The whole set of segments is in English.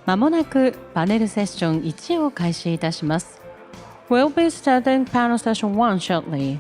まもなくパネルセッション1を開始いたします。We'll be starting panel session 1 shortly.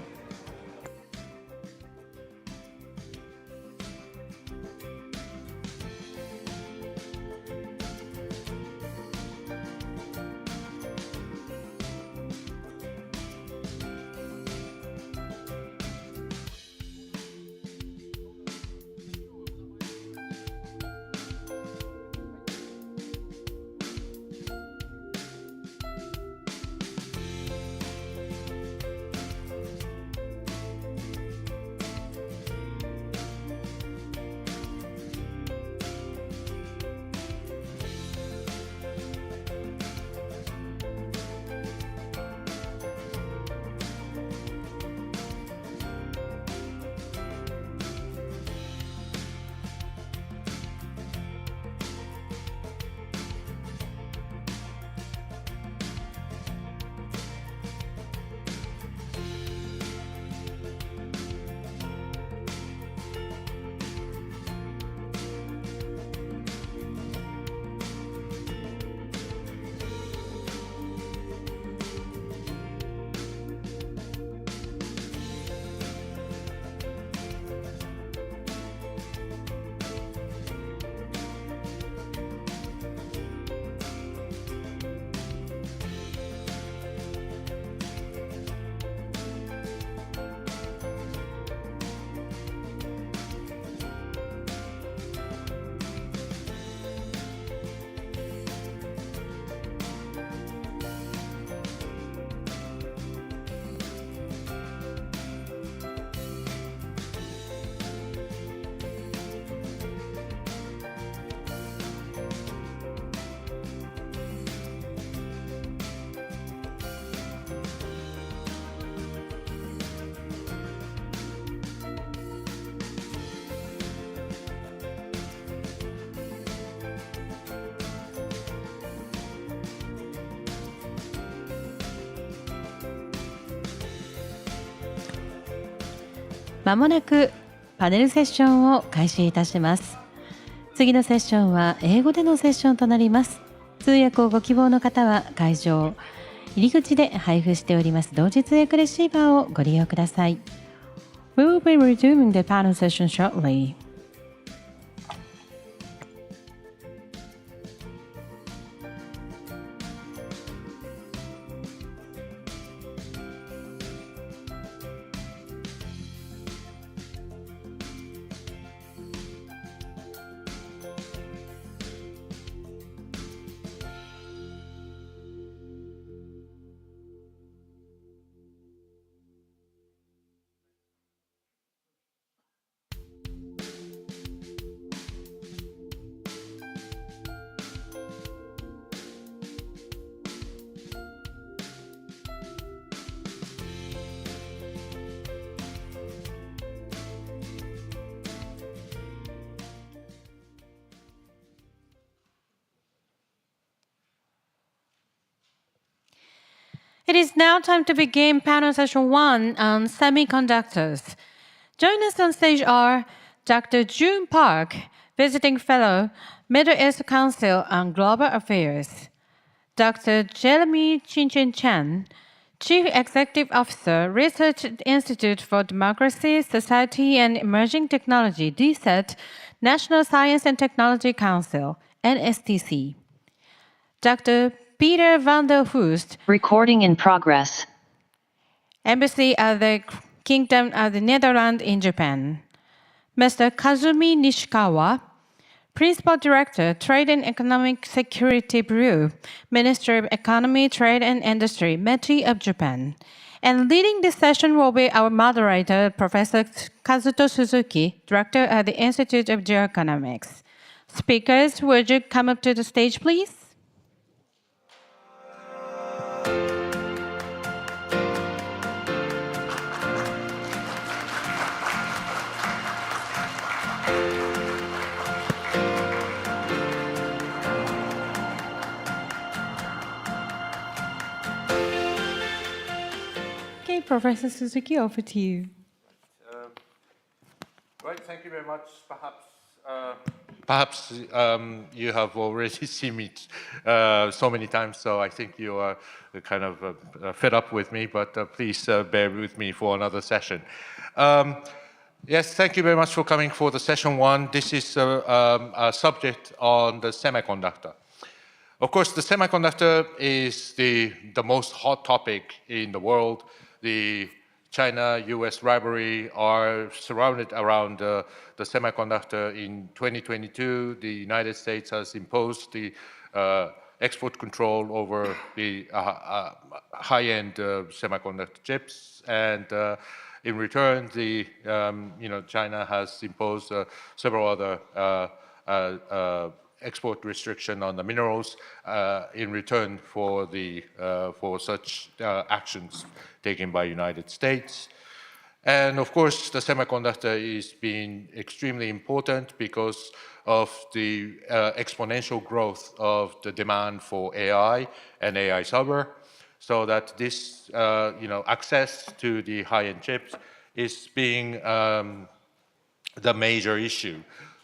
まもなくパネルセッションを開始いたします。次のセッションは英語でのセッションとなります。通訳をご希望の方は会場入り口で配布しております同時通訳レシーバーをご利用ください。We will be resuming the panel session shortly. It is now time to begin panel session 1 on semiconductors. Join us on stage are Dr. June Park, Visiting Fellow, Middle East Council on Global Affairs, Dr. Jeremy Chinchin Chen, Chief Executive Officer, Research Institute for Democracy, Society and Emerging Technology, DSET, National Science and Technology Council, NSTC, Dr. Peter van der Hoest, Recording in progress. Embassy of the Kingdom of the Netherlands in Japan. Mr. Kazumi Nishikawa, Principal Director, Trade and Economic Security Bureau, Ministry of Economy, Trade and Industry, METI of Japan. And leading this session will be our moderator, Professor Kazuto Suzuki, Director of the Institute of Geoeconomics. Speakers, would you come up to the stage, please? Okay, Professor Suzuki, over to you. Right, thank you very much. Perhaps perhaps you have already seen me so many times, so I think you are kind of fed up with me, but please bear with me for another session. Yes, thank you very much for coming for the session one. This is a subject on the semiconductor. Of course, the semiconductor is the most hot topic in the world. The China-US rivalry are surrounded around the semiconductor. In 2022, the United States has imposed the export control over the high-end semiconductor chips, and in return, the China has imposed several other export restriction on the minerals in return for such actions taken by United States. And of course, the semiconductor is being extremely important because of the exponential growth of the demand for AI and AI server, so that this access to the high-end chips is being the major issue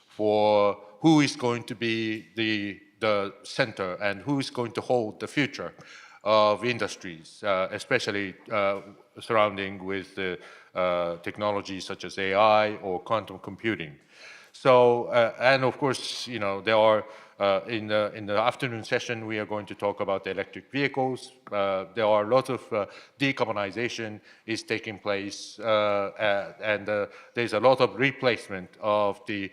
for who is going to be the center and who is going to hold the future of industries, especially surrounding with the technologies such as AI or quantum computing. So, and of course, there are, in the afternoon session, we are going to talk about the electric vehicles. There are a lot of decarbonization is taking place, and there's a lot of replacement of the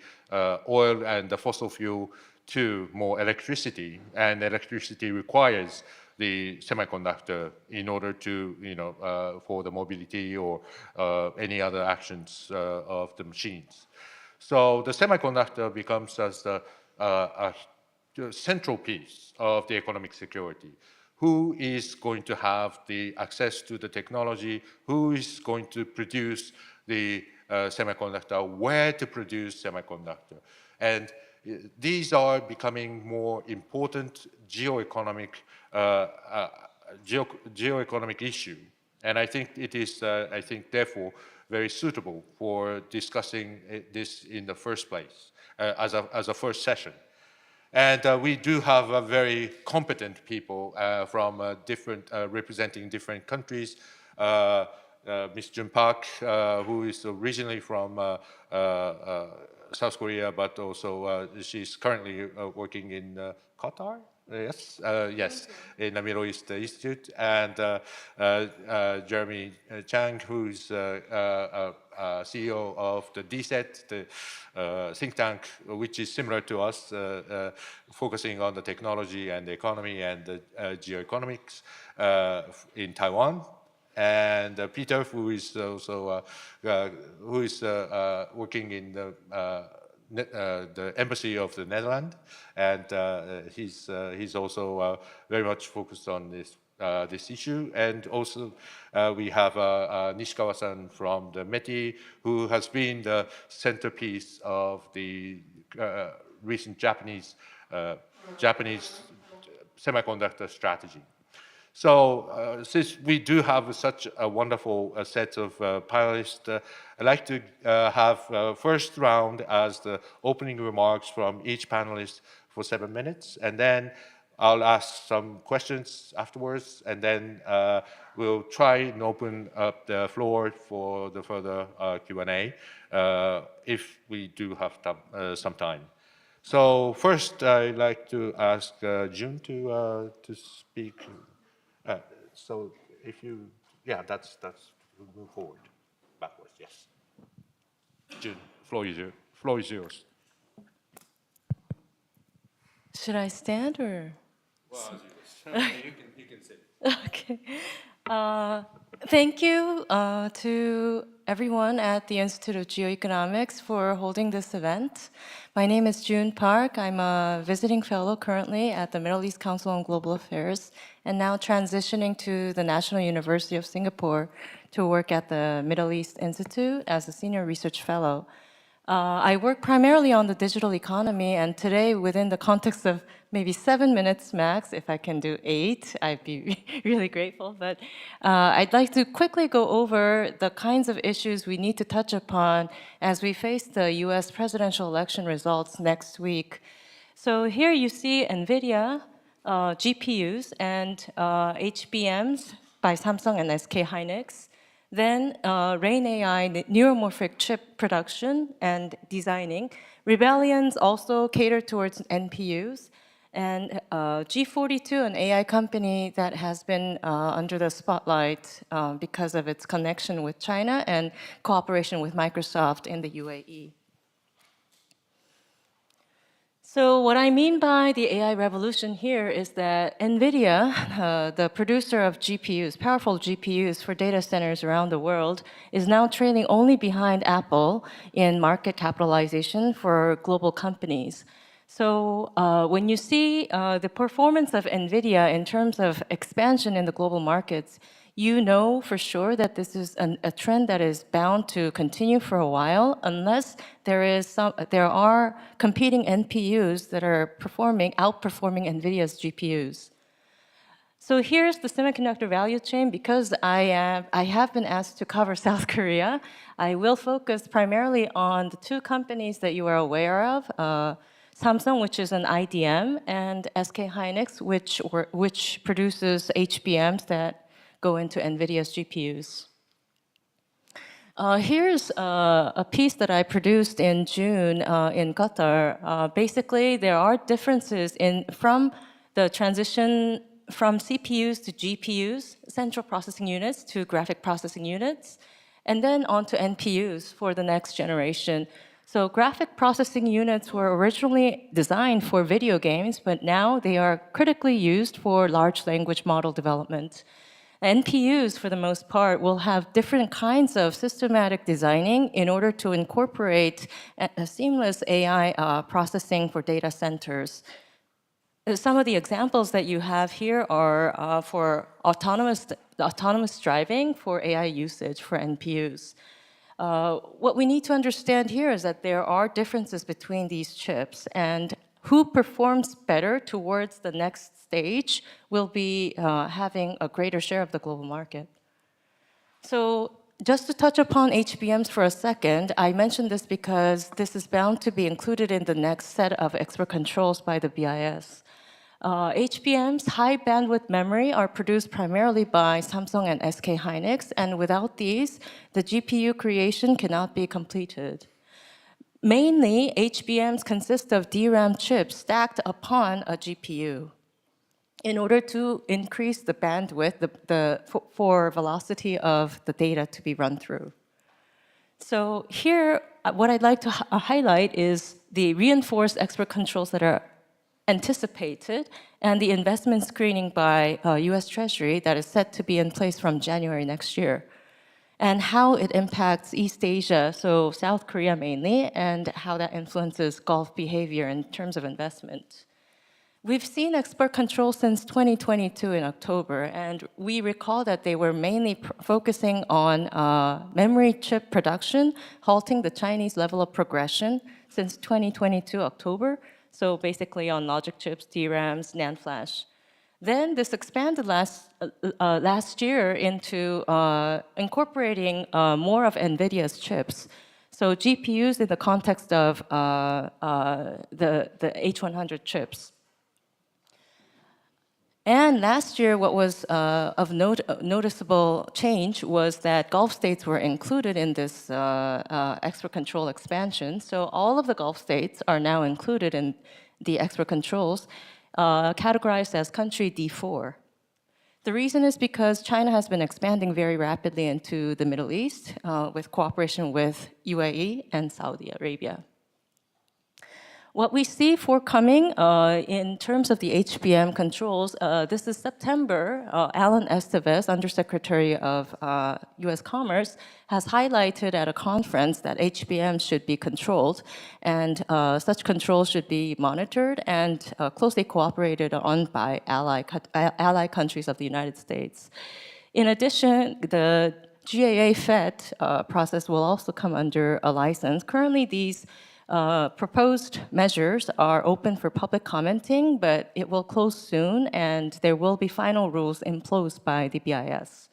oil and the fossil fuel to more electricity, and electricity requires the semiconductor in order to, for the mobility or any other actions of the machines. So the semiconductor becomes as the central piece of the economic security. Who is going to have the access to the technology? Who is going to produce the semiconductor? Where to produce semiconductor? And these are becoming more important geoeconomic issue. And I think it is, therefore, very suitable for discussing this in the first place, as a first session. And we do have a very competent people from representing different countries. Ms. Jun Park, who is originally from South Korea, but also she's currently working in Qatar. Yes, in the Middle East Institute, and Jeremy Chang, who's CEO of the DSET, the think tank, which is similar to us, focusing on the technology and the economy and the geoeconomics in Taiwan. And Peter, who is also working in the embassy of the Netherlands, and he's also very much focused on this issue. And also we have Nishikawa-san from the METI, who has been the centerpiece of the recent Japanese semiconductor strategy. So since we do have such a wonderful set of panelists, I'd like to have first round as the opening remarks from each panelist for 7 minutes, and then I'll ask some questions afterwards, and then we'll try and open up the floor for the further Q&A if we do have some time. So first, I'd like to ask Jun to speak. So if you, that's we'll move forward, backwards, yes. Jun, floor is yours. Should I stand or? Well, you can sit. Okay. Thank you to everyone at the Institute of Geoeconomics for holding this event. My name is June Park. I'm a visiting fellow currently at the Middle East Council on Global Affairs, and now transitioning to the National University of Singapore to work at the Middle East Institute as a senior research fellow. I work primarily on the digital economy, and today, within the context of maybe 7 minutes max, if I can do 8, I'd be really grateful. But I'd like to quickly go over the kinds of issues we need to touch upon as we face the US presidential election results next week. So here you see NVIDIA, GPUs, and HBMs by Samsung and SK Hynix. Then Rain AI, neuromorphic chip production and designing. Rebellions also cater towards NPUs. And G42, an AI company that has been under the spotlight because of its connection with China and cooperation with Microsoft in the UAE. So what I mean by the AI revolution here is that NVIDIA, the producer of GPUs, powerful GPUs for data centers around the world, is now trailing only behind Apple in market capitalization for global companies. So when you see the performance of NVIDIA in terms of expansion in the global markets, you know for sure that this is a trend that is bound to continue for a while unless there are competing NPUs that are outperforming NVIDIA's GPUs. So here's the semiconductor value chain. Because I have been asked to cover South Korea, I will focus primarily on the two companies that you are aware of, Samsung, which is an IDM, and SK Hynix, which produces HBMs that go into NVIDIA's GPUs. Here's a piece that I produced in June in Qatar. Basically, there are differences from the transition from CPUs to GPUs, central processing units, to graphic processing units, and then onto NPUs for the next generation. So graphic processing units were originally designed for video games, but now they are critically used for large language model development. NPUs, for the most part, will have different kinds of systematic designing in order to incorporate a seamless AI processing for data centers. Some of the examples that you have here are for autonomous driving for AI usage for NPUs. What we need to understand here is that there are differences between these chips, and who performs better towards the next stage will be having a greater share of the global market. So just to touch upon HBMs for a second, I mentioned this because this is bound to be included in the next set of expert controls by the BIS. HBMs, high bandwidth memory, are produced primarily by Samsung and SK Hynix, and without these, the GPU creation cannot be completed. Mainly, HBMs consist of DRAM chips stacked upon a GPU in order to increase the bandwidth for velocity of the data to be run through. So here, what I'd like to highlight is the reinforced expert controls that are anticipated and the investment screening by US Treasury that is set to be in place from January next year, and how it impacts East Asia, so South Korea mainly, and how that influences Gulf behavior in terms of investment. We've seen export control since 2022 in October, and we recall that they were mainly focusing on memory chip production, halting the Chinese level of progression since 2022 October, so basically on logic chips, DRAMs, NAND flash. Then this expanded last year into incorporating more of NVIDIA's chips. So GPUs in the context of the H100 chips. And last year, what was of noticeable change was that Gulf states were included in this export control expansion. So all of the Gulf states are now included in the export controls, categorized as country D4. The reason is because China has been expanding very rapidly into the Middle East with cooperation with UAE and Saudi Arabia. What we see forthcoming in terms of the HBM controls, this is September, Alan Estevez, Undersecretary of US Commerce, has highlighted at a conference that HBM should be controlled, and such controls should be monitored and closely cooperated on by ally countries of the United States. In addition, the GAA FET process will also come under a license. Currently, these proposed measures are open for public commenting, but it will close soon, and there will be final rules imposed by the BIS.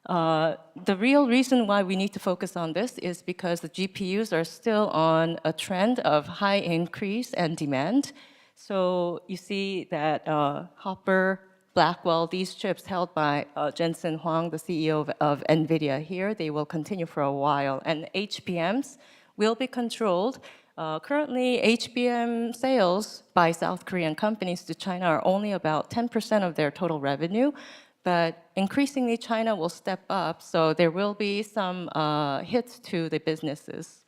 The real reason why we need to focus on this is because the GPUs are still on a trend of high increase and demand. So you see that Hopper, Blackwell, these chips held by Jensen Huang, the CEO of NVIDIA here, they will continue for a while. And HBMs will be controlled. Currently, HBM sales by South Korean companies to China are only about 10% of their total revenue. But increasingly, China will step up, so there will be some hits to the businesses.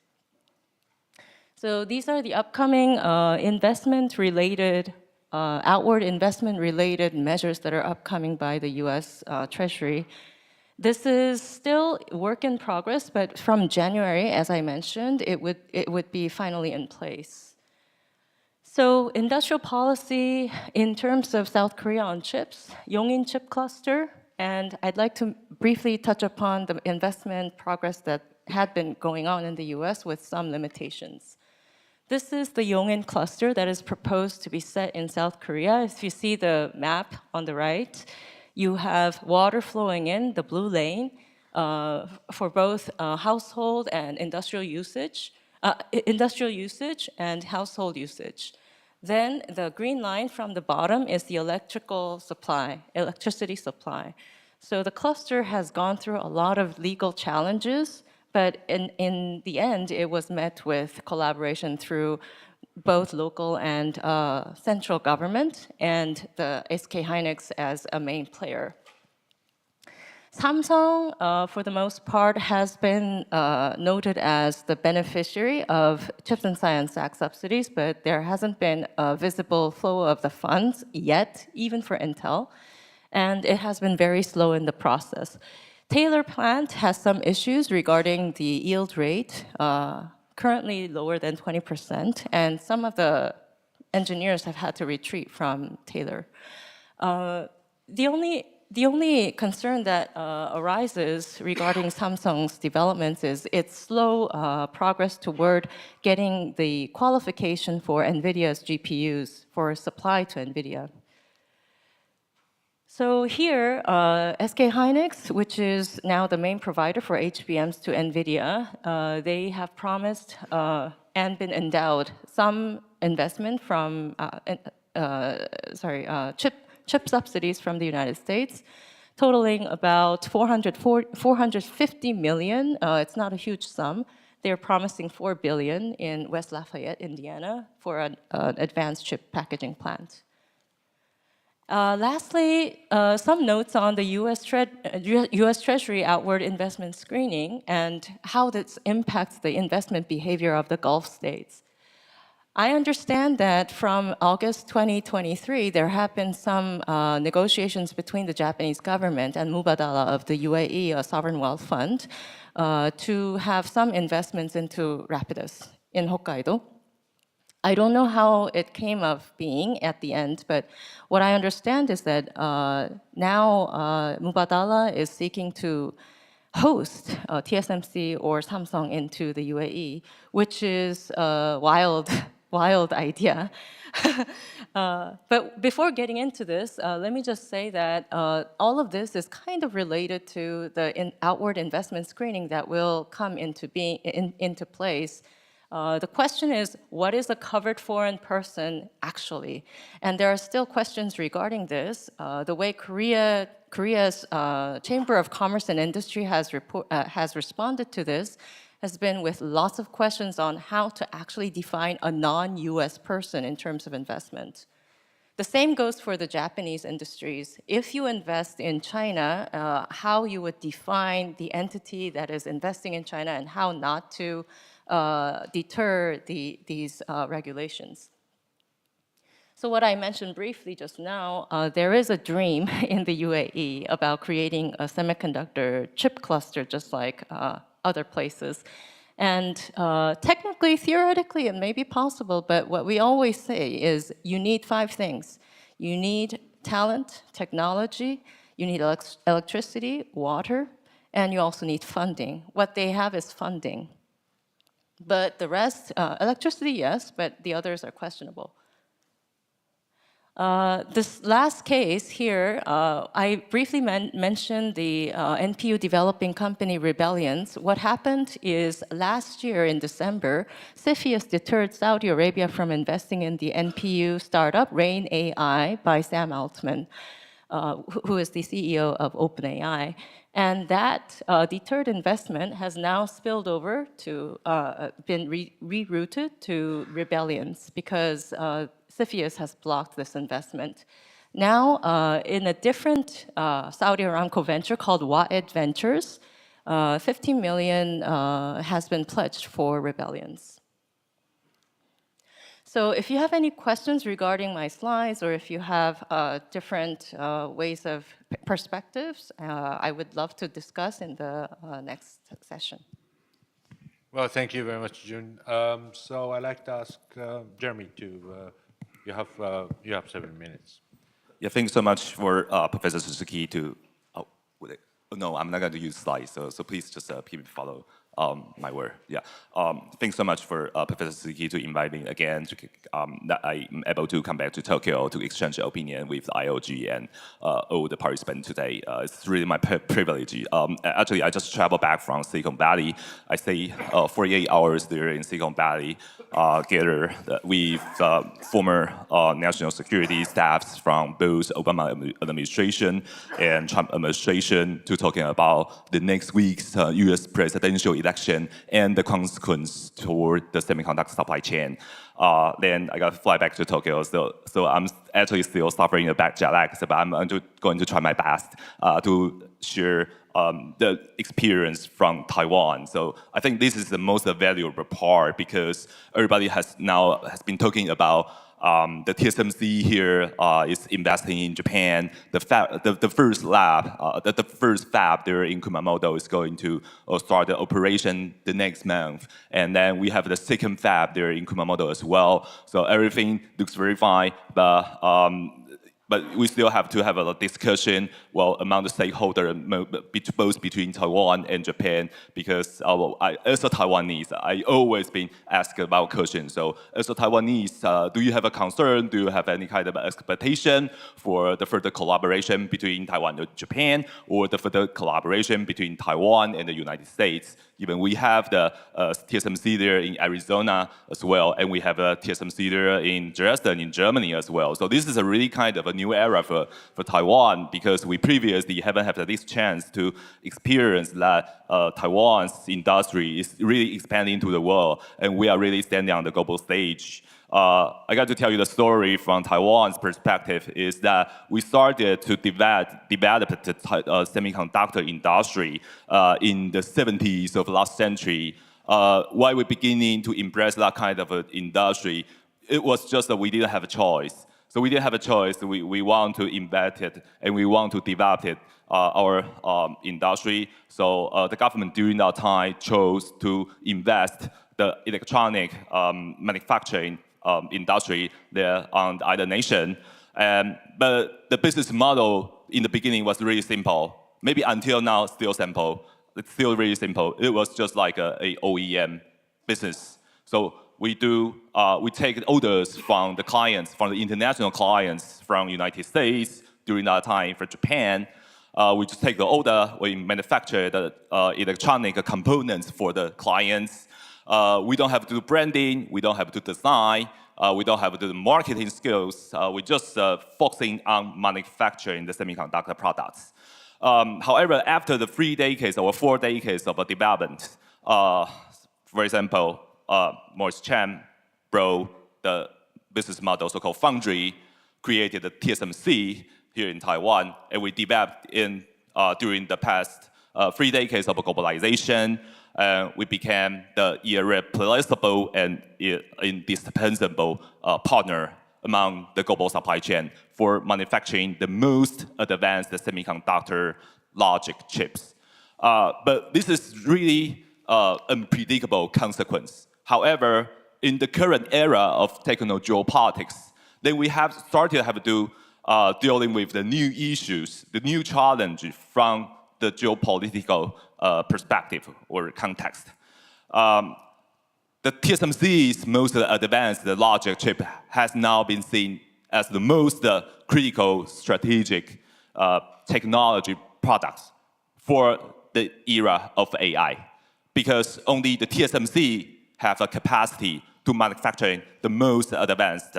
So these are the upcoming investment-related, outward investment-related measures that are upcoming by the US Treasury. This is still work in progress, but from January, as I mentioned, it would be finally in place. So industrial policy in terms of South Korea on chips, Yongin chip cluster, and I'd like to briefly touch upon the investment progress that had been going on in the US with some limitations. This is the Yongin cluster that is proposed to be set in South Korea. If you see the map on the right, you have water flowing in the blue lane for both household and industrial usage and household usage. Then the green line from the bottom is the electricity supply. So the cluster has gone through a lot of legal challenges, but in the end, it was met with collaboration through both local and central government and the SK Hynix as a main player. Samsung, for the most part, has been noted as the beneficiary of CHIPS and Science Act subsidies, but there hasn't been a visible flow of the funds yet, even for Intel, and it has been very slow in the process. Taylor plant has some issues regarding the yield rate, currently lower than 20%, and some of the engineers have had to retreat from Taylor. The only concern that arises regarding Samsung's developments is its slow progress toward getting the qualification for NVIDIA's GPUs for supply to NVIDIA. So here, SK Hynix, which is now the main provider for HBMs to NVIDIA, they have promised and been endowed some investment from chip subsidies from the United States, totaling about 450 million. It's not a huge sum. They're promising 4 billion in West Lafayette, Indiana, for an advanced chip packaging plant. Lastly, some notes on the US Treasury outward investment screening and how this impacts the investment behavior of the Gulf states. I understand that from August 2023, there have been some negotiations between the Japanese government and Mubadala of the UAE, a sovereign wealth fund, to have some investments into Rapidus in Hokkaido. I don't know how it came of being at the end, but what I understand is that now Mubadala is seeking to host TSMC or Samsung into the UAE, which is a wild idea. But before getting into this, let me just say that all of this is kind of related to the outward investment screening that will come into place. The question is, what is a covered foreign person actually? And there are still questions regarding this. The way Korea's Chamber of Commerce and Industry has responded to this has been with lots of questions on how to actually define a non-US person in terms of investment. The same goes for the Japanese industries. If you invest in China, how you would define the entity that is investing in China and how not to deter these regulations. So what I mentioned briefly just now, there is a dream in the UAE about creating a semiconductor chip cluster just like other places. And technically, theoretically, it may be possible, but what we always say is you need 5 things. You need talent, technology, you need electricity, water, and you also need funding. What they have is funding. But the rest, electricity, yes, but the others are questionable. This last case here, I briefly mentioned the NPU developing company rebellions. What happened is last year in December, CFIUS deterred Saudi Arabia from investing in the NPU startup Rain AI by Sam Altman, who is the CEO of OpenAI. And that deterred investment has now spilled over to, been rerouted to rebellions because CFIUS has blocked this investment. Now, in a different Saudi Aramco venture called Wa'ed Ventures, 15 million has been pledged for rebellions. So if you have any questions regarding my slides, or if you have different ways of perspectives, I would love to discuss in the next session. Well, thank you very much, June. So I'd like to ask Jeremy to, you have 7 minutes. Yeah, thanks so much for Professor Suzuki to, no, I'm not going to use slides, so please just follow my word. Yeah, thanks so much for Professor Suzuki to invite me again. That I'm able to come back to Tokyo to exchange opinion with IOG and all the participants today. It's really my privilege. Actually, I just traveled back from Silicon Valley. I stay 48 hours there in Silicon Valley, together with former national security staffs from both Obama administration and Trump administration to talking about the next week's U.S. presidential election and the consequence toward the semiconductor supply chain. Then I got to fly back to Tokyo, so I'm actually still suffering a bad jet lag, but I'm going to try my best to share the experience from Taiwan. So I think this is the most valuable part because everybody has been talking about the TSMC here is investing in Japan. The first lab, the first fab there in Kumamoto is going to start the operation the next month. And then we have the second fab there in Kumamoto as well. So everything looks very fine, but we still have to have a discussion, among the stakeholders, both between Taiwan and Japan, because as a Taiwanese, I always been asked about questions. So as a Taiwanese, do you have a concern? Do you have any kind of expectation for the further collaboration between Taiwan and Japan, or the further collaboration between Taiwan and the United States? Even we have the TSMC there in Arizona as well, and we have a TSMC there in Dresden in Germany as well. So this is a really kind of a new era for Taiwan, because we previously haven't had this chance to experience that Taiwan's industry is really expanding to the world, and we are really standing on the global stage. I got to tell you the story from Taiwan's perspective is that we started to develop the semiconductor industry in the 70s of last century. While we're beginning to embrace that kind of industry, it was just that we didn't have a choice. So we didn't have a choice. We want to invest it and we want to develop it, our industry. So the government during that time chose to invest the electronic manufacturing industry there on either nation. But the business model in the beginning was really simple. Maybe until now, still simple. It's still really simple. It was just like a OEM business. So we take orders from the clients, from the international clients from United States during that time for Japan. We just take the order, we manufacture the electronic components for the clients. We don't have to do branding, we don't have to design, we don't have to do the marketing skills. We're just focusing on manufacturing the semiconductor products. However, after the 3 decades or 4 decades of development, for example, Morris Chang brought the business model, so-called foundry, created the TSMC here in Taiwan, and we developed during the past 3 decades of globalization. We became the irreplaceable and indispensable partner among the global supply chain for manufacturing the most advanced semiconductor logic chips. But this is really unpredictable consequence. However, in the current era of techno-geopolitics, then we have to dealing with the new issues, the new challenge from the geopolitical perspective or context. The TSMC's most advanced logic chip has now been seen as the most critical strategic technology products for the era of AI, because only the TSMC have a capacity to manufacture the most advanced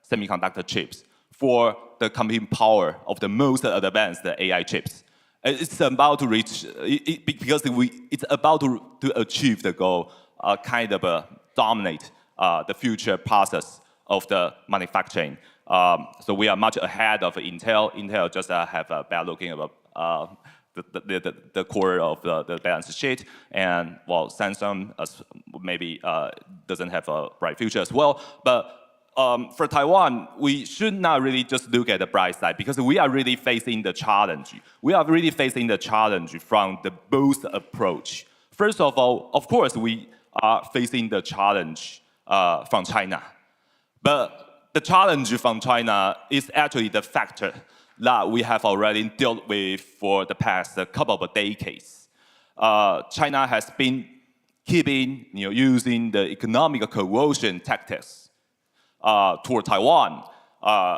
semiconductor chips for the computing power of the most advanced AI chips. It's about to reach, it's about to achieve the goal, kind of dominate the future process of the manufacturing. So we are much ahead of Intel. Intel just have a bad looking of the core of the balance sheet, and well, Samsung maybe doesn't have a bright future as well. But for Taiwan, we should not really just look at the bright side, because we are really facing the challenge. We are really facing the challenge from the both approach. First of all, of course, we are facing the challenge from China. But the challenge from China is actually the factor that we have already dealt with for the past couple of decades. China has been keeping, using the economic coercion tactics toward Taiwan,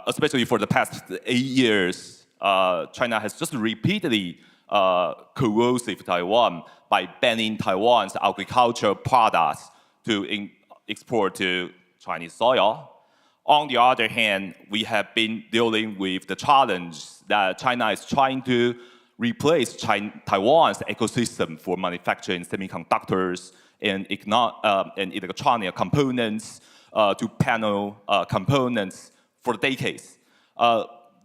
especially for the past 8 years. China has just repeatedly coerced Taiwan by banning Taiwan's agricultural products to export to Chinese soil. On the other hand, we have been dealing with the challenge that China is trying to replace Taiwan's ecosystem for manufacturing semiconductors and electronic components to panel components for decades.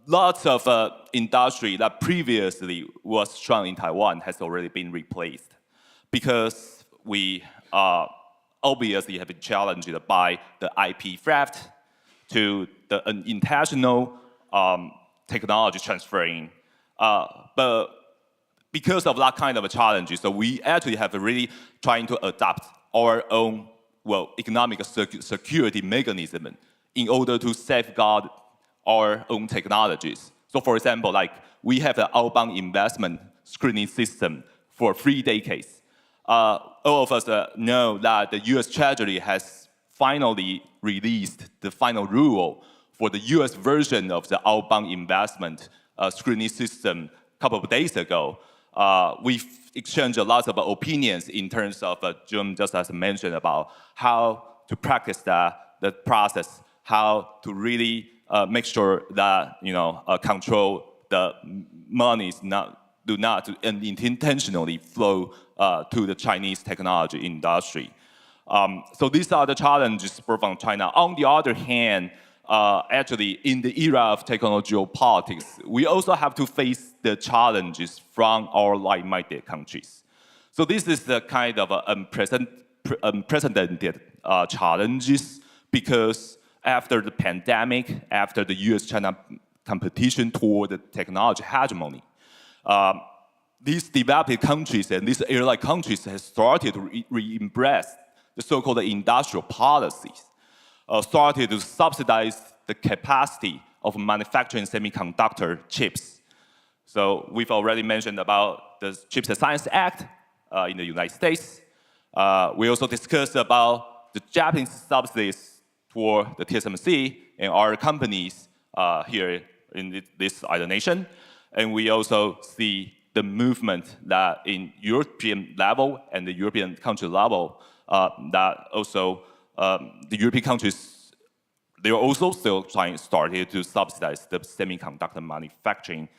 Lots of industry that previously was strong in Taiwan has already been replaced, because we obviously have been challenged by the IP theft, to the international technology transferring. But because of that kind of a challenge, so we actually have really trying to adopt our own, economic security mechanism in order to safeguard our own technologies. So for example, like we have an outbound investment screening system for 3 decades. All of us know that the US Treasury has finally released the final rule for the US version of the outbound investment screening system a couple of days ago. We've exchanged a lot of opinions in terms of, Jun just as mentioned, about how to practice the process, how to really make sure that, control the monies do not intentionally flow to the Chinese technology industry. So these are the challenges from China. On the other hand, actually, in the era of technological politics, we also have to face the challenges from our like-minded countries. So this is the kind of unprecedented challenges, because after the pandemic, after the US-China competition toward the technology hegemony, these developing countries and these area-like countries have started to re-embrace the so-called industrial policies, started to subsidize the capacity of manufacturing semiconductor chips. So we've already mentioned about the Chips and Science Act in the United States. We also discussed about the Japanese subsidies for the TSMC and our companies here in this other nation. And we also see the movement that in European level and the European country level, that also the European countries, they are also still started to subsidize the semiconductor manufacturing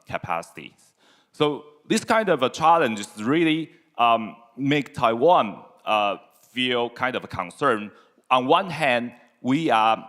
capacities. So this kind of a challenge is really make Taiwan feel kind of a concern. On one hand, we are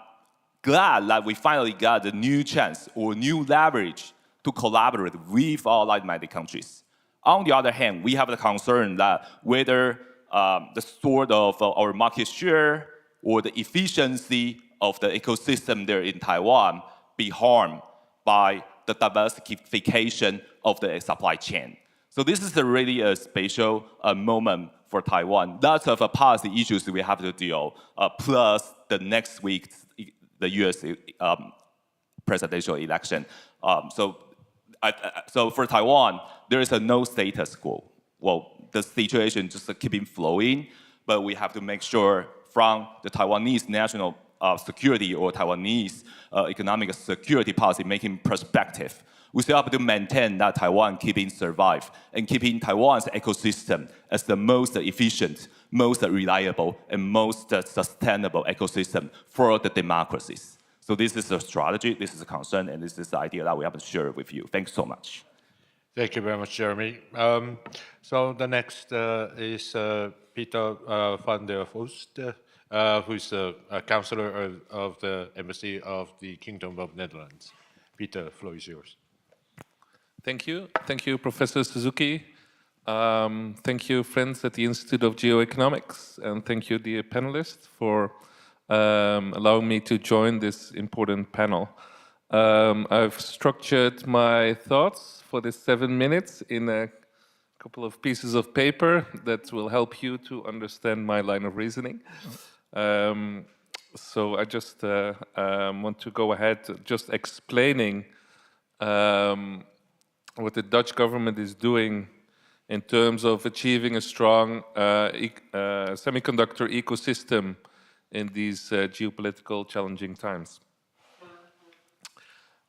glad that we finally got the new chance or new leverage to collaborate with our like-minded countries. On the other hand, we have the concern that whether the sort of our market share or the efficiency of the ecosystem there in Taiwan be harmed by the diversification of the supply chain. So this is really a special moment for Taiwan. Lots of policy issues we have to deal, plus the next week, the US presidential election. So so for Taiwan, there is a no status quo. Well, the situation just keeping flowing, but we have to make sure from the Taiwanese national security or Taiwanese economic security policy making perspective, we still have to maintain that Taiwan keeping survive and keeping Taiwan's ecosystem as the most efficient, most reliable, and most sustainable ecosystem for the democracies. So this is a strategy, this is a concern, and this is the idea that we have to share with you. Thanks so much. Thank you very much, Jeremy. So the next is Peter van der Vost, who is a counselor of the Embassy of the Kingdom of Netherlands. Peter, the floor is yours. Thank you. Thank you, Professor Suzuki. Thank you, friends at the Institute of Geoeconomics, and thank you, dear panelists, for allowing me to join this important panel. I've structured my thoughts for this 7 minutes in a couple of pieces of paper that will help you to understand my line of reasoning. So I just want to go ahead just explaining what the Dutch government is doing in terms of achieving a strong semiconductor ecosystem in these geopolitical challenging times.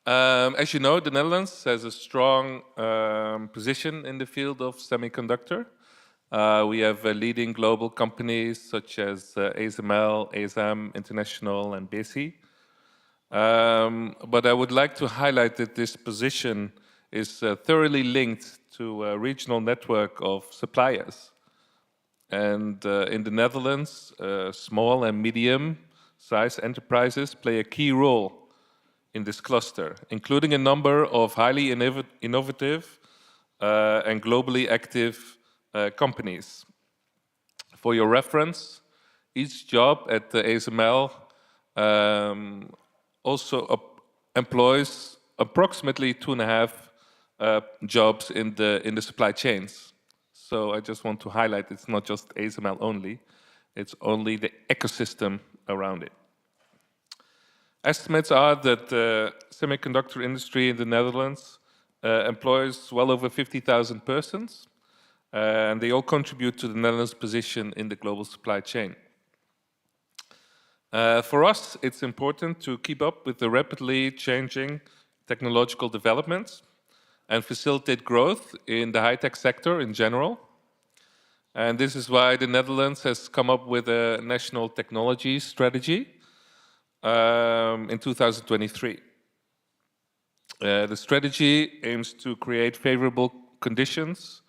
As you know, the Netherlands has a strong position in the field of semiconductor. We have leading global companies such as ASML, ASM International, and BESI. But I would like to highlight that this position is thoroughly linked to a regional network of suppliers. And in the Netherlands, small and medium-sized enterprises play a key role in this cluster, including a number of highly innovative and globally active companies. For your reference, each job at the ASML also employs approximately 2.5 jobs in the supply chains. So I just want to highlight it's not just ASML only, it's only the ecosystem around it. Estimates are that the semiconductor industry in the Netherlands employs well over 50,000 persons, and they all contribute to the Netherlands' position in the global supply chain. For us, it's important to keep up with the rapidly changing technological developments and facilitate growth in the high-tech sector in general. And this is why the Netherlands has come up with a national technology strategy in 2023. The strategy aims to create favorable conditions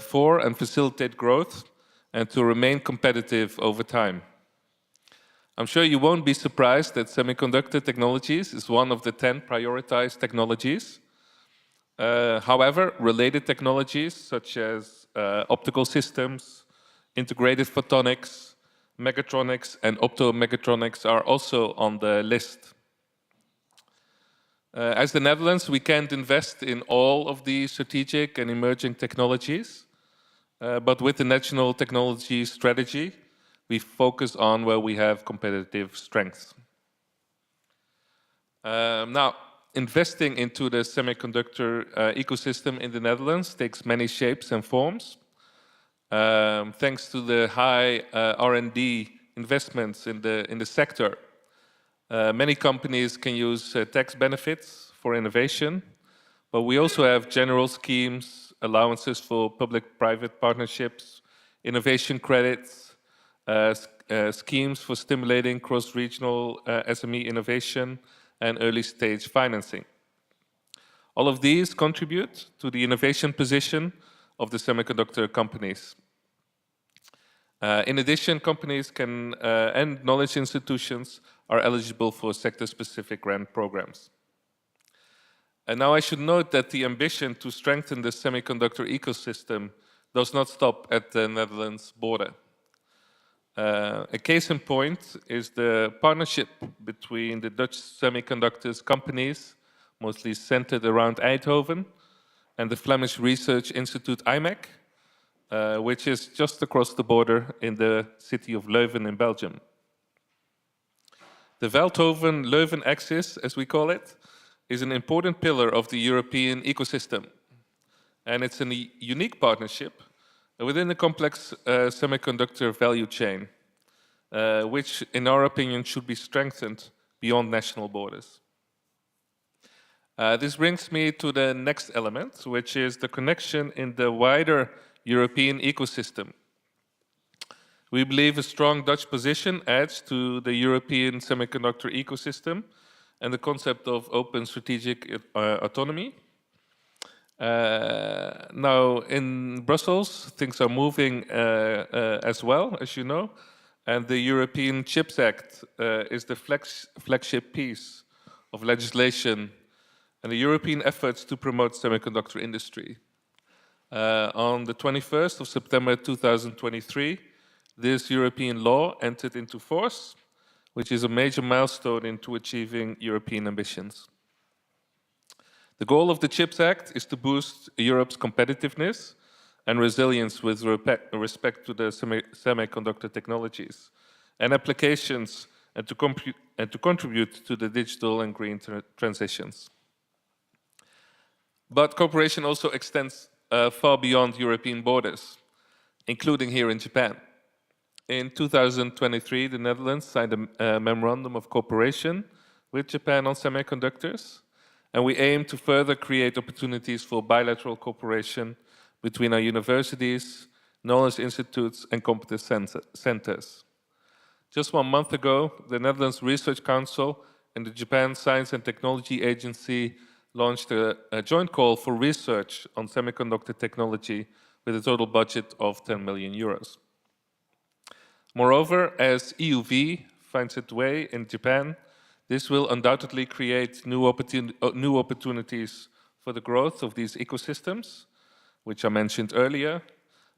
for and facilitate growth and to remain competitive over time. I'm sure you won't be surprised that semiconductor technologies is one of the 10 prioritized technologies. However, related technologies such as optical systems, integrated photonics, mechatronics, and optomechatronics are also on the list. As the Netherlands, we can't invest in all of these strategic and emerging technologies, but with the national technology strategy, we focus on where we have competitive strengths. Now, investing into the semiconductor ecosystem in the Netherlands takes many shapes and forms. Thanks to the high R&D investments in the sector, many companies can use tax benefits for innovation, but we also have general schemes, allowances for public-private partnerships, innovation credits, schemes for stimulating cross-regional SME innovation and early-stage financing. All of these contribute to the innovation position of the semiconductor companies. In addition, companies and knowledge institutions are eligible for sector-specific grant programs. And now I should note that the ambition to strengthen the semiconductor ecosystem does not stop at the Netherlands border. A case in point is the partnership between the Dutch semiconductors companies, mostly centered around Eindhoven, and the Flemish Research Institute IMEC, which is just across the border in the city of Leuven in Belgium. The Veldhoven-Leuven axis, as we call it, is an important pillar of the European ecosystem. And it's a unique partnership within the complex semiconductor value chain, which, in our opinion, should be strengthened beyond national borders. This brings me to the next element, which is the connection in the wider European ecosystem. We believe a strong Dutch position adds to the European semiconductor ecosystem and the concept of open strategic autonomy. Now, in Brussels, things are moving as well, as you know, and the European Chips Act is the flagship piece of legislation and the European efforts to promote semiconductor industry. On the 21st of September 2023, this European law entered into force, which is a major milestone into achieving European ambitions. The goal of the CHIPS Act is to boost Europe's competitiveness and resilience with respect to the semiconductor technologies and applications, and to contribute to the digital and green transitions. But cooperation also extends far beyond European borders, including here in Japan. In 2023, the Netherlands signed a memorandum of cooperation with Japan on semiconductors, and we aim to further create opportunities for bilateral cooperation between our universities, knowledge institutes, and competence centers. Just 1 month ago, the Netherlands Research Council and the Japan Science and Technology Agency launched a joint call for research on semiconductor technology with a total budget of 10 million euros. Moreover, as EUV finds its way in Japan, this will undoubtedly create new opportunities for the growth of these ecosystems, which I mentioned earlier,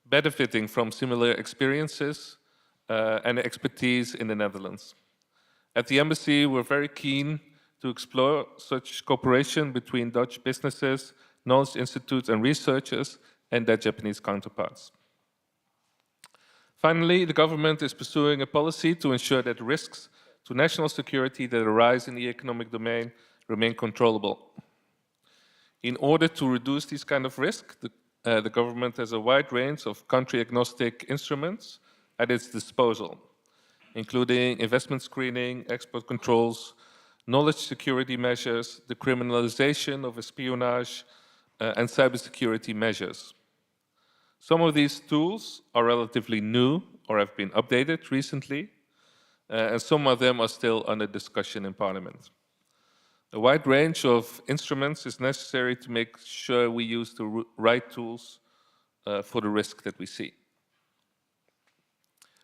benefiting from similar experiences and expertise in the Netherlands. At the Embassy, we're very keen to explore such cooperation between Dutch businesses, knowledge institutes, and researchers and their Japanese counterparts. Finally, the government is pursuing a policy to ensure that risks to national security that arise in the economic domain remain controllable. In order to reduce these kind of risks, the government has a wide range of country-agnostic instruments at its disposal, including investment screening, export controls, knowledge security measures, the criminalization of espionage, and cybersecurity measures. Some of these tools are relatively new or have been updated recently, and some of them are still under discussion in Parliament. A wide range of instruments is necessary to make sure we use the right tools for the risk that we see.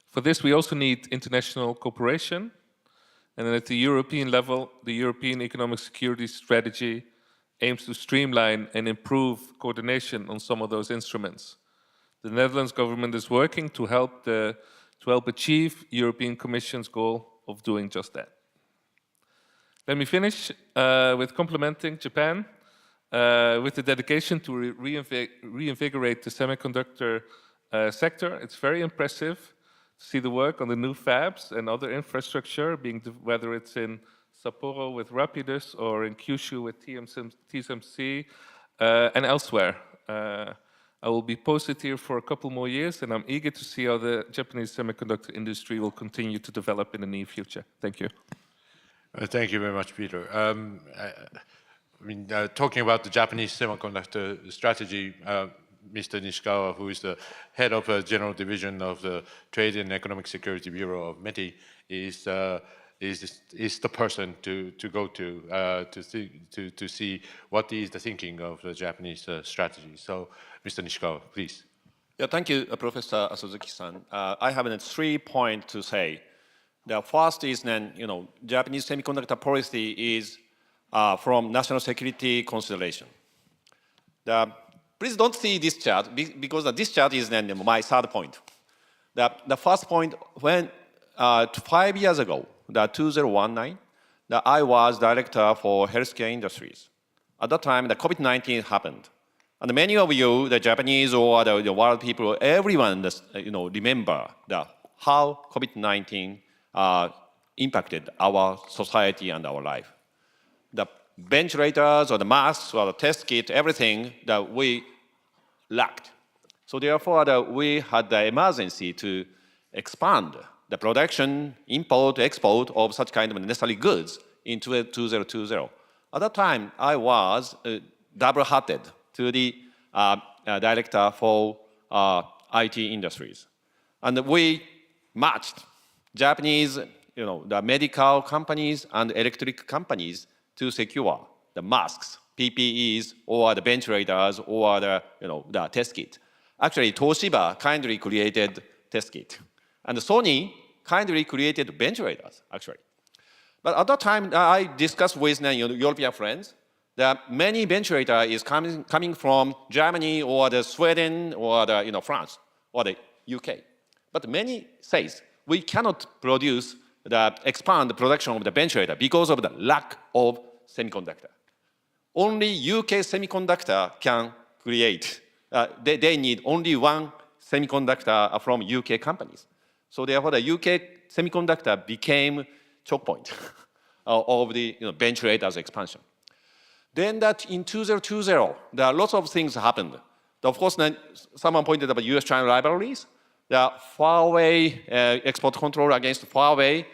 For this, we also need international cooperation, and at the European level, the European Economic Security Strategy aims to streamline and improve coordination on some of those instruments. The Netherlands government is working to help achieve European Commission's goal of doing just that. Let me finish with complimenting Japan with the dedication to reinvigorate the semiconductor sector. It's very impressive to see the work on the new fabs and other infrastructure, whether it's in Sapporo with Rapidus or in Kyushu with TSMC and elsewhere. I will be posted here for a couple more years, and I'm eager to see how the Japanese semiconductor industry will continue to develop in the near future. Thank you. Thank you very much, Peter. Talking about the Japanese semiconductor strategy, Mr. Nishikawa, who is the head of a general division of the Trade and Economic Security Bureau of METI, is the person to go to see what is the thinking of the Japanese strategy. So, Mr. Nishikawa, please. Yeah, thank you, Professor Suzuki-san. I have 3 points to say. The first is Japanese semiconductor policy is from national security consideration. Please don't see this chart because this chart is my third point. The first point, when 5 years ago, 2019, I was director for healthcare industries. At that time, the COVID-19 happened. And many of you, the Japanese or the world people, everyone remember how COVID-19 impacted our society and our life. ventilators or the masks or the test kit, everything that we lacked. So therefore, we had the emergency to expand the production, import, export of such kind of necessary goods into 2020. At that time, I was double-hatted to the director for IT industries. And we matched Japanese, the medical companies and electric companies to secure the masks, PPEs, or the ventilators, or the test kit. Actually, Toshiba kindly created test kit. And Sony kindly created ventilators, actually. But at that time, I discussed with European friends that many ventilators is coming from Germany or the Sweden or the France or the UK. But many says we cannot expand the production of the ventilator because of the lack of semiconductor. Only UK semiconductor can create. They need only one semiconductor from UK companies. So therefore, the UK semiconductor became choke point of the ventilators expansion. Then that in 2020, there are lots of things happened. Of course, someone pointed out US-China rivalries. The Huawei export control against Huawei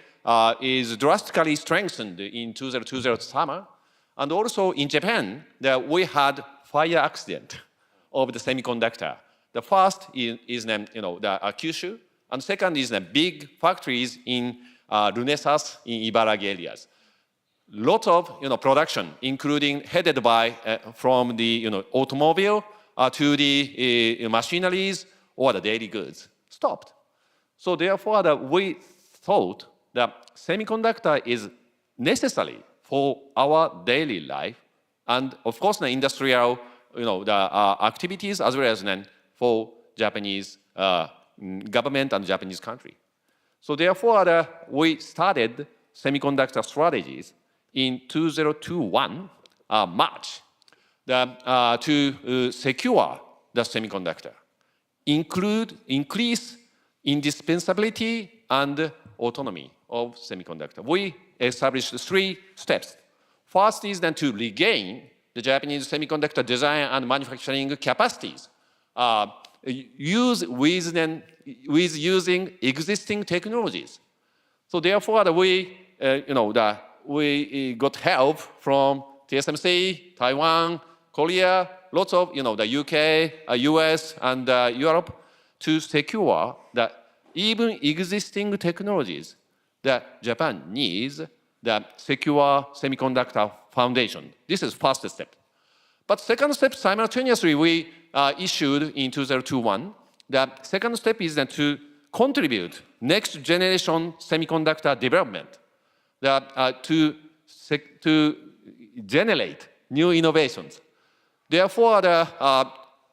is drastically strengthened in 2020 summer. And also in Japan, we had fire accident of the semiconductor. The first is the Kyushu, and second is the big factories in Renesas in Ibaraki areas. Lots of production, including headed by from the automobile to the machineries or the daily goods, stopped. So therefore, we thought that semiconductor is necessary for our daily life, and of course, the industrial activities as well as for Japanese government and Japanese country. So therefore, we started semiconductor strategies in 2021 March to secure the semiconductor, increase indispensability and autonomy of semiconductor. We established 3 steps. First is then to regain the Japanese semiconductor design and manufacturing capacities, with using existing technologies. So therefore, we got help from TSMC, Taiwan, Korea, lots of the UK, US, and Europe to secure that even existing technologies that Japan needs the secure semiconductor foundation. This is first step. But second step, simultaneously, we issued in 2021. The second step is then to contribute next generation semiconductor development, to generate new innovations. Therefore, the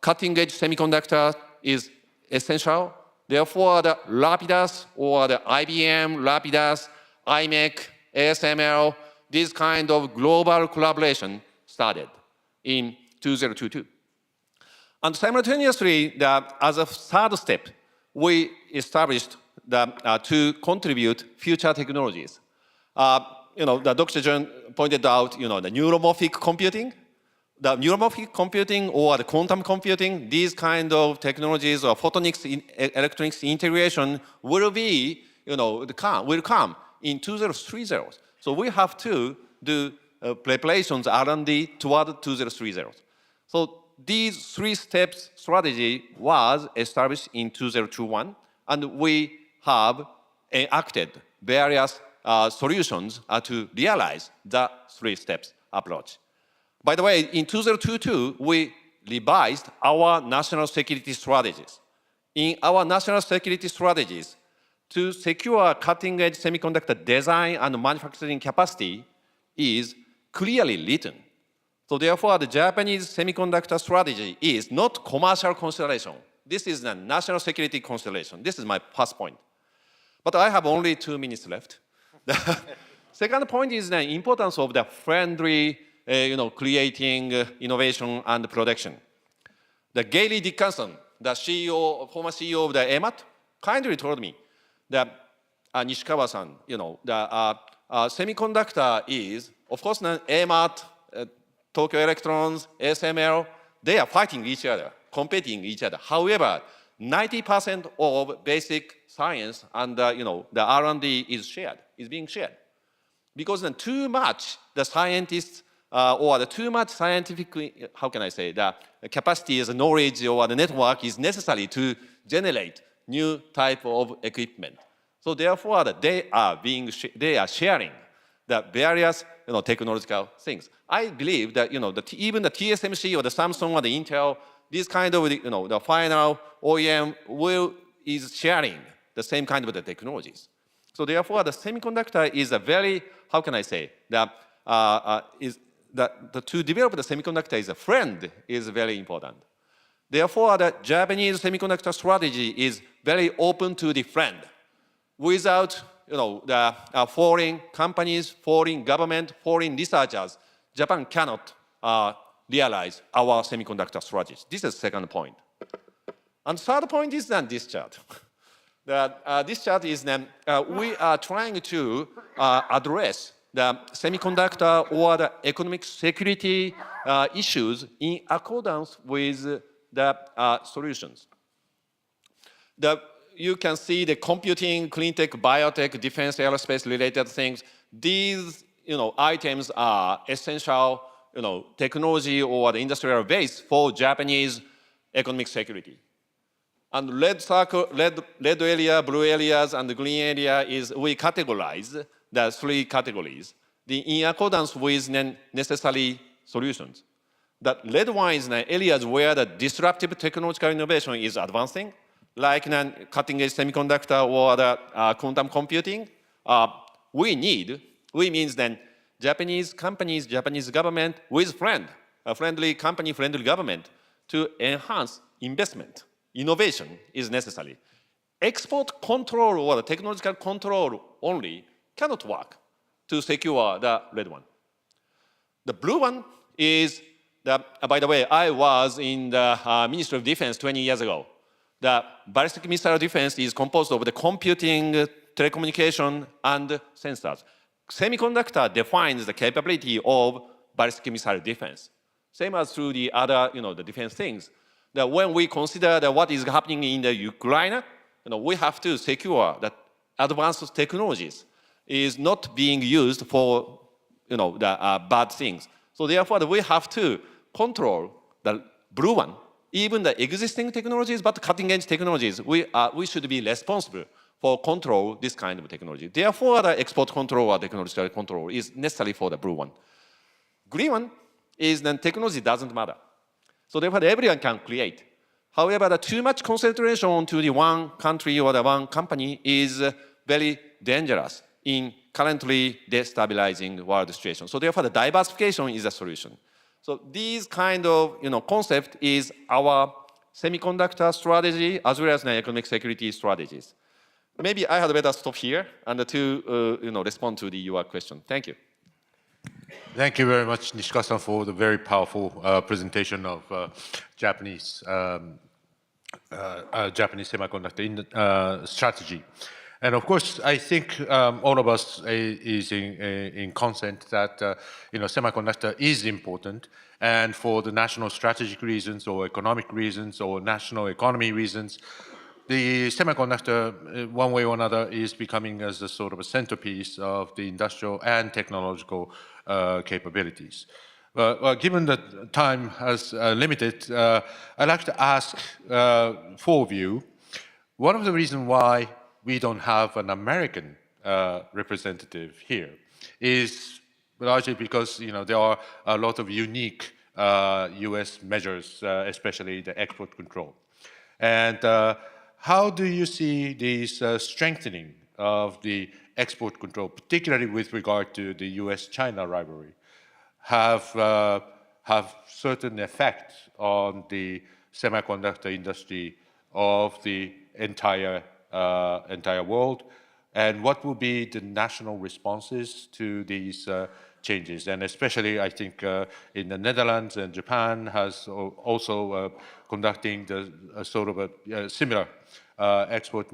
cutting edge semiconductor is essential. Therefore, the Rapidus or the IBM, Rapidus, IMEC, ASML, this kind of global collaboration started in 2022. And simultaneously, as a third step, we established to contribute future technologies. The Dr. Jun pointed out, the neuromorphic computing. The neuromorphic computing or the quantum computing, these kind of technologies or photonics electronics integration will come in 2030. So we have to do preparations R&D toward 2030. So these 3 steps strategy was established in 2021, and we have enacted various solutions to realize the 3 steps approach. By the way, in 2022, we revised our national security strategies. In our national security strategies, to secure cutting-edge semiconductor design and manufacturing capacity is clearly written. So therefore, the Japanese semiconductor strategy is not commercial consideration. This is the national security consideration. This is my first point. But I have only 2 minutes left. The second point is the importance of the friendly creating innovation and production. The Gary Dickinson, the former CEO of the AMAT, kindly told me that Nishikawa-san, the semiconductor is, of course, AMAT Tokyo Electrons, SML, they are fighting each other, competing each other. However, 90% of basic science and the R&D is being shared. Because then too much the scientists or the too much scientific, how can I say, the capacity as a knowledge or the network is necessary to generate new type of equipment. So therefore, they are sharing the various technological things. I believe that even the TSMC or the Samsung or the Intel, this kind of the final OEM is sharing the same kind of the technologies. So therefore, the semiconductor is a very, how can I say, to develop the semiconductor as a friend is very important. Therefore, the Japanese semiconductor strategy is very open to the friend. Without the foreign companies, foreign government, foreign researchers, Japan cannot realize our semiconductor strategy. This is the second point. And third point is then this chart. This chart is then we are trying to address the semiconductor or the economic security issues in accordance with the solutions. You can see the computing, clean tech, biotech, defense, aerospace related things. These items are essential technology or the industrial base for Japanese economic security. And red area, blue areas, and the green area is we categorize the three categories in accordance with necessary solutions. The red one is the areas where the disruptive technological innovation is advancing, like cutting-edge semiconductor or the quantum computing. We means then Japanese companies, Japanese government with a friendly company, friendly government to enhance investment. Innovation is necessary. Export control or the technological control only cannot work to secure the red one. The blue one is, by the way, I was in the Ministry of Defense 20 years ago. The ballistic missile defense is composed of the computing, telecommunication, and sensors. Semiconductor defines the capability of ballistic missile defense. Same as through the other, the defense things. That when we consider what is happening in the Ukraine, we have to secure that advanced technologies is not being used for, the bad things. So therefore, we have to control the blue one, even the existing technologies, but cutting-edge technologies. We should be responsible for control this kind of technology. Therefore, the export control or technological control is necessary for the blue one. Green one is then technology doesn't matter. So therefore, everyone can create. However, the too much concentration onto the one country or the one company is very dangerous in currently destabilizing world situation. So therefore, the diversification is a solution. So these kind of concept is our semiconductor strategy as well as the economic security strategies. Maybe I had better stop here and to respond to your question. Thank you. Thank you very much, Nishikawa-san, for the very powerful presentation of Japanese semiconductor strategy. And of course, I think all of us is in consent that semiconductor is important, and for the national strategic reasons or economic reasons or national economy reasons, the semiconductor, one way or another, is becoming as a sort of a centerpiece of the industrial and technological capabilities. Given that time is limited, I'd like to ask four of you, one of the reasons why we don't have an American representative here is largely because there are a lot of unique US measures, especially the export control. And how do you see this strengthening of the export control, particularly with regard to the US-China rivalry, have certain effect on the semiconductor industry of the entire world? And what will be the national responses to these changes? And especially, I think, in the Netherlands and Japan has also conducting the sort of a similar export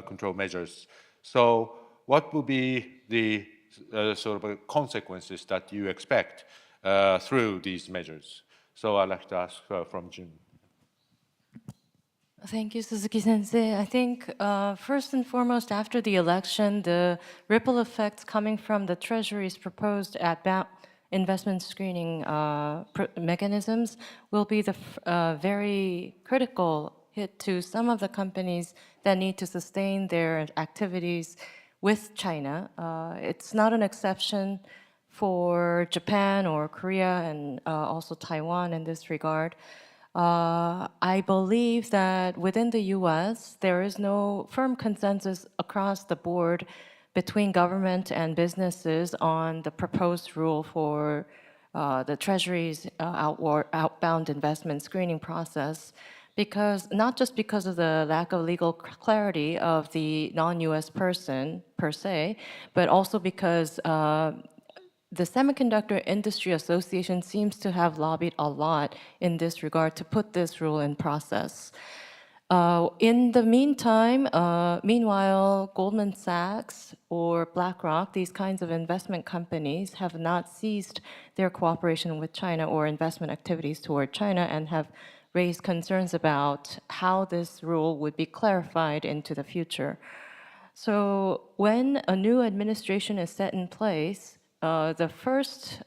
control measures. So what will be the sort of consequences that you expect through these measures. So I'd like to ask from Jun. Thank you, Suzuki-sensei. I think first and foremost, after the election, the ripple effects coming from the Treasury's proposed investment screening mechanisms will be the very critical hit to some of the companies that need to sustain their activities with China. It's not an exception for Japan or Korea and also Taiwan in this regard. I believe that within the US, there is no firm consensus across the board between government and businesses on the proposed rule for the Treasury's outbound investment screening process, because not just because of the lack of legal clarity of the non-US person per se, but also because the Semiconductor Industry Association seems to have lobbied a lot in this regard to put this rule in process. In the meantime, meanwhile, Goldman Sachs or BlackRock, these kinds of investment companies have not ceased their cooperation with China or investment activities toward China and have raised concerns about how this rule would be clarified into the future. So when a new administration is set in place, the first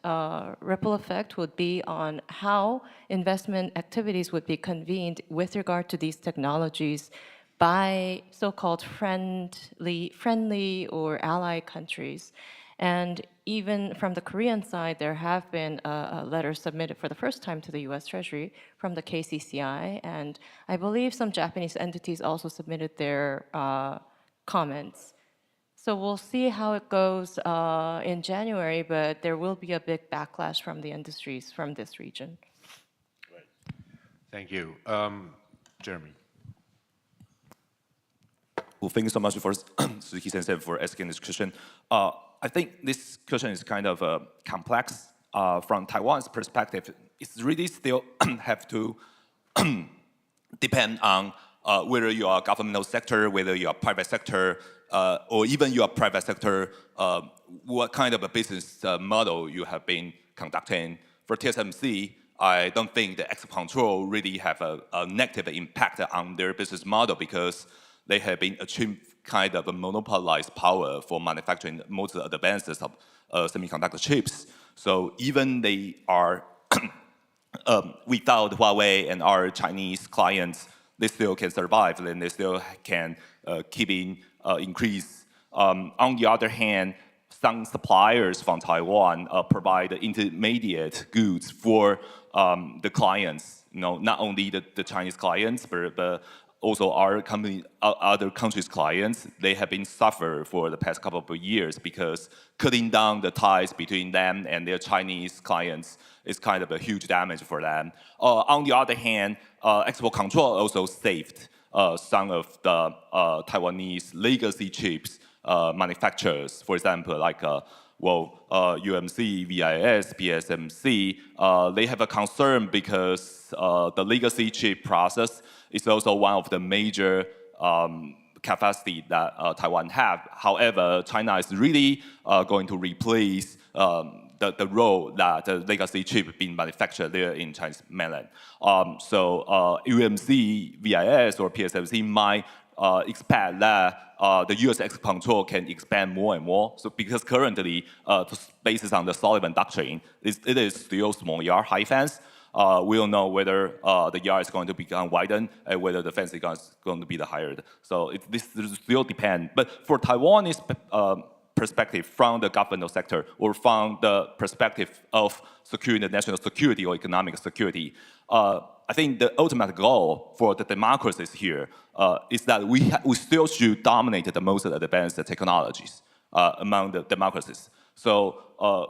ripple effect would be on how investment activities would be convened with regard to these technologies by so-called friendly or ally countries. And even from the Korean side, there have been a letter submitted for the first time to the US Treasury from the KCCI, and I believe some Japanese entities also submitted their comments. So we'll see how it goes in January, but there will be a big backlash from the industries from this region. Right. Thank you. Jeremy. Well, thank you so much for Suzuki-sensei for asking this question. I think this question is kind of complex. From Taiwan's perspective, it's really still have to depend on whether you are governmental sector, whether you are private sector, or even you are private sector, what kind of a business model you have been conducting. For TSMC, I don't think the export control really have a negative impact on their business model because they have been achieved kind of a monopolized power for manufacturing most advances of semiconductor chips. So even they are without Huawei and our Chinese clients, they still can survive and they still can increase. On the other hand, some suppliers from Taiwan provide intermediate goods for the clients. Not only the Chinese clients, but also our company, other countries' clients. They have been suffer for the past couple of years because cutting down the ties between them and their Chinese clients is kind of a huge damage for them. On the other hand, export control also saved some of the Taiwanese legacy chips manufacturers. For example, like UMC, VIS, PSMC, they have a concern because the legacy chip process is also one of the major capacity that Taiwan have. However, China is really going to replace the role that the legacy chip being manufactured there in Chinese mainland. So UMC, VIS, or PSMC might expect that the U.S. export control can expand more and more. So because currently, based on the Sullivan Doctrine, it is still small yard, high fence. We don't know whether the yard is going to become widened and whether the fence is going to be the higher. So this still depends. But for Taiwanese perspective from the governmental sector or from the perspective of securing the national security or economic security, I think the ultimate goal for the democracies here is that we still should dominate the most advanced technologies among the democracies. So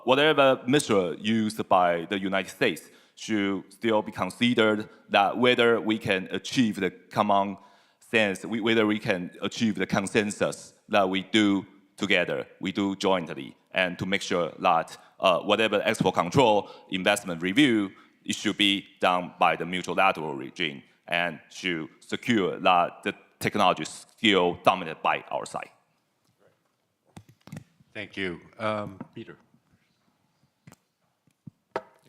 whatever measure used by the United States should still be considered that whether we can achieve the common sense, whether we can achieve the consensus that we do together, we do jointly, and to make sure that whatever export control, investment review, it should be done by the multilateral regime and should secure that the technology is still dominated by our side. Thank you. Peter.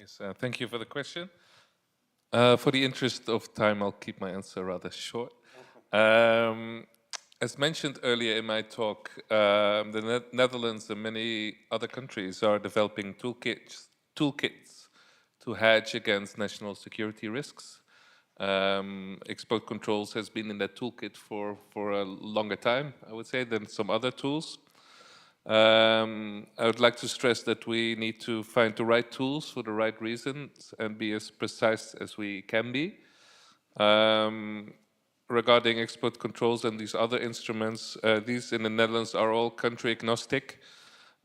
Yes, thank you for the question. For the interest of time, I'll keep my answer rather short. As mentioned earlier in my talk, the Netherlands and many other countries are developing toolkits to hedge against national security risks. Export controls has been in that toolkit for a longer time, I would say, than some other tools. I would like to stress that we need to find the right tools for the right reasons and be as precise as we can be. Regarding export controls and these other instruments, these in the Netherlands are all country agnostic.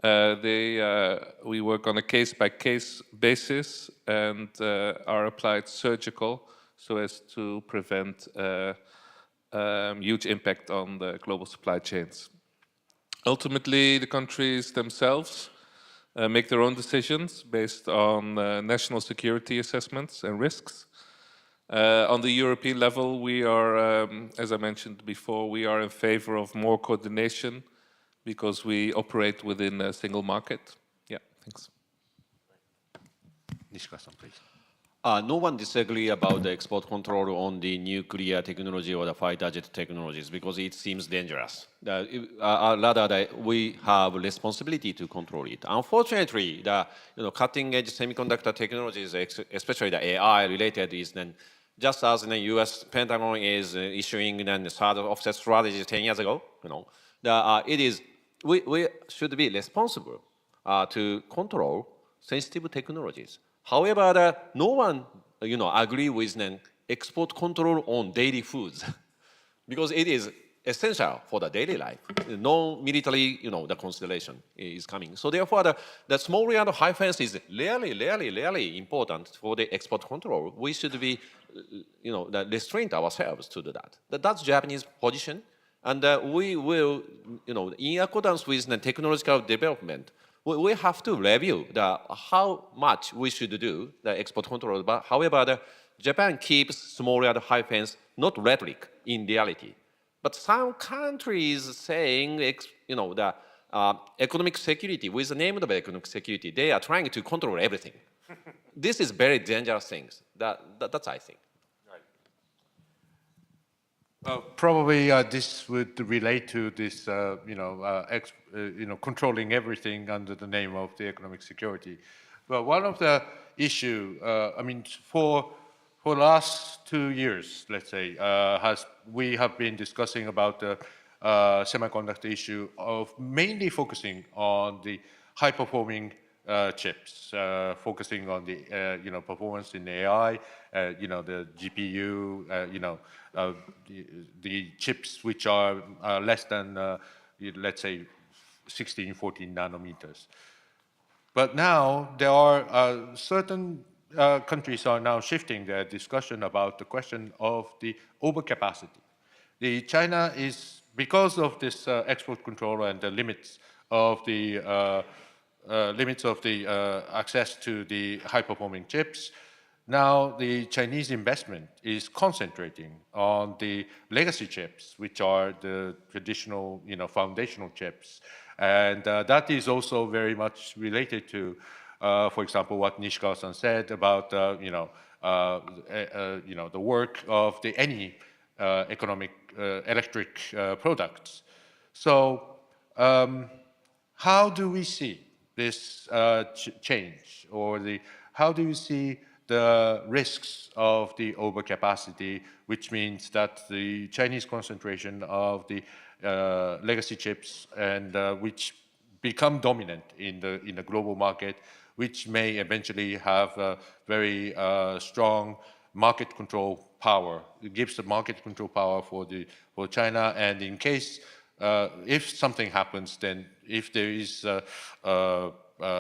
We work on a case-by-case basis and are applied surgical so as to prevent huge impact on the global supply chains. Ultimately, the countries themselves make their own decisions based on national security assessments and risks. On the European level, we are, as I mentioned before, we are in favor of more coordination because we operate within a single market. Yeah, thanks. Nishikawa-san, please. No one disagree about the export control on the nuclear technology or the fighter jet technologies because it seems dangerous. Rather, we have responsibility to control it. Unfortunately, the cutting-edge semiconductor technologies, especially the AI related, is then just as the U.S. Pentagon is issuing the third offset strategy 10 years ago. We should be responsible to control sensitive technologies. However, no one, agree with an export control on daily foods because it is essential for the daily life. No military, the consideration is coming. So therefore, the small and high fence is really important for the export control. We should be, restrain ourselves to do that. That's Japanese position, and we will, in accordance with the technological development, we have to review how much we should do the export control. But however, Japan keeps small and high fence, not rhetoric in reality. But some countries saying, the economic security, with the name of economic security, they are trying to control everything. This is very dangerous things. That's I think. Probably this would relate to this, controlling everything under the name of the economic security. But one of the issue, for the last 2 years, let's say, we have been discussing about the semiconductor issue of mainly focusing on the high-performing chips, focusing on the performance in AI, the GPU, the chips which are less than let's say 16, 14 nanometers. But now there are certain countries are now shifting their discussion about the question of the overcapacity. China is, because of this export control and the limits of the access to the high-performing chips, now the Chinese investment is concentrating on the legacy chips, which are the traditional, foundational chips. And that is also very much related to, for example, what Nishikawa-san said about, the work of any economic electric products. So how do we see this change, or how do you see the risks of the overcapacity, which means that the Chinese concentration of the legacy chips and which become dominant in the global market, which may eventually have a very strong market control power. It gives the market control power for China, and in case if something happens, then if there is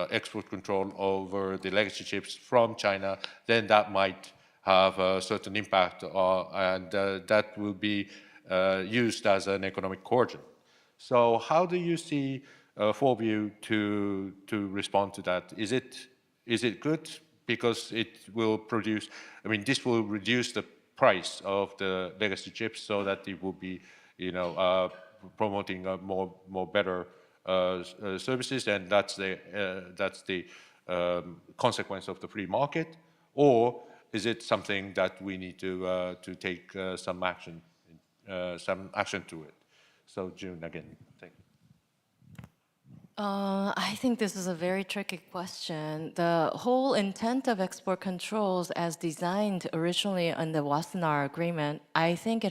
export control over the legacy chips from China, then that might have a certain impact, and that will be used as an economic coercion. So how do you see for you to respond to that? Is it good because it will produce? This will reduce the price of the legacy chips so that it will be, promoting more better services, and that's the consequence of the free market, or is it something that we need to take some action to it? So June, again, thank you. I think this is a very tricky question. The whole intent of export controls as designed originally in the Wassenaar Agreement, I think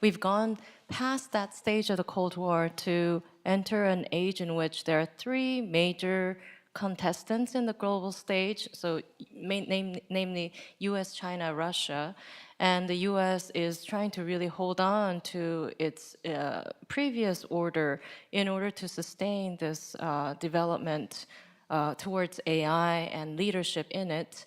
we've gone past that stage of the Cold War to enter an age in which there are three major contestants in the global stage, so namely US, China, Russia. And the US is trying to really hold on to its previous order in order to sustain this development towards AI and leadership in it.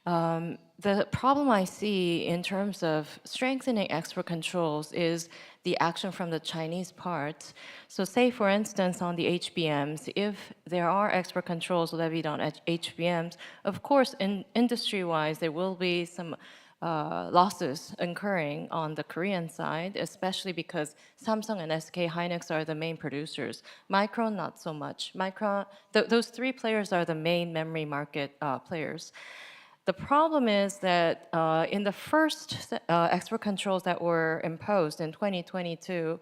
The problem I see in terms of strengthening export controls is the action from the Chinese part. So say, for instance, on the HBMs, if there are export controls levied on HBMs, of course, industry-wise, there will be some losses incurring on the Korean side, especially because Samsung and SK Hynix are the main producers. Micron, not so much. Micron, those three players are the main memory market players. The problem is that in the first export controls that were imposed in 2022,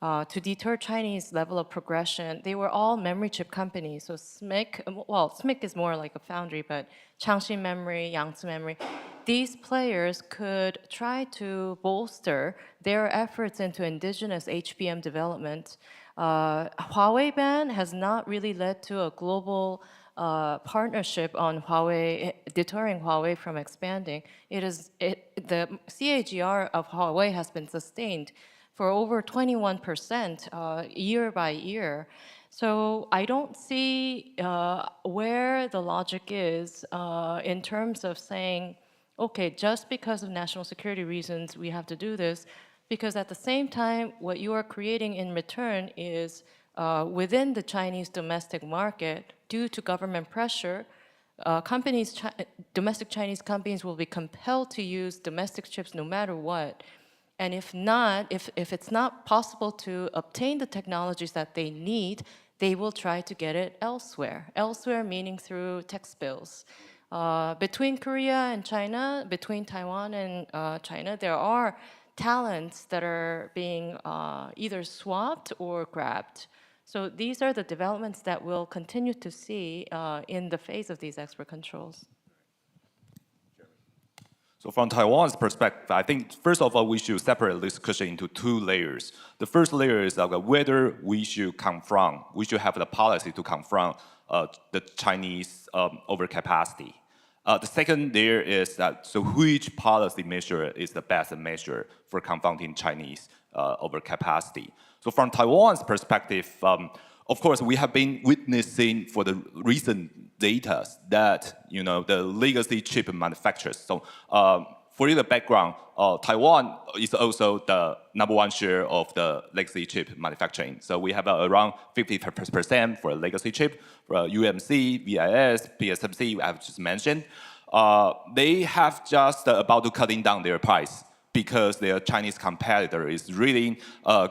to deter Chinese level of progression, they were all memory chip companies. So SMIC is more like a foundry, but Changshin Memory, Yangtze Memory, these players could try to bolster their efforts into indigenous HBM development. Huawei ban has not really led to a global partnership on Huawei, deterring Huawei from expanding. The CAGR of Huawei has been sustained for over 21% year by year. So I don't see where the logic is in terms of saying, okay, just because of national security reasons, we have to do this, because at the same time, what you are creating in return is within the Chinese domestic market, due to government pressure, domestic Chinese companies will be compelled to use domestic chips no matter what. And if not, if it's not possible to obtain the technologies that they need, they will try to get it elsewhere. Elsewhere meaning through tax bills. Between Korea and China, between Taiwan and China, there are talents that are being either swapped or grabbed. So these are the developments that we'll continue to see in the face of these export controls. So from Taiwan's perspective, I think first of all, we should separate this question into two layers. The first layer is whether we should have the policy to confront the Chinese overcapacity. The second layer is which policy measure is the best measure for confronting Chinese overcapacity. So from Taiwan's perspective, of course, we have been witnessing for the recent data that the legacy chip manufacturers. So for the background, Taiwan is also the #1 share of the legacy chip manufacturing. So we have around 50% for legacy chip, for UMC, VIS, PSMC, I've just mentioned. They have just about to cutting down their price because their Chinese competitor is really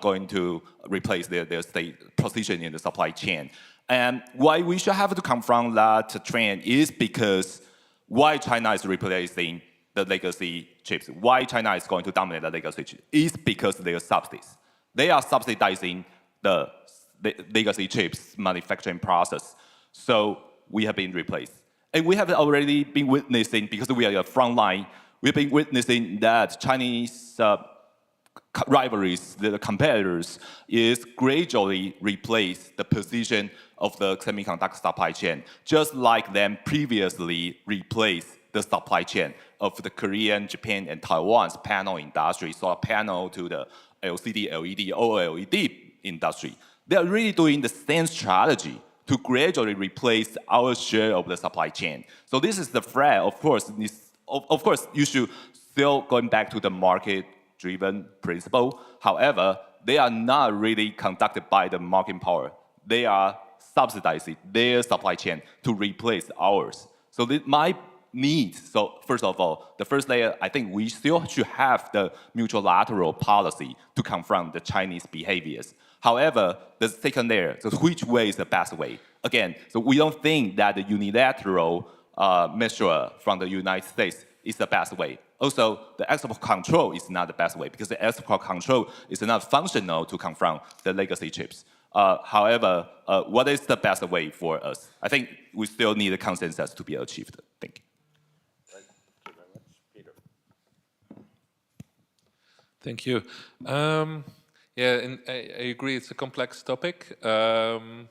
going to replace their state position in the supply chain. And why we should have to confront that trend is because why China is replacing the legacy chips, why China is going to dominate the legacy chips, is because of their subsidies. They are subsidizing the legacy chips manufacturing process. So we have been replaced. And we have already been witnessing, because we are a front line, we've been witnessing that Chinese rivalries, the competitors, is gradually replace the position of the semiconductor supply chain, just like them previously replaced the supply chain of the Korean, Japan, and Taiwan's panel industry, solar panel to the LCD, LED, OLED industry. They are really doing the same strategy to gradually replace our share of the supply chain. So this is the threat. Of course, you should still going back to the market-driven principle. However, they are not really conducted by the market power. They are subsidizing their supply chain to replace ours. So this might need, so first of all, the first layer, I think we still should have the multilateral policy to confront the Chinese behaviors. However, the second layer, so which way is the best way? Again, so we don't think that the unilateral measure from the United States is the best way. Also, the export control is not the best way because the export control is not functional to confront the legacy chips. However, what is the best way for us? I think we still need a consensus to be achieved. Thank you. Thank you. Yeah, and I agree. It's a complex topic, and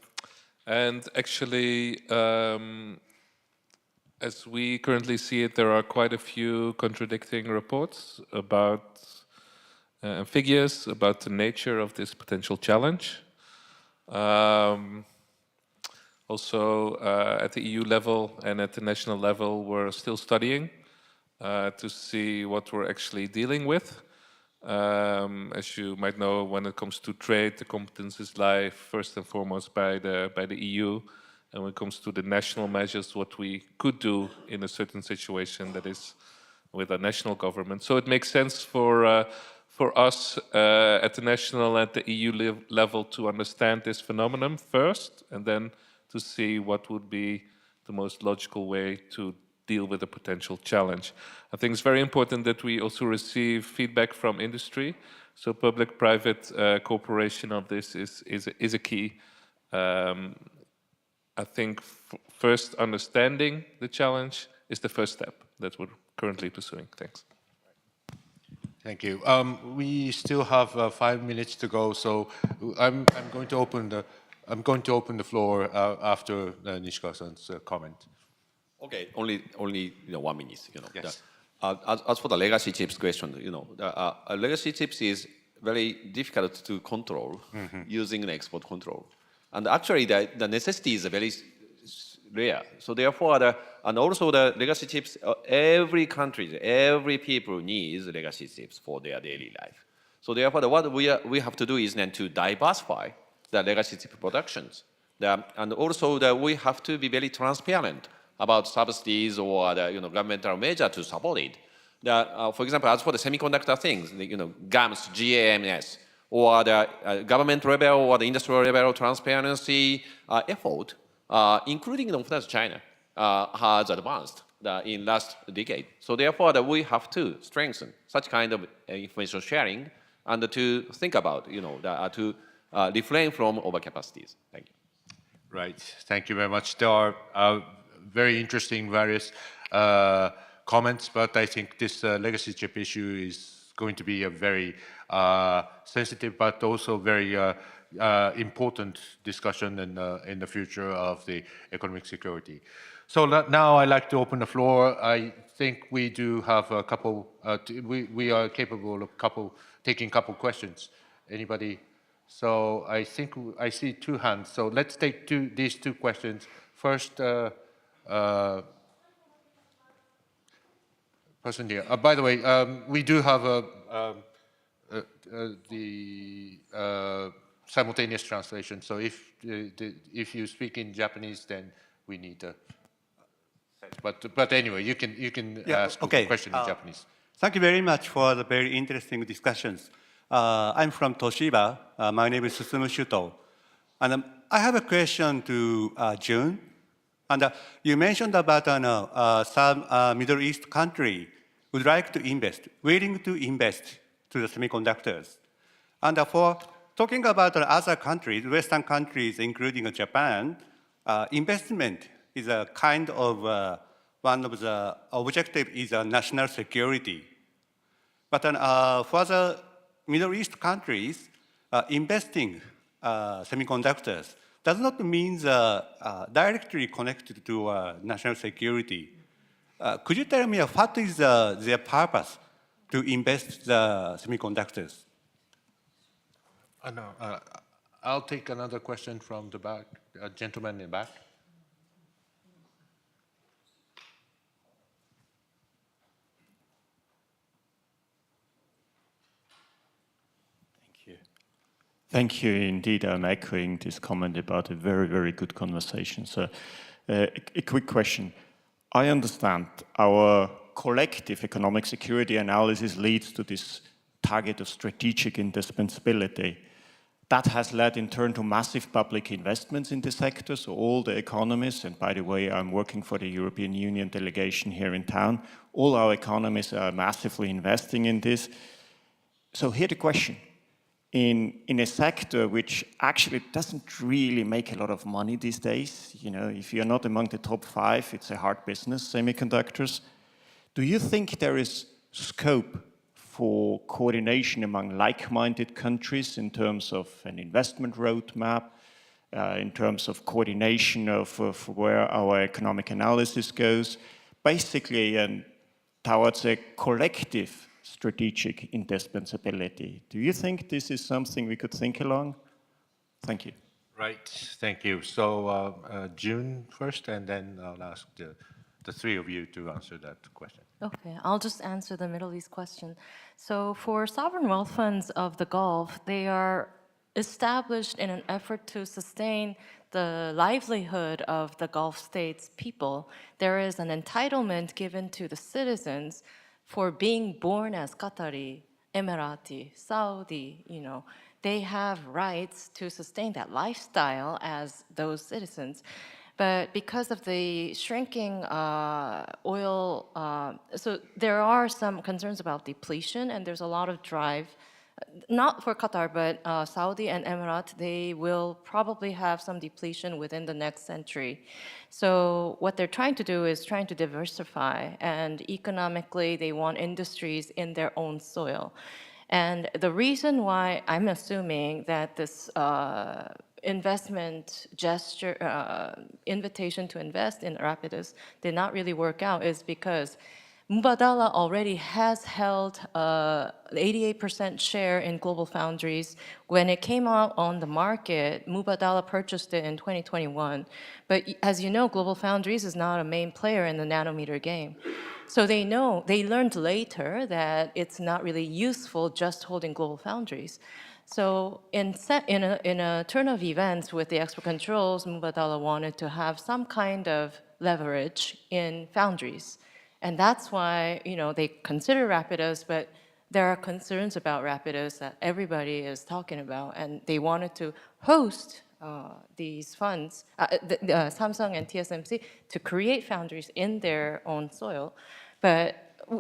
actually, as we currently see it, there are quite a few contradicting reports about figures about the nature of this potential challenge. Also, at the EU level and at the national level, we're still studying to see what we're actually dealing with. As you might know, when it comes to trade, the competences lie first and foremost by the EU, and when it comes to the national measures, what we could do in a certain situation that is with a national government. So it makes sense for us at the national and the EU level to understand this phenomenon first, and then to see what would be the most logical way to deal with a potential challenge. I think it's very important that we also receive feedback from industry. So public-private cooperation on this is a key. I think first understanding the challenge is the first step that we're currently pursuing. Thanks. Thank you. We still have 5 minutes to go, so I'm going to open the floor after Nishikawa-san's comment. Okay, only 1 minute. Yes. As for the legacy chips question, legacy chips is very difficult to control using an export control, and actually the necessity is very rare. So therefore, and also the legacy chips, every country, every people needs legacy chips for their daily life. So therefore, what we have to do is then to diversify the legacy chip productions, and also we have to be very transparent about subsidies or the governmental measure to support it. For example, as for the semiconductor things, GAMS, GAMS, or the government level or the industrial level transparency effort, including of course China, has advanced in last decade. So therefore, we have to strengthen such kind of information sharing and to think about, to refrain from overcapacities. Thank you. Right. Thank you very much. There are very interesting various comments, but I think this legacy chip issue is going to be a very sensitive but also very important discussion in the future of the economic security. So now I'd like to open the floor. I think we do have a couple, we are capable of taking a couple questions. Anybody? So I think I see two hands. So let's take these two questions. First, person here. By the way, we do have the simultaneous translation. So if you speak in Japanese, then we need. But anyway, you can ask a question in Japanese. Thank you very much for the very interesting discussions. I'm from Toshiba. My name is Susumu Shuto. And I have a question to Jun. And you mentioned about some Middle East country would like to invest, willing to invest to the semiconductors. And for talking about other countries, Western countries, including Japan, investment is a kind of one of the objective is national security. But for the Middle East countries, investing semiconductors does not mean directly connected to national security. Could you tell me what is their purpose to invest the semiconductors? No, I'll take another question from the back, a gentleman in the back. Thank you. Indeed, I'm echoing this comment about a very, very good conversation. So a quick question. I understand our collective economic security analysis leads to this target of strategic indispensability. that has led in turn to massive public investments in the sector. So all the economists, and by the way, I'm working for the European Union delegation here in town, all our economists are massively investing in this. So here the question, in a sector which actually doesn't really make a lot of money these days, you know, if you're not among the top 5, it's a hard business, semiconductors. Do you think there is scope for coordination among like-minded countries in terms of an investment roadmap, in terms of coordination of where our economic analysis goes, basically towards a collective strategic indispensability? Do you think this is something we could think along? Thank you. Right, thank you. So June first, and then I'll ask the three of you to answer that question. Okay, I'll just answer the Middle East question. So for sovereign wealth funds of the Gulf, they are established in an effort to sustain the livelihood of the Gulf states' people. There is an entitlement given to the citizens for being born as Qatari, Emirati, Saudi, you know. They have rights to sustain that lifestyle as those citizens. But because of the shrinking oil, so there are some concerns about depletion, and there's a lot of drive, not for Qatar, but Saudi and Emirat, they will probably have some depletion within the next century. So what they're trying to do is trying to diversify, and economically they want industries in their own soil. And the reason why I'm assuming that this investment gesture, invitation to invest in Rapidus did not really work out is because Mubadala already has held 88% share in Global Foundries. When it came out on the market, Mubadala purchased it in 2021. But as you know, Global Foundries is not a main player in the nanometer game. So they learned later that it's not really useful just holding Global Foundries. So in a turn of events with the export controls, Mubadala wanted to have some kind of leverage in foundries. And that's why, you know, they consider Rapidus, but there are concerns about Rapidus that everybody is talking about, and they wanted to host these funds, Samsung and TSMC, to create foundries in their own soil. But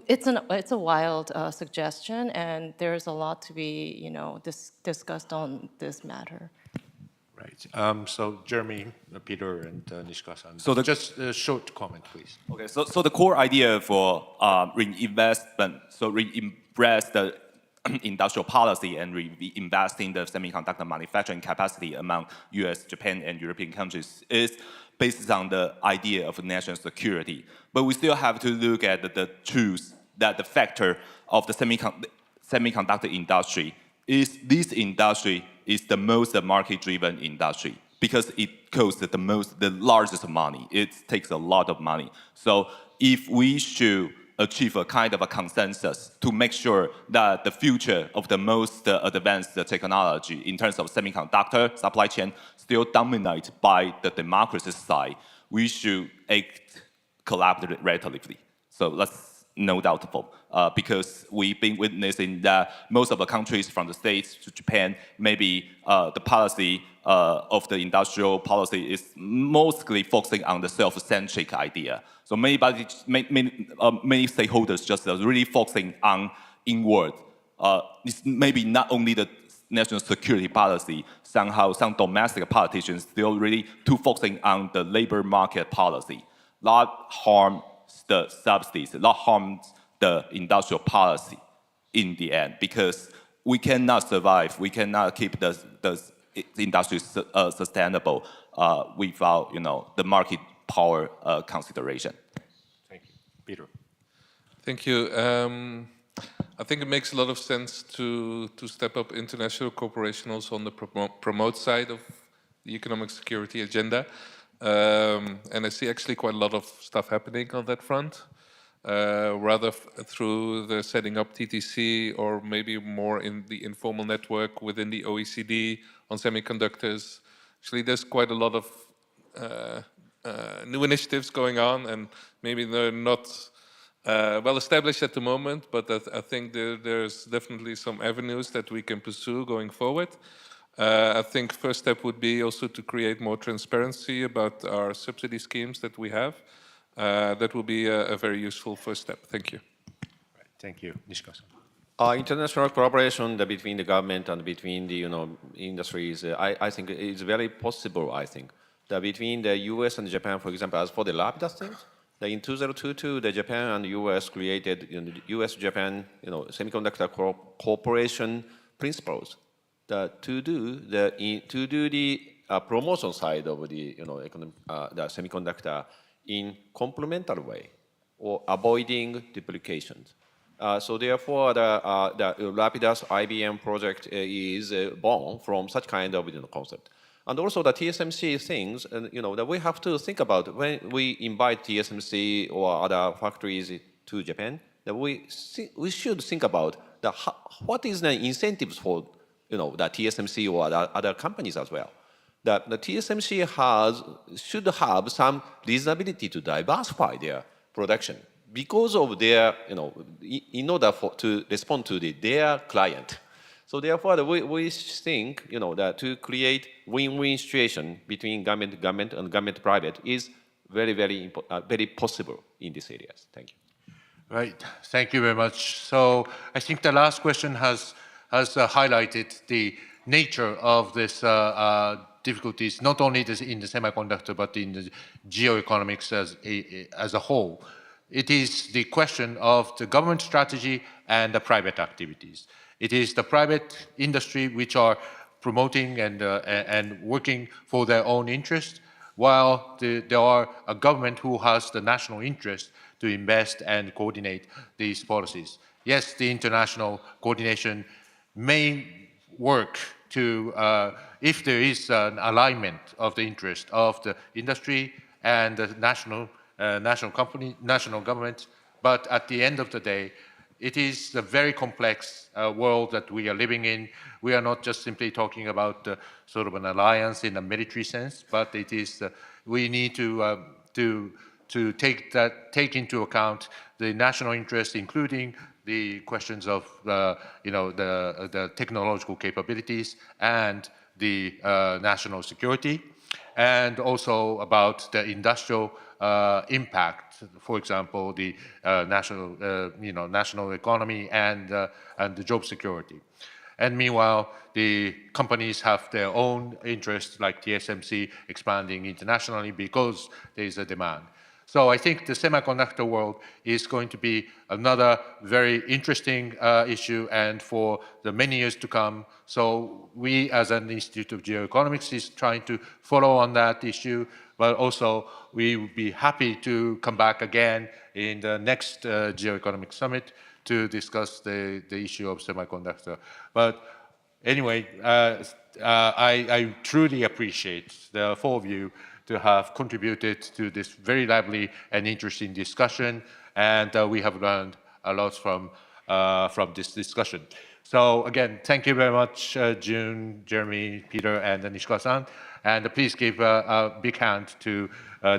it's a wild suggestion, and there's a lot to be, you know, discussed on this matter. Right. So Jeremy, Peter, and Nishikawa-san. So just a short comment, please. Okay. So the core idea for reinvestment, so re-embrace the industrial policy and reinvest in the semiconductor manufacturing capacity among US, Japan, and European countries is based on the idea of national security. But we still have to look at the truth that the factor of the semiconductor industry is this industry is the most market-driven industry because it costs the largest money. It takes a lot of money. So if we should achieve a kind of a consensus to make sure that the future of the most advanced technology in terms of semiconductor supply chain still dominated by the democracy side, we should act collaboratively. So that's no doubtful, because we've been witnessing that most of the countries from the States to Japan, maybe the policy of the industrial policy is mostly focusing on the self-centric idea. So many stakeholders just really focusing on inward. It's maybe not only the national security policy, somehow some domestic politicians still really too focusing on the labor market policy. That harms the subsidies, that harms the industrial policy in the end, because we cannot survive, we cannot keep the industry sustainable without, you know, the market power consideration. Thank you. Peter. Thank you. I think it makes a lot of sense to step up international cooperation also on the promote side of the economic security agenda. And I see actually quite a lot of stuff happening on that front, rather through the setting up TTC or maybe more in the informal network within the OECD on semiconductors. Actually, there's quite a lot of new initiatives going on, and maybe they're not well established at the moment, but I think there's definitely some avenues that we can pursue going forward. I think first step would be also to create more transparency about our subsidy schemes that we have. That will be a very useful first step. Thank you. Thank you. Nishikawa-san. International collaboration between the government and between the industries, I think is very possible. I think that between the U.S. and Japan, for example, as for the Rapidas things, that in 2022, the Japan and U.S. created U.S.-Japan semiconductor cooperation principles that to do the promotion side of the the semiconductor in complementary way or avoiding duplications. So therefore, the Rapidas IBM project is born from such kind of concept. And also the TSMC things, that we have to think about when we invite TSMC or other factories to Japan, that we should think about what is the incentives for the TSMC or other companies as well. That the TSMC should have some reasonability to diversify their production because of their, in order to respond to their client. So therefore, we think, that to create win-win situation between government and government private is very, very, very possible in these areas. Thank you. Right. Thank you very much. So I think the last question has highlighted the nature of this difficulties, not only in the semiconductor, but in the geoeconomics as a whole. It is the question of the government strategy and the private activities. It is the private industry which are promoting and working for their own interest, while there are a government who has the national interest to invest and coordinate these policies. Yes, the international coordination may work to, if there is an alignment of the interest of the industry and the national government, but at the end of the day, it is a very complex world that we are living in. We are not just simply talking about sort of an alliance in a military sense, but it is we need to take into account the national interest, including the questions of the technological capabilities and the national security, and also about the industrial impact, for example, the national economy and the job security. And meanwhile, the companies have their own interests, like TSMC expanding internationally because there is a demand. So I think the semiconductor world is going to be another very interesting issue, and for the many years to come. So we, as an Institute of Geoeconomics, is trying to follow on that issue, but also we would be happy to come back again in the next Geoeconomics Summit to discuss the issue of semiconductor. But anyway, I truly appreciate the four of you to have contributed to this very lively and interesting discussion, and we have learned a lot from this discussion. So again, thank you very much, Jun, Jeremy, Peter, and Nishikawa-san, and please give a big hand to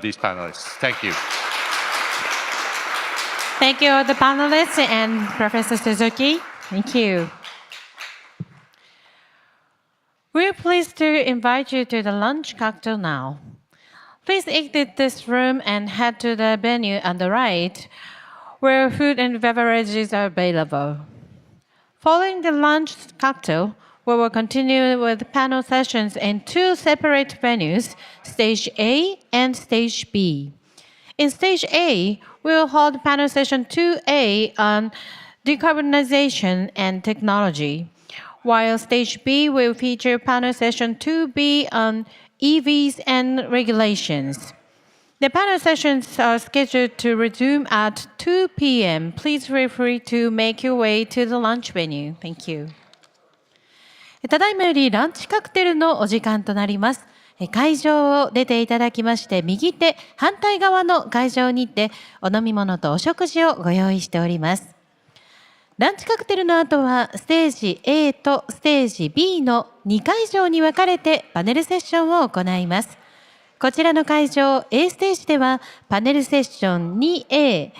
these panelists. Thank you. Thank you, all the panelists and Professor Suzuki. Thank you. We're pleased to invite you to the lunch cocktail now. Please exit this room and head to the venue on the right, where food and beverages are available. Following the lunch cocktail, we will continue with panel sessions in two separate venues, Stage A and Stage B. In Stage A, we will hold panel session 2A on decarbonization and technology, while Stage B will feature panel session 2B on EVs and regulations. The panel sessions are scheduled to resume at 2 p.m. Please feel free to make your way to the lunch venue. Thank you. ただいまよりランチカクテルのお時間となります。会場を出ていただきまして、右手反対側の会場にてお飲み物とお食事をご用意しております。ランチカクテルの後はステージ A とステージ B の2会場に分かれてパネルセッションを行います。こちらの会場 A ステージではパネルセッション 2A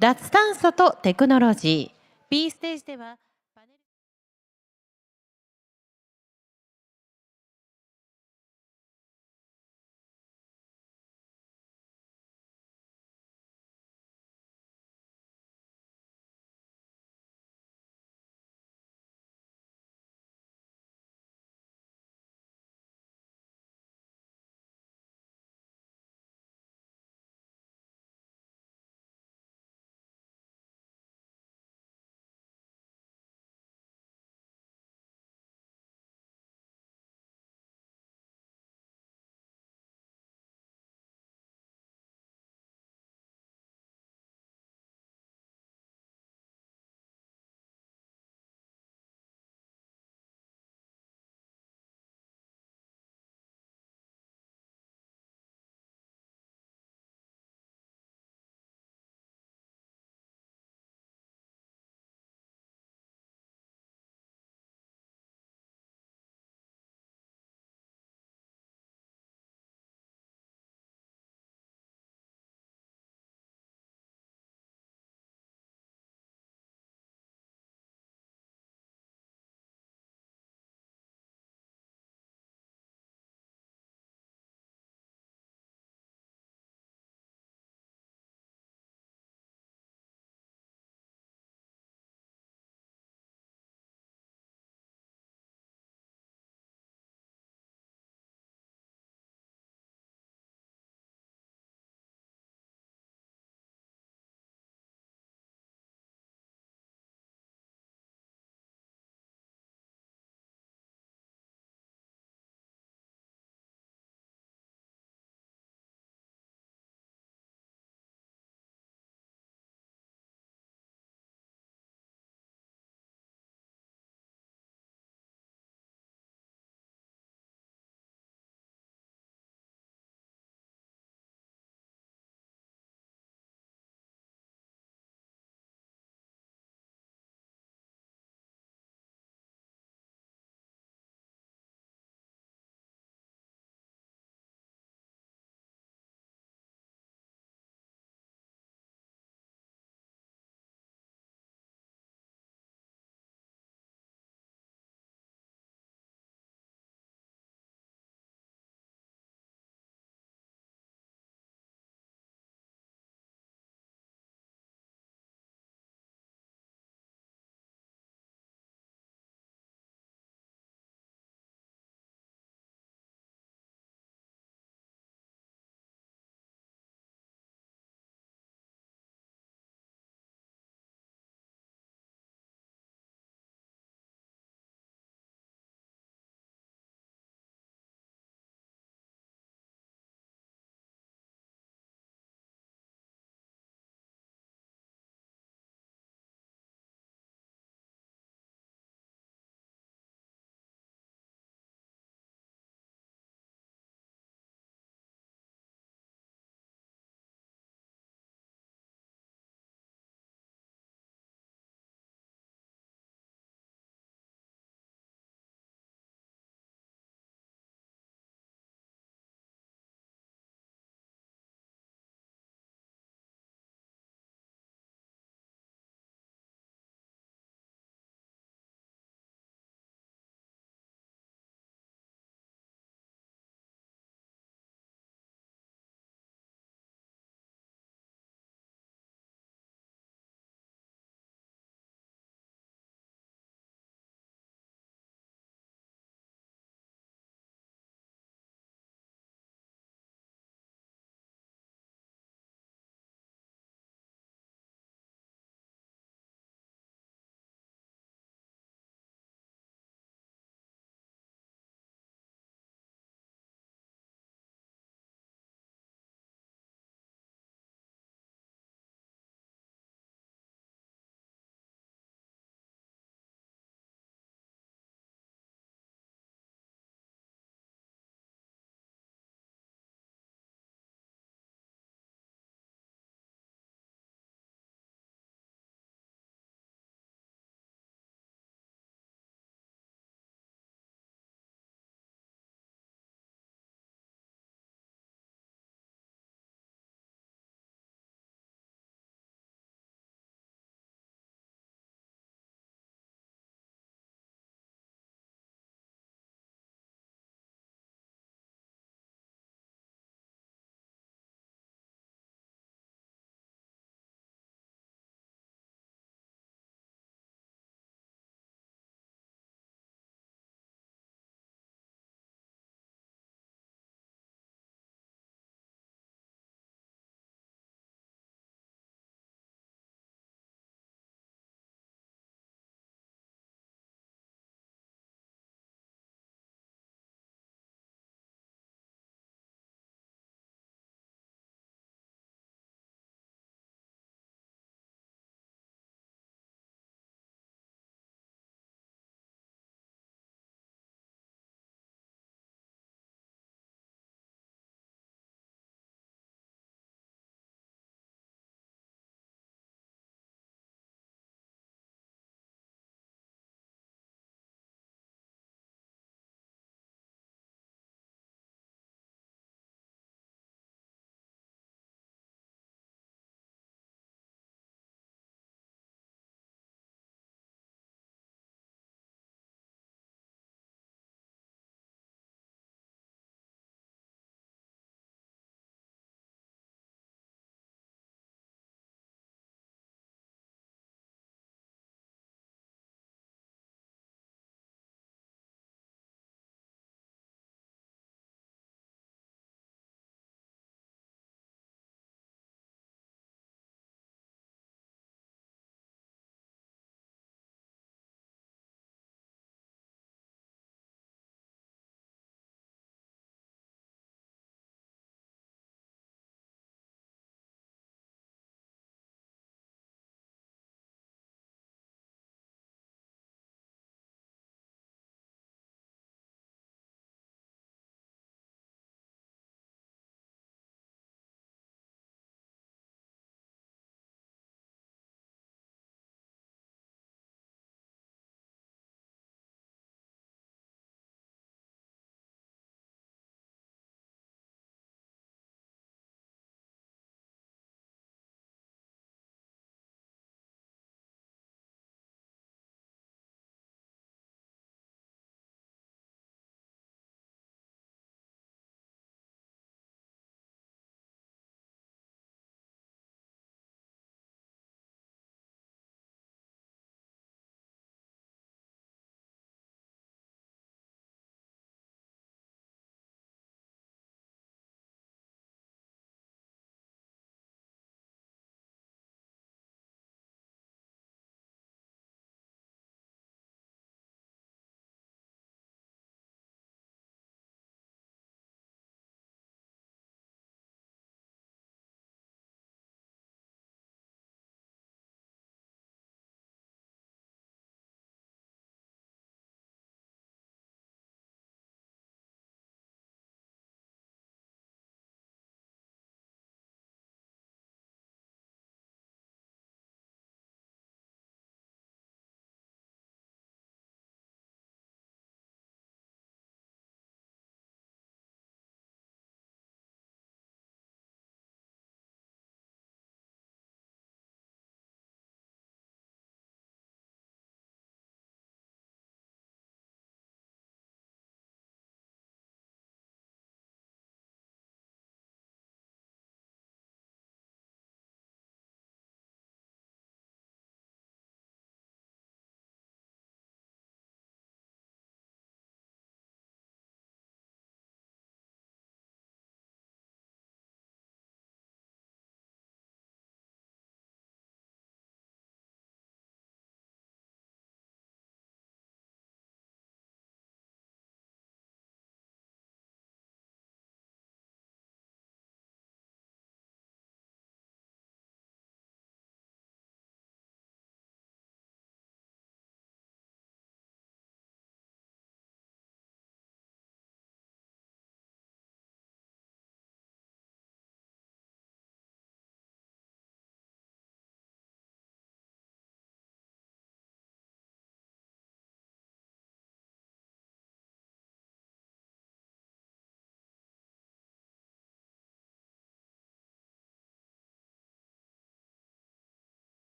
脱炭素とテクノロジー、 B ステージでは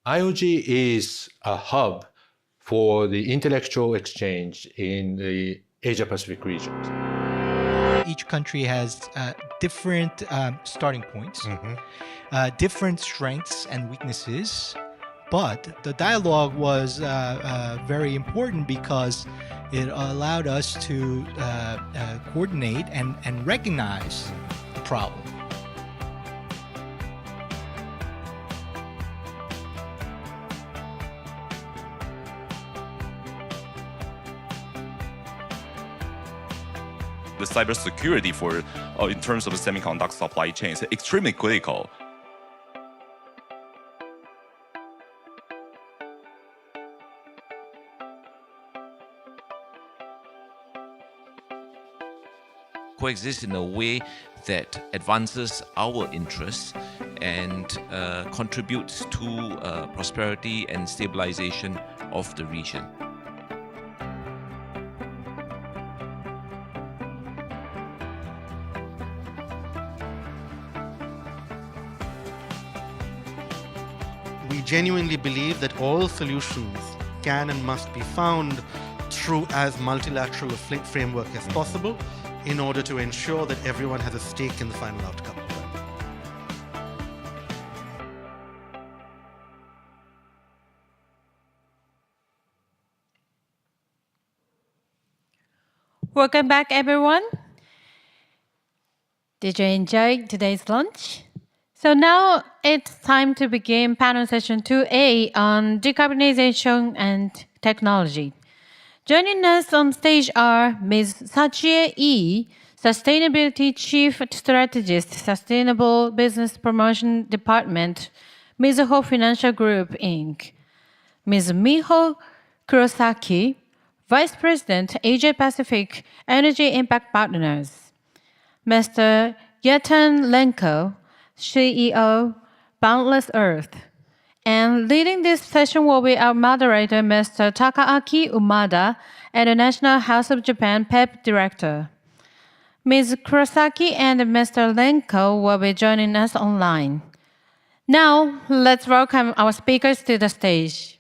IOG is a hub for the intellectual exchange in the Asia-Pacific region. Each country has different starting points, different strengths and weaknesses, but the dialogue was very important because it allowed us to coordinate and recognize the problem. The cybersecurity for, in terms of the semiconductor supply chain is extremely critical. Coexist in a way that advances our interests and contributes to prosperity and stabilization of the region. We genuinely believe that all solutions can and must be found through as multilateral a framework as possible in order to ensure that everyone has a stake in the final outcome. Welcome back, everyone. Did you enjoy today's lunch? So now it's time to begin panel session 2A on decarbonization and technology. Joining us on stage are Ms. Sachie Yi, Sustainability Chief Strategist, Sustainable Business Promotion Department, Mizuho Financial Group, Inc. Ms. Miho Kurosaki, Vice President, Asia Pacific Energy Impact Partners. Mr. Yetan Lenko, CEO, Boundless Earth. And leading this session will be our moderator, Mr. Takaaki Umada, International House of Japan PEP Director. Ms. Kurosaki and Mr. Lenko will be joining us online. Now, let's welcome our speakers to the stage.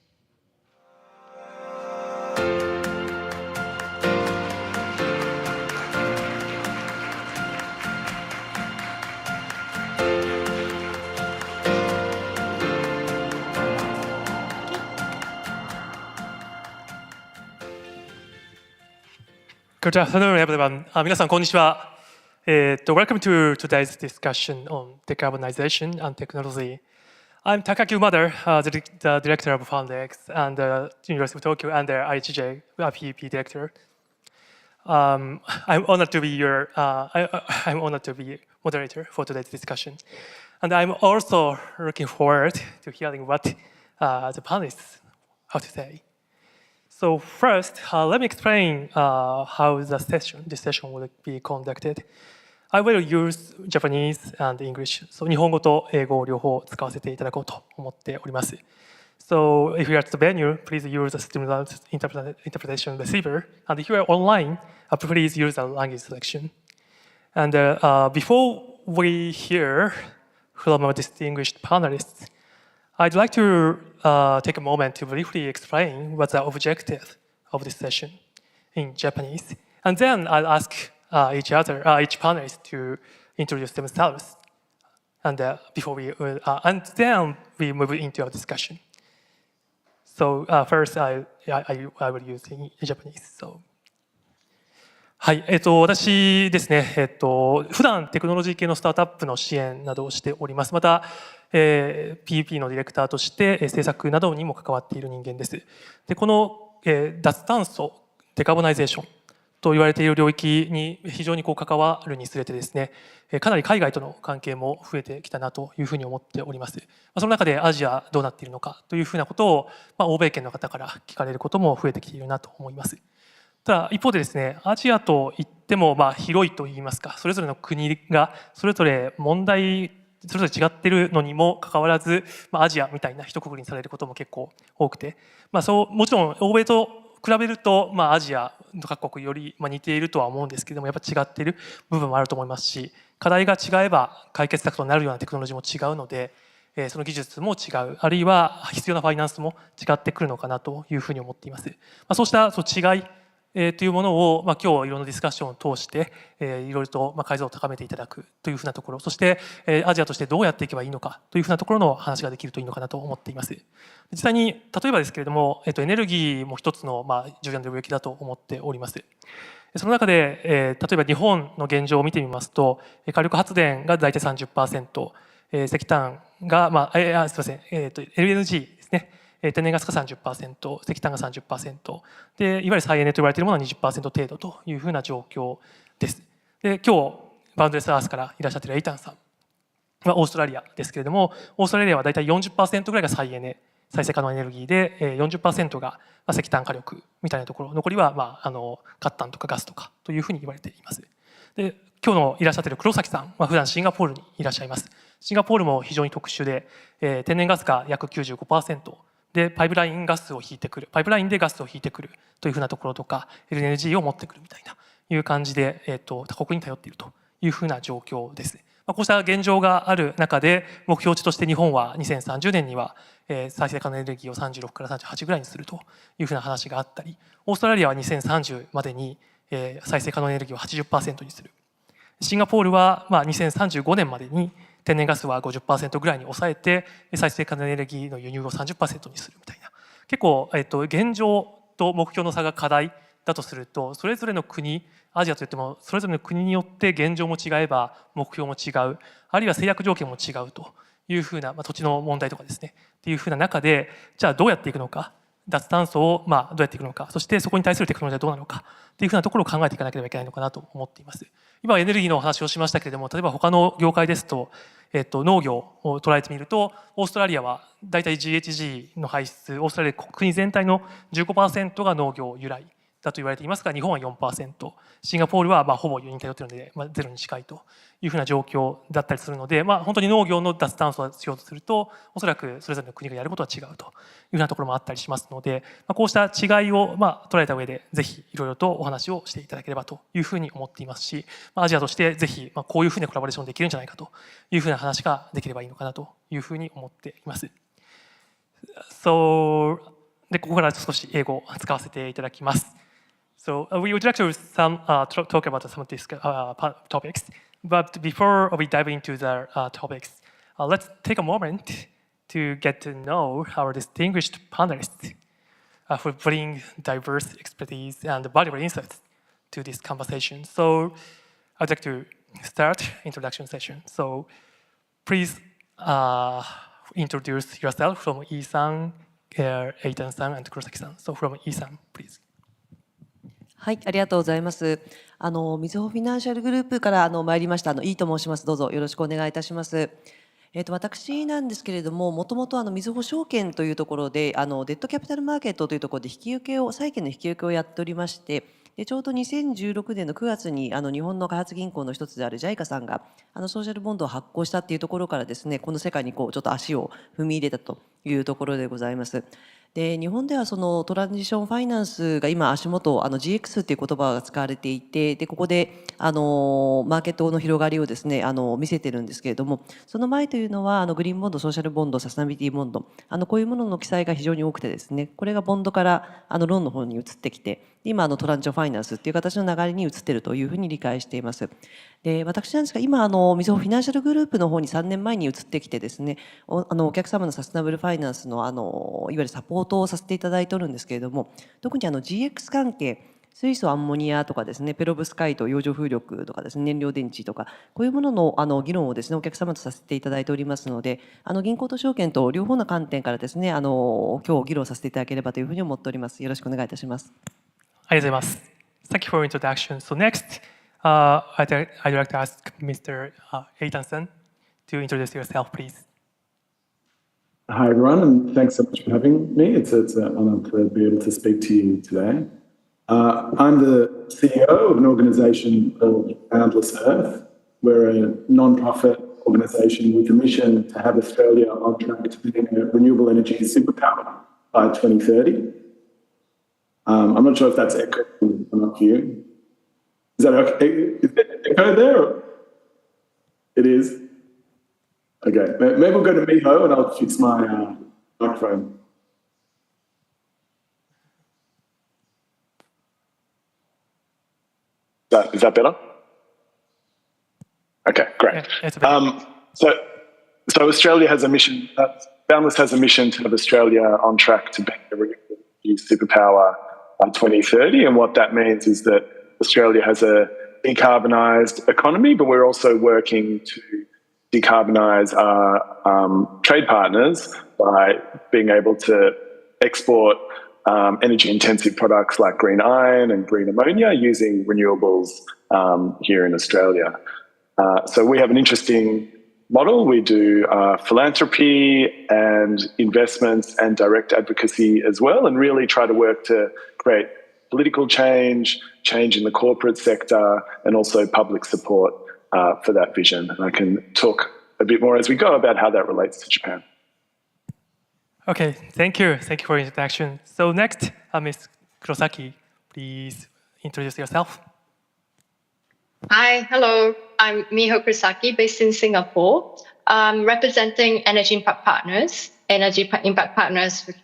Good afternoon, everyone. 皆さん、こんにちは。Welcome to today's discussion on decarbonization and technology. I'm Takaki Umada, the director of FoundX and University of Tokyo and the IHJ PEP director. I'm honored to be I'm honored to be moderator for today's discussion, and I'm also looking forward to hearing what the panelists have to say. So first, let me explain how this session will be conducted. I will use Japanese and English. So 日本語と英語を両方使わせていただこうと思っております。So if you are at the venue, please use the stimulus interpretation receiver. And if you are online, please use the language selection. And before we hear from our distinguished panelists, I'd like to take a moment to briefly explain what's the objective of this session in Japanese. And then I'll ask each panelist to introduce themselves. And and then we move into our discussion. So first, I will use in Japanese. So. はい、私ですね、普段テクノロジー系のスタートアップの支援などをしております。また、PEP のディレクターとして政策などにも関わっている人間です。で、この、脱炭素、デカーボナイゼーションと言われている領域に非常に関わるにつれてですね、かなり海外との関係も増えてきたなというふうに思っております。その中でアジアどうなっているのかというふうなことを、欧米圏の方から聞かれることも増えてきているなと思います。ただ一方でですね、アジアといっても広いといいますか、それぞれの国がそれぞれ問題それぞれ違っているのにもかかわらず、アジアみたいな一括りにされることも結構多くて、もちろん欧米と比べると、アジアの各国より似ているとは思うんですけれども、やっぱ違っている部分もあると思いますし、課題が違えば解決策となるようなテクノロジーも違うので、その技術も違う、あるいは必要なファイナンスも違ってくるのかなというふうに思っています。そうした違いというものを、今日いろんなディスカッションを通して、いろいろと解像を高めていただくというふうなところ、そして、アジアとしてどうやっていけばいいのかというふうなところの話ができるといいのかなと思っています。実際に、例えばですけれども、エネルギーも一つの、重要な領域だと思っております。その中で、例えば日本の現状を見てみますと、火力発電が大体 30%、石炭が、すみません、LNG ですね。天然ガスが 30%、石炭が 30%、でいわゆる再エネと言われているものは 20% 程度というふうな状況です。で今日、バウンドレスアースからいらっしゃっているエイタンさんはオーストラリアですけれども、オーストラリアは大体 40% ぐらいが再エネ、再生可能エネルギーで、40% が石炭火力みたいなところ、残りは、褐炭とかガスとかというふうに言われています。で今日のいらっしゃっている黒崎さんは普段シンガポールにいらっしゃいます。シンガポールも非常に特殊で、天然ガスが約 95%、でパイプラインガスを引いてくる、パイプラインでガスを引いてくるというふうなところとか、LNG を持ってくるみたいないう感じで、他国に頼っているというふうな状況です。こうした現状がある中で、目標値として日本は2030年には再生可能エネルギーを36から38ぐらいにするというふうな話があったり、オーストラリアは2030までに再生可能エネルギーを 80% にする。シンガポールは2035年までに天然ガスは 50% ぐらいに抑えて、再生可能エネルギーの輸入を 30% にするみたいな。結構、現状と目標の差が課題だとすると、それぞれの国、アジアといってもそれぞれの国によって現状も違えば目標も違う、あるいは制約条件も違うというふうな、土地の問題とかですね、っていうふうな中で、じゃあどうやっていくのか、脱炭素をどうやっていくのか、そしてそこに対するテクノロジーはどうなのかっていうふうなところを考えていかなければいけないのかなと思っています。今エネルギーのお話をしましたけれども、例えば他の業界ですと、農業を捉えてみると、オーストラリアはだいたい GHG の排出、オーストラリア国全体の 15% が農業由来だと言われていますが、日本は 4%、シンガポールはほぼ輸入に頼っているので、ゼロに近いというふうな状況だったりするので、本当に農業の脱炭素をしようとすると、おそらくそれぞれの国がやることは違うというふうなところもあったりしますので、こうした違いを捉えた上で、ぜひいろいろとお話をしていただければというふうに思っていますし、アジアとしてぜひこういうふうなコラボレーションできるんじゃないかというふうな話ができればいいのかなというふうに思っています。でここから少し英語を使わせていただきます。So we would like to talk about some of these topics, but before we dive into the topics, let's take a moment to get to know our distinguished panelists who bring diverse expertise and valuable insights to this conversation. So I'd like to start introduction session. So please introduce yourself from Ii-san, Eitan-san, and Kurosaki-san. So from Ii-san, please. はい、ありがとうございます。みずほフィナンシャルグループから参りましたイーと申します。どうぞよろしくお願いいたします。私なんですけれども、もともとみずほ証券というところでデッドキャピタルマーケットというところで債券の引き受けをやっておりまして、ちょうど2016年の9月に日本の開発銀行の一つである JICA さんがソーシャルボンドを発行したっていうところからですね、この世界にちょっと足を踏み入れたというところでございます。で日本ではそのトランジションファイナンスが今足元GX っていう言葉が使われていて、でここでマーケットの広がりをですね見せてるんですけれども、その前というのはグリーンボンド、ソーシャルボンド、サステナビリティボンドこういうものの記載が非常に多くてですね、これがボンドからローンの方に移ってきて、今トランジションファイナンスっていう形の流れに移っているというふうに理解しています。で私なんですが、今みずほフィナンシャルグループの方に3年前に移ってきてですね、お客様のサステナブルファイナンスのいわゆるサポートをさせていただいておるんですけれども、特にGX 関係、水素アンモニアとかですね、ペロブスカイト、洋上風力とかですね、燃料電池とかこういうものの議論をですねお客様とさせていただいておりますので、銀行と証券と両方の観点からですね今日議論させていただければというふうに思っております。よろしくお願いいたします。ありがとうございます。Thank you for introduction. So next, I'd like to ask Mr. Eitan-san to introduce yourself, please. Hi, everyone, and thanks so much for having me. It's an honor to be able to speak to you today. I'm the CEO of an organisation called Boundless Earth. We're a non-profit organisation with a mission to have Australia on track to being a renewable energy superpower by 2030. I'm not sure if that's echoing or not here. Is that okay? Is it echo there? It is. Okay, maybe we'll go to Miho and I'll fix my microphone. Is that better? Okay, great. Yeah, so Australia has a mission, Boundless has a mission to have Australia on track to be a renewable energy superpower by 2030. And what that means is that Australia has a decarbonised economy, but we're also working to decarbonise our trade partners by being able to export energy-intensive products like green iron and green ammonia using renewables here in Australia. So we have an interesting model. We do philanthropy and investments and direct advocacy as well, and really try to work to create political change, change in the corporate sector, and also public support for that vision. And I can talk a bit more as we go about how that relates to Japan. Okay, thank you. Thank you for your introduction. So next, Ms. Kurosaki, please introduce yourself. Hi, hello. I'm Miho Kurosaki, based in Singapore, representing Energy Impact Partners,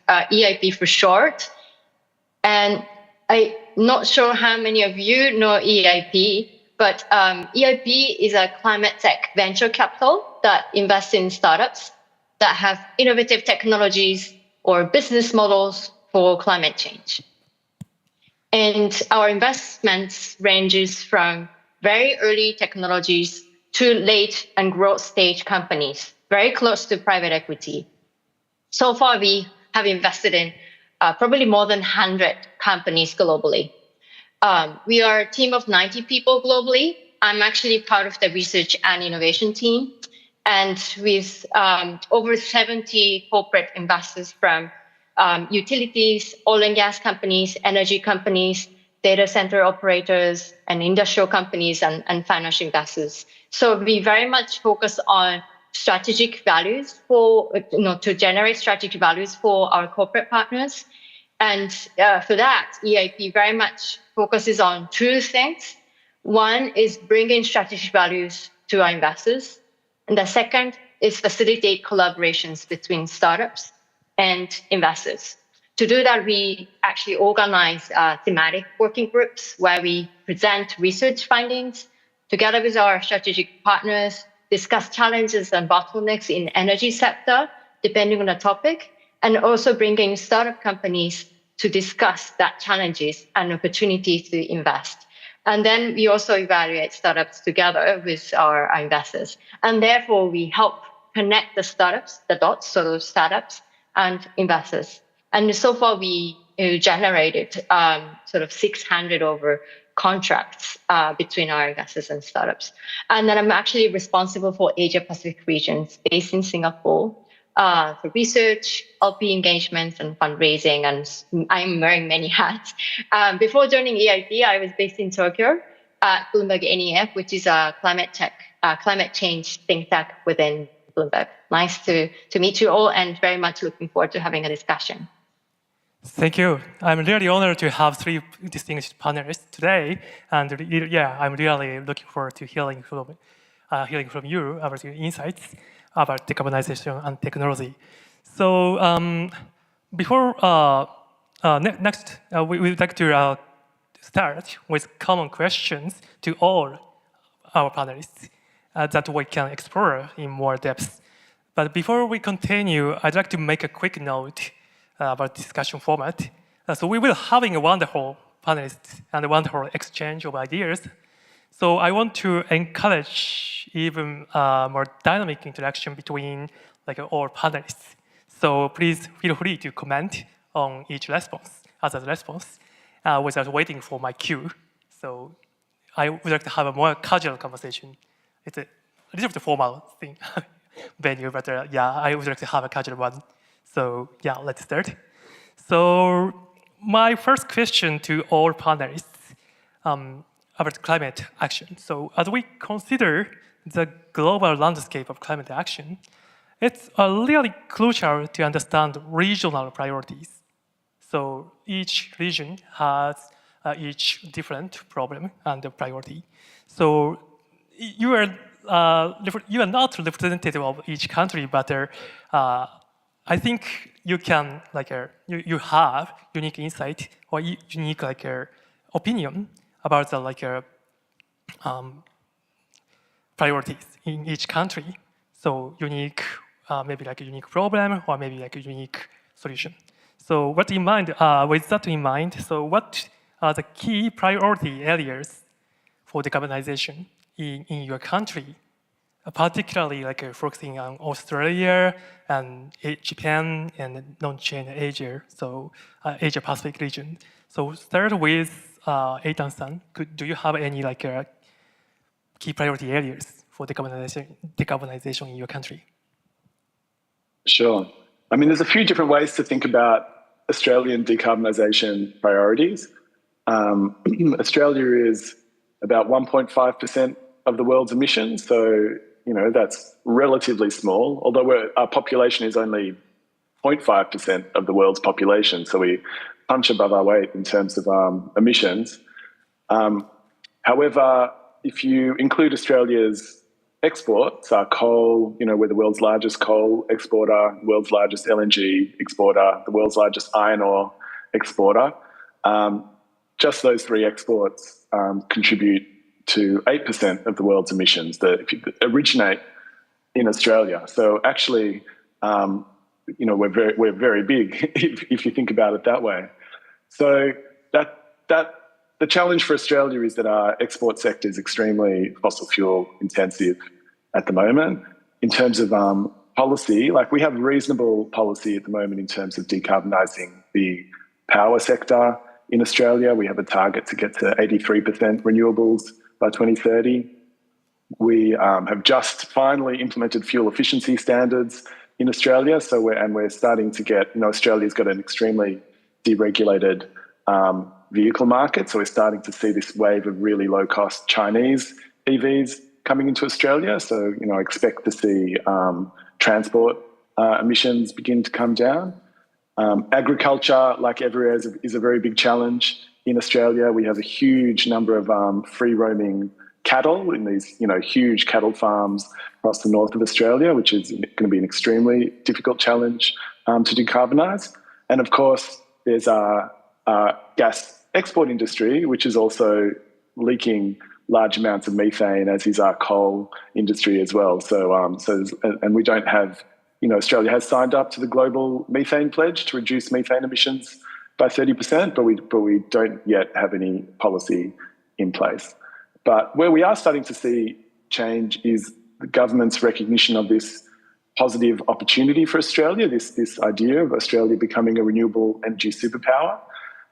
EIP for short. And I'm not sure how many of you know EIP, but EIP is a climate tech venture capital that invests in startups that have innovative technologies or business models for climate change. And our investments ranges from very early technologies to late and growth stage companies, very close to private equity. So far, we have invested in probably more than 100 companies globally. We are a team of 90 people globally. I'm actually part of the research and innovation team. And with over 70 corporate investors from utilities, oil and gas companies, energy companies, data center operators, and industrial companies and financial investors. So we very much focus on strategic values to generate strategic values for our corporate partners. And for that, EIP very much focuses on two things. One is bringing strategic values to our investors. And the second is facilitate collaborations between startups and investors. To do that, we actually organize thematic working groups where we present research findings together with our strategic partners, discuss challenges and bottlenecks in energy sector, depending on the topic, and also bringing startup companies to discuss that challenges and opportunities to invest. And then we also evaluate startups together with our investors. And therefore, we help connect the startups, the dots, sort of startups and investors. And so far, we generated sort of 600 over contracts between our investors and startups. And then I'm actually responsible for Asia Pacific regions based in Singapore for research, LP engagements, and fundraising. And I'm wearing many hats. Before joining EIP, I was based in Tokyo at Bloomberg NEF, which is a climate change think tank within Bloomberg. Nice to meet you all, and very much looking forward to having a discussion. Thank you. I'm really honored to have three distinguished panelists today, and yeah, I'm really looking forward to hearing from you about your insights about decarbonization and technology. So before next, we would like to start with common questions to all our panelists that we can explore in more depth. But before we continue, I'd like to make a quick note about discussion format. So we will having a wonderful panelists and a wonderful exchange of ideas. So I want to encourage even more dynamic interaction between all panelists. So please feel free to comment on each response, without waiting for my cue. So I would like to have a more casual conversation. It's a little bit formal thing, venue, but yeah, I would like to have a casual one. So yeah, let's start. So my first question to all panelists about climate action. So as we consider the global landscape of climate action, it's really crucial to understand regional priorities. So each region has each different problem and priority. So you are you are not representative of each country, but I think you can you have unique insight or unique opinion about the priorities in each country. So unique, maybe like a unique problem or maybe like a unique solution. So what in mind, with that in mind, so what are the key priority areas for decarbonization in your country, particularly focusing on Australia and Japan and non-China Asia, so Asia Pacific region. So start with Eitan-san. Do you have any key priority areas for decarbonization in your country? Sure. I mean, there's a few different ways to think about Australian decarbonisation priorities. Australia is about 1.5% of the world's emissions, so that's relatively small, although our population is only 0.5% of the world's population, so we punch above our weight in terms of emissions. However, if you include Australia's exports, our coal, we're the world's largest coal exporter, world's largest LNG exporter, the world's largest iron ore exporter. Just those three exports contribute to 8% of the world's emissions that originate in Australia. So actually, we're very big if you think about it that way. So the challenge for Australia is that our export sector is extremely fossil fuel intensive at the moment. In terms of policy, we have reasonable policy at the moment in terms of decarbonising the power sector in Australia. We have a target to get to 83% renewables by 2030. We have just finally implemented fuel efficiency standards in Australia. So we're starting to get, Australia's got an extremely deregulated vehicle market. So we're starting to see this wave of really low-cost Chinese EVs coming into Australia. So, I expect to see transport emissions begin to come down. Agriculture, like everywhere, is a very big challenge in Australia. We have a huge number of free-roaming cattle in these, huge cattle farms across the north of Australia, which is going to be an extremely difficult challenge to decarbonise. And of course, there's our gas export industry, which is also leaking large amounts of methane, as is our coal industry as well. And we don't have, Australia has signed up to the global methane pledge to reduce methane emissions by 30%, but we don't yet have any policy in place. But where we are starting to see change is the government's recognition of this positive opportunity for Australia, this idea of Australia becoming a renewable energy superpower.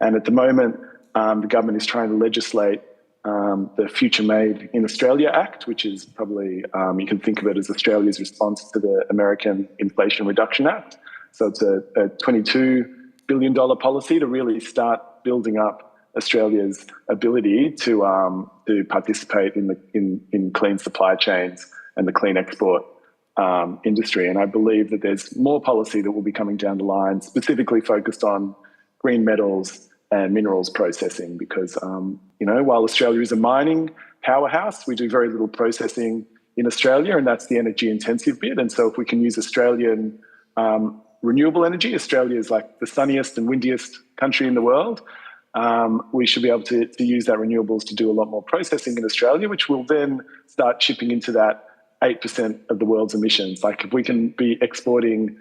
And at the moment, the government is trying to legislate the Future Made in Australia Act, which is probably, you can think of it as Australia's response to the American Inflation Reduction Act. So it's a $22 billion policy to really start building up Australia's ability to participate in clean supply chains and the clean export industry. And I believe that there's more policy that will be coming down the line, specifically focused on green metals and minerals processing, because while Australia is a mining powerhouse, we do very little processing in Australia, and that's the energy intensive bit. And so if we can use Australian renewable energy, Australia is like the sunniest and windiest country in the world. We should be able to use that renewables to do a lot more processing in Australia, which will then start chipping into that 8% of the world's emissions. Like if we can be exporting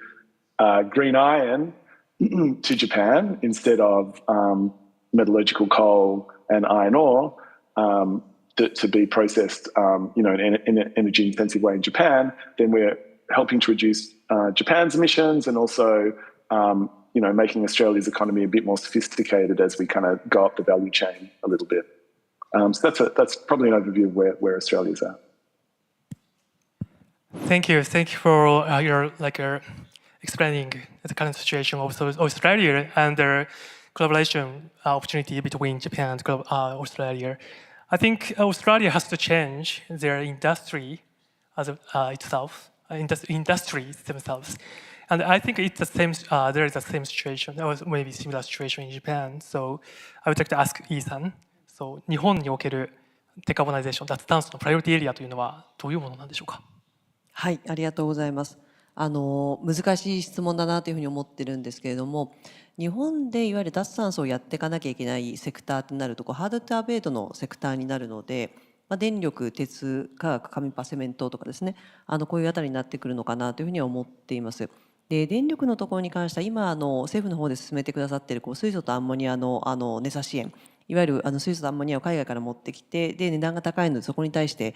green iron to Japan instead of metallurgical coal and iron ore to be processed in an energy intensive way in Japan, then we're helping to reduce Japan's emissions and also making Australia's economy a bit more sophisticated as we kind of go up the value chain a little bit. So that's probably an overview of where Australia's at. Thank you for your explaining the current situation of Australia and the collaboration opportunity between Japan and Australia. I think Australia has to change their industry as itself, industries themselves. And I think it's the same. There is the same situation, or maybe similar situation in Japan. So I would like to ask Lee-san. So 日本におけるデカボナイゼーション、脱炭素のプライオリティエリアというのはどういうものなんでしょうか。はい、ありがとうございます。難しい質問だなというふうに思ってるんですけれども、日本でいわゆる脱炭素をやっていかなきゃいけないセクターとなると、ハードトゥアベイトのセクターになるので、電力、鉄、化学、紙パセメントとかですね、こういうあたりになってくるのかなというふうには思っています。で、電力のところに関しては、今政府の方で進めてくださっている水素とアンモニアの値差支援、いわゆる水素とアンモニアを海外から持ってきて、で値段が高いのでそこに対して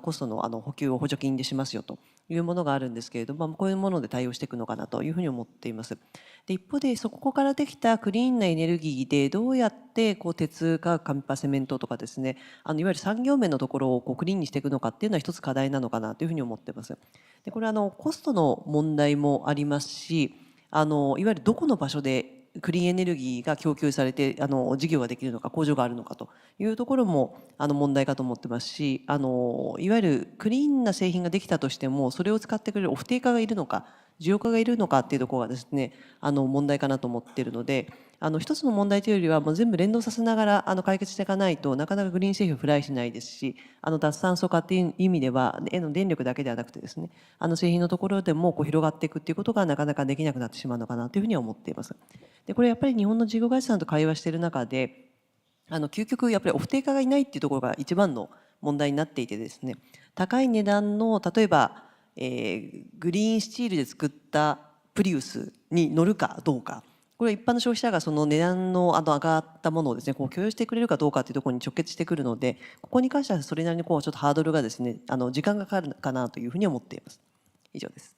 コストの補給を補助金でしますよというものがあるんですけれども、こういうもので対応していくのかなというふうに思っています。で一方でそこからできたクリーンなエネルギーでどうやって鉄、化学、紙パセメントとかですね、いわゆる産業面のところをクリーンにしていくのかっていうのは一つ課題なのかなというふうに思っています。でこれはコストの問題もありますし、いわゆるどこの場所でクリーンエネルギーが供給されて事業ができるのか工場があるのかというところも問題かと思ってますし、いわゆるクリーンな製品ができたとしてもそれを使ってくれるオフテイカーがいるのか需要家がいるのかっていうところがですね問題かなと思っているので、一つの問題というよりはもう全部連動させながら解決していかないとなかなかグリーン製品をフライしないですし、脱炭素化っていう意味では電力だけではなくてですね製品のところでも広がっていくっていうことがなかなかできなくなってしまうのかなというふうには思っています。でこれやっぱり日本の事業会社さんと会話している中で究極やっぱりオフテイカーがいないっていうところが一番の問題になっていてですね、高い値段の例えば、グリーンスチールで作ったプリウスに乗るかどうか、これは一般の消費者がその値段の上がったものをですね許容してくれるかどうかというところに直結してくるので、ここに関してはそれなりにちょっとハードルがですね時間がかかるかなというふうに思っています。以上です。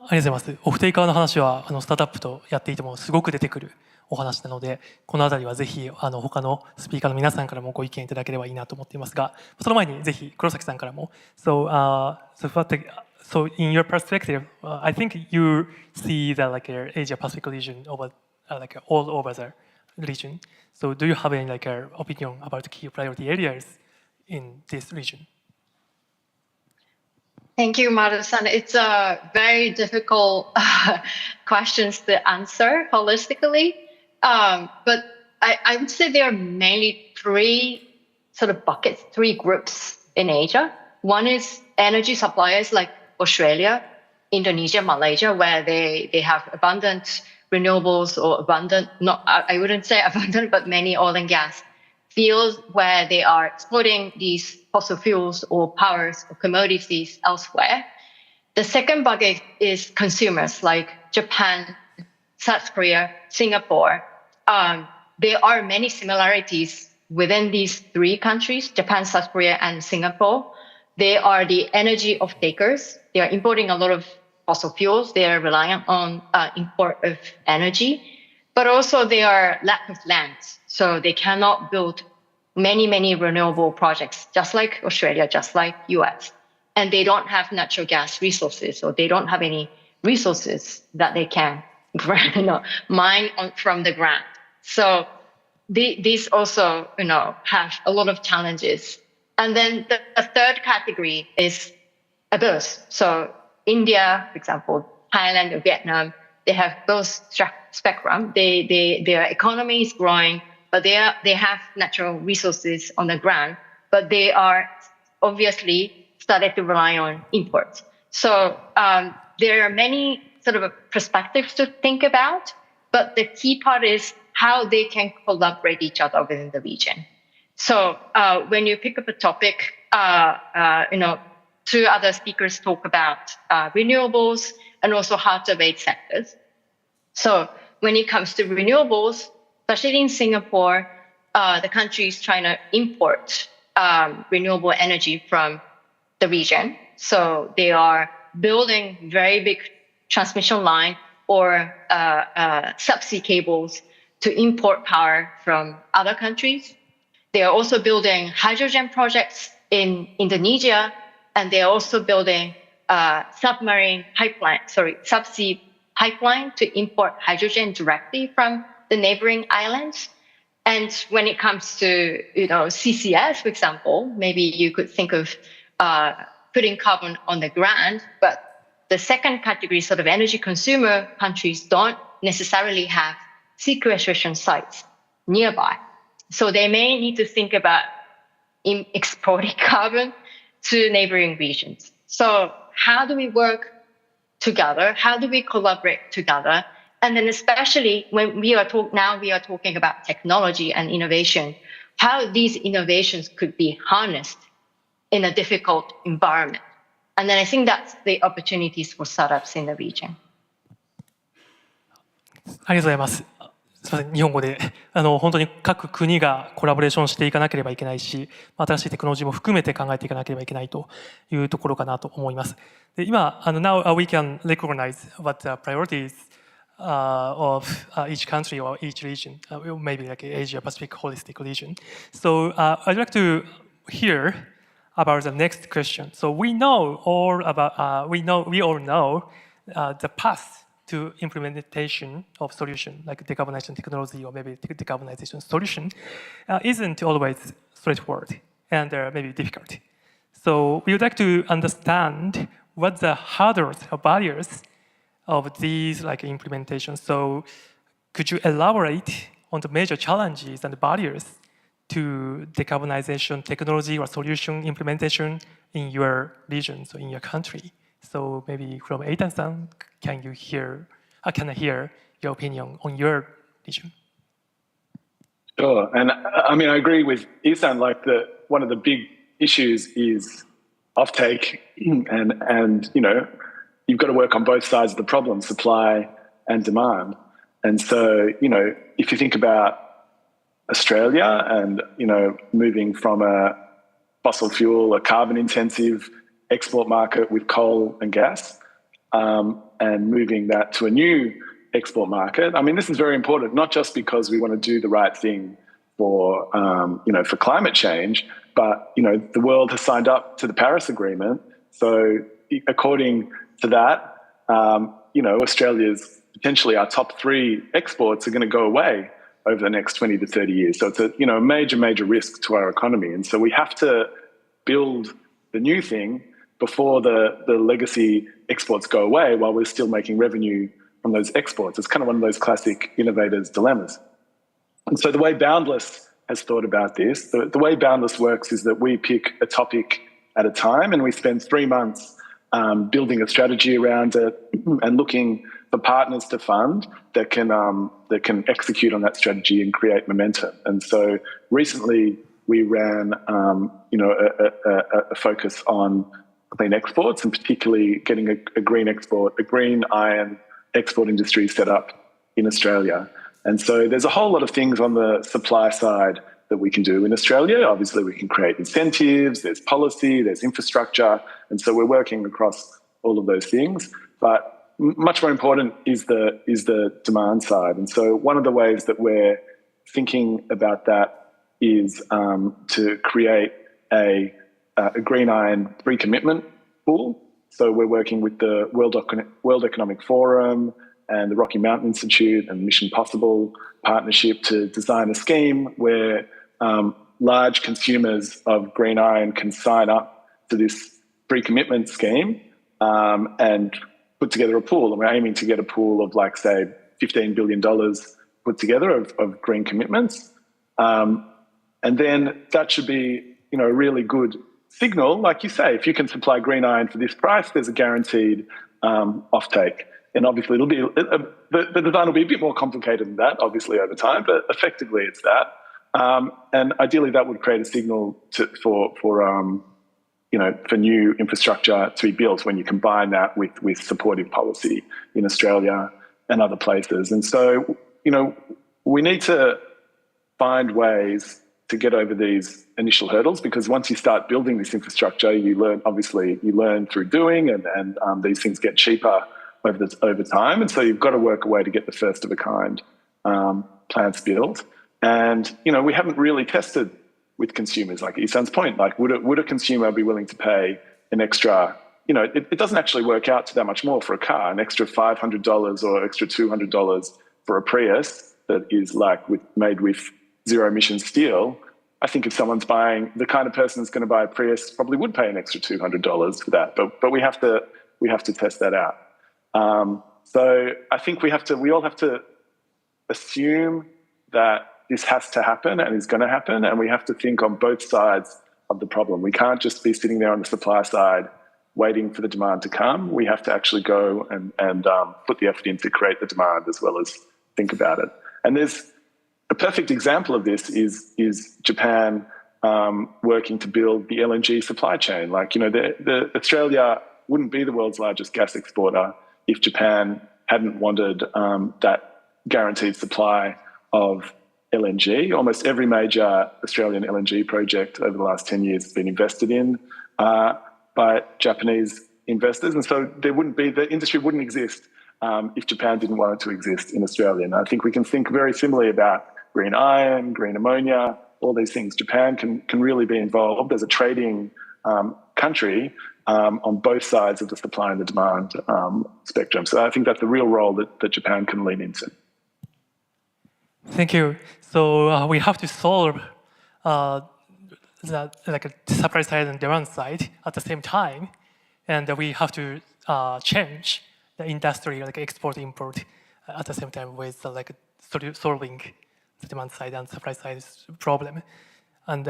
ありがとうございます。オフテイカーの話はスタートアップとやっていてもすごく出てくるお話なので、このあたりはぜひ他のスピーカーの皆さんからもご意見いただければいいなと思っていますが、その前にぜひ黒崎さんからも。So in your perspective, I think you see that Asia Pacific region over all over the region. So do you have any opinion about key priority areas in this region? Thank you, Maru-san. It's a very difficult questions to answer holistically. But I would say there are mainly three sort of buckets, three groups in Asia. One is energy suppliers like Australia, Indonesia, Malaysia, where they have abundant renewables or abundant, not, I wouldn't say abundant, but many oil and gas fields where they are exploiting these fossil fuels or powers or commodities elsewhere. The second bucket is consumers like Japan, South Korea, Singapore. There are many similarities within these three countries, Japan, South Korea, and Singapore. They are the energy off-takers. They are importing a lot of fossil fuels. They are relying on import of energy, but also they are lack of land. So they cannot build many renewable projects, just like Australia, just like US. And they don't have natural gas resources, or they don't have any resources that they can mine from the ground. So these also, have a lot of challenges. And then the third category is averse. So India, for example, Thailand or Vietnam, they have both spectrum. Their economy is growing, but they have natural resources on the ground, but they are obviously started to rely on imports. So there are many sort of perspectives to think about, but the key part is how they can collaborate each other within the region. So when you pick up a topic, two other speakers talk about renewables and also hard-to-abate sectors. So when it comes to renewables, especially in Singapore, the country is trying to import renewable energy from the region. So they are building very big transmission line or subsea cables to import power from other countries. They are also building hydrogen projects in Indonesia, and they are also building subsea pipeline to import hydrogen directly from the neighboring islands. And when it comes to CCS, for example, maybe you could think of putting carbon on the ground, but the second category, sort of energy consumer countries, don't necessarily have sequestration sites nearby. So they may need to think about exporting carbon to neighboring regions. So how do we work together? How do we collaborate together? And then especially when we are talking about technology and innovation, how these innovations could be harnessed in a difficult environment. And then I think that's the opportunities for startups in the region. ありがとうございます。すみません、日本語で本当に各国がコラボレーションしていかなければいけないし、新しいテクノロジーも含めて考えていかなければいけないというところかなと思います。で今、now we can recognize what the priorities of each country or each region, maybe like Asia Pacific holistic region. So I'd like to hear about the next question. So we all know the path to implementation of solution like decarbonization technology or maybe decarbonization solution isn't always straightforward and maybe difficult. So we would like to understand what the hurdles or barriers of these like implementations. So could you elaborate on the major challenges and barriers to decarbonization technology or solution implementation in your region, so in your country? So maybe from Eitan-san, can I hear your opinion on your region? Sure, and I mean I agree with Isan. Like one of the big issues is offtake, and you've got to work on both sides of the problem, supply and demand. And so if you think about Australia and moving from a fossil fuel, a carbon intensive export market with coal and gas, and moving that to a new export market. I mean, this is very important, not just because we want to do the right thing for for climate change, but the world has signed up to the Paris Agreement. So according to that, Australia's potentially our top 3 exports are going to go away over the next 20 to 30 years. So it's a major risk to our economy. And so we have to build the new thing before the legacy exports go away while we're still making revenue from those exports. It's kind of one of those classic innovators' dilemmas. And so the way Boundless has thought about this, the way Boundless works is that we pick a topic at a time and we spend 3 months building a strategy around it and looking for partners to fund that can execute on that strategy and create momentum. And so recently we ran a focus on clean exports and particularly getting a green iron export industry set up in Australia. And so there's a whole lot of things on the supply side that we can do in Australia. Obviously, we can create incentives, there's policy, there's infrastructure. And so we're working across all of those things. But much more important is the demand side. And so one of the ways that we're thinking about that is to create a green iron pre-commitment pool. So we're working with the World Economic Forum and the Rocky Mountain Institute and Mission Possible partnership to design a scheme where large consumers of green iron can sign up to this pre-commitment scheme and put together a pool. And we're aiming to get a pool of like, say, $15 billion put together of green commitments. And then that should be, a really good signal. Like you say, if you can supply green iron for this price, there's a guaranteed offtake. And obviously it'll be, the design will be a bit more complicated than that, obviously over time, but effectively it's that. And ideally that would create a signal for new infrastructure to be built when you combine that with supportive policy in Australia and other places. And so, we need to find ways to get over these initial hurdles, because once you start building this infrastructure, you learn through doing, and these things get cheaper over time. And so you've got to work a way to get the first of a kind plants built. And, we haven't really tested with consumers, like Isan's point, like would a consumer be willing to pay an extra, it doesn't actually work out to that much more for a car, an extra $500 or extra $200 for a Prius that is made with zero emission steel. I think if someone's buying, the kind of person that's going to buy a Prius probably would pay an extra $200 for that, but we have to test that out. So I think we all have to assume that this has to happen and is going to happen, and we have to think on both sides of the problem. We can't just be sitting there on the supply side waiting for the demand to come. We have to actually go and put the effort in to create the demand as well as think about it. And there's a perfect example of this is Japan working to build the LNG supply chain. Like, you know, the Australia wouldn't be the world's largest gas exporter if Japan hadn't wanted that guaranteed supply of LNG. Almost every major Australian LNG project over the last 10 years has been invested in by Japanese investors. And so the industry wouldn't exist if Japan didn't want it to exist in Australia. And I think we can think very similarly about green iron, green ammonia, all these things. Japan can really be involved as a trading country on both sides of the supply and the demand spectrum. So I think that's the real role that Japan can lean into. Thank you. So we have to solve the supply side and demand side at the same time, and we have to change the industry, like export import, at the same time with solving the demand side and supply side problem.すみ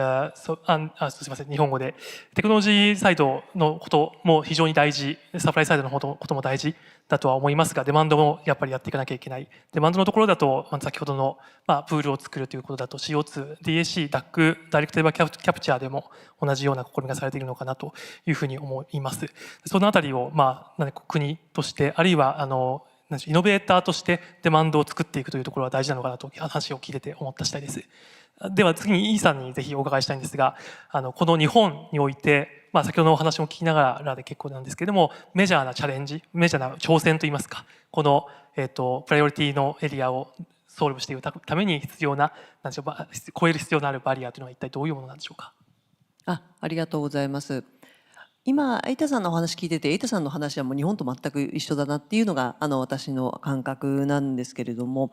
ません、日本語でテクノロジーサイドのことも非常に大事、サプライサイドのことも大事だとは思いますが、デマンドもやっぱりやっていかなきゃいけない。デマンドのところだと、先ほどの、プールを作るということだと CO2、DAC、DAC、ダイレクトレバーキャプチャーでも同じような試みがされているのかなというふうに思います。そのあたりを、国として、あるいはイノベーターとしてデマンドを作っていくというところは大事なのかなと話を聞いてて思った次第です。では次にイーさんにぜひお伺いしたいんですが、この日本において、先ほどのお話も聞きながらで結構なんですけれども、メジャーなチャレンジ、メジャーな挑戦といいますか、この、プライオリティのエリアをソルブしていくために必要な、超える必要のあるバリアというのは一体どういうものなんでしょうか。ありがとうございます。今、エイタさんのお話聞いてて、エイタさんの話はもう日本と全く一緒だなっていうのが私の感覚なんですけれども、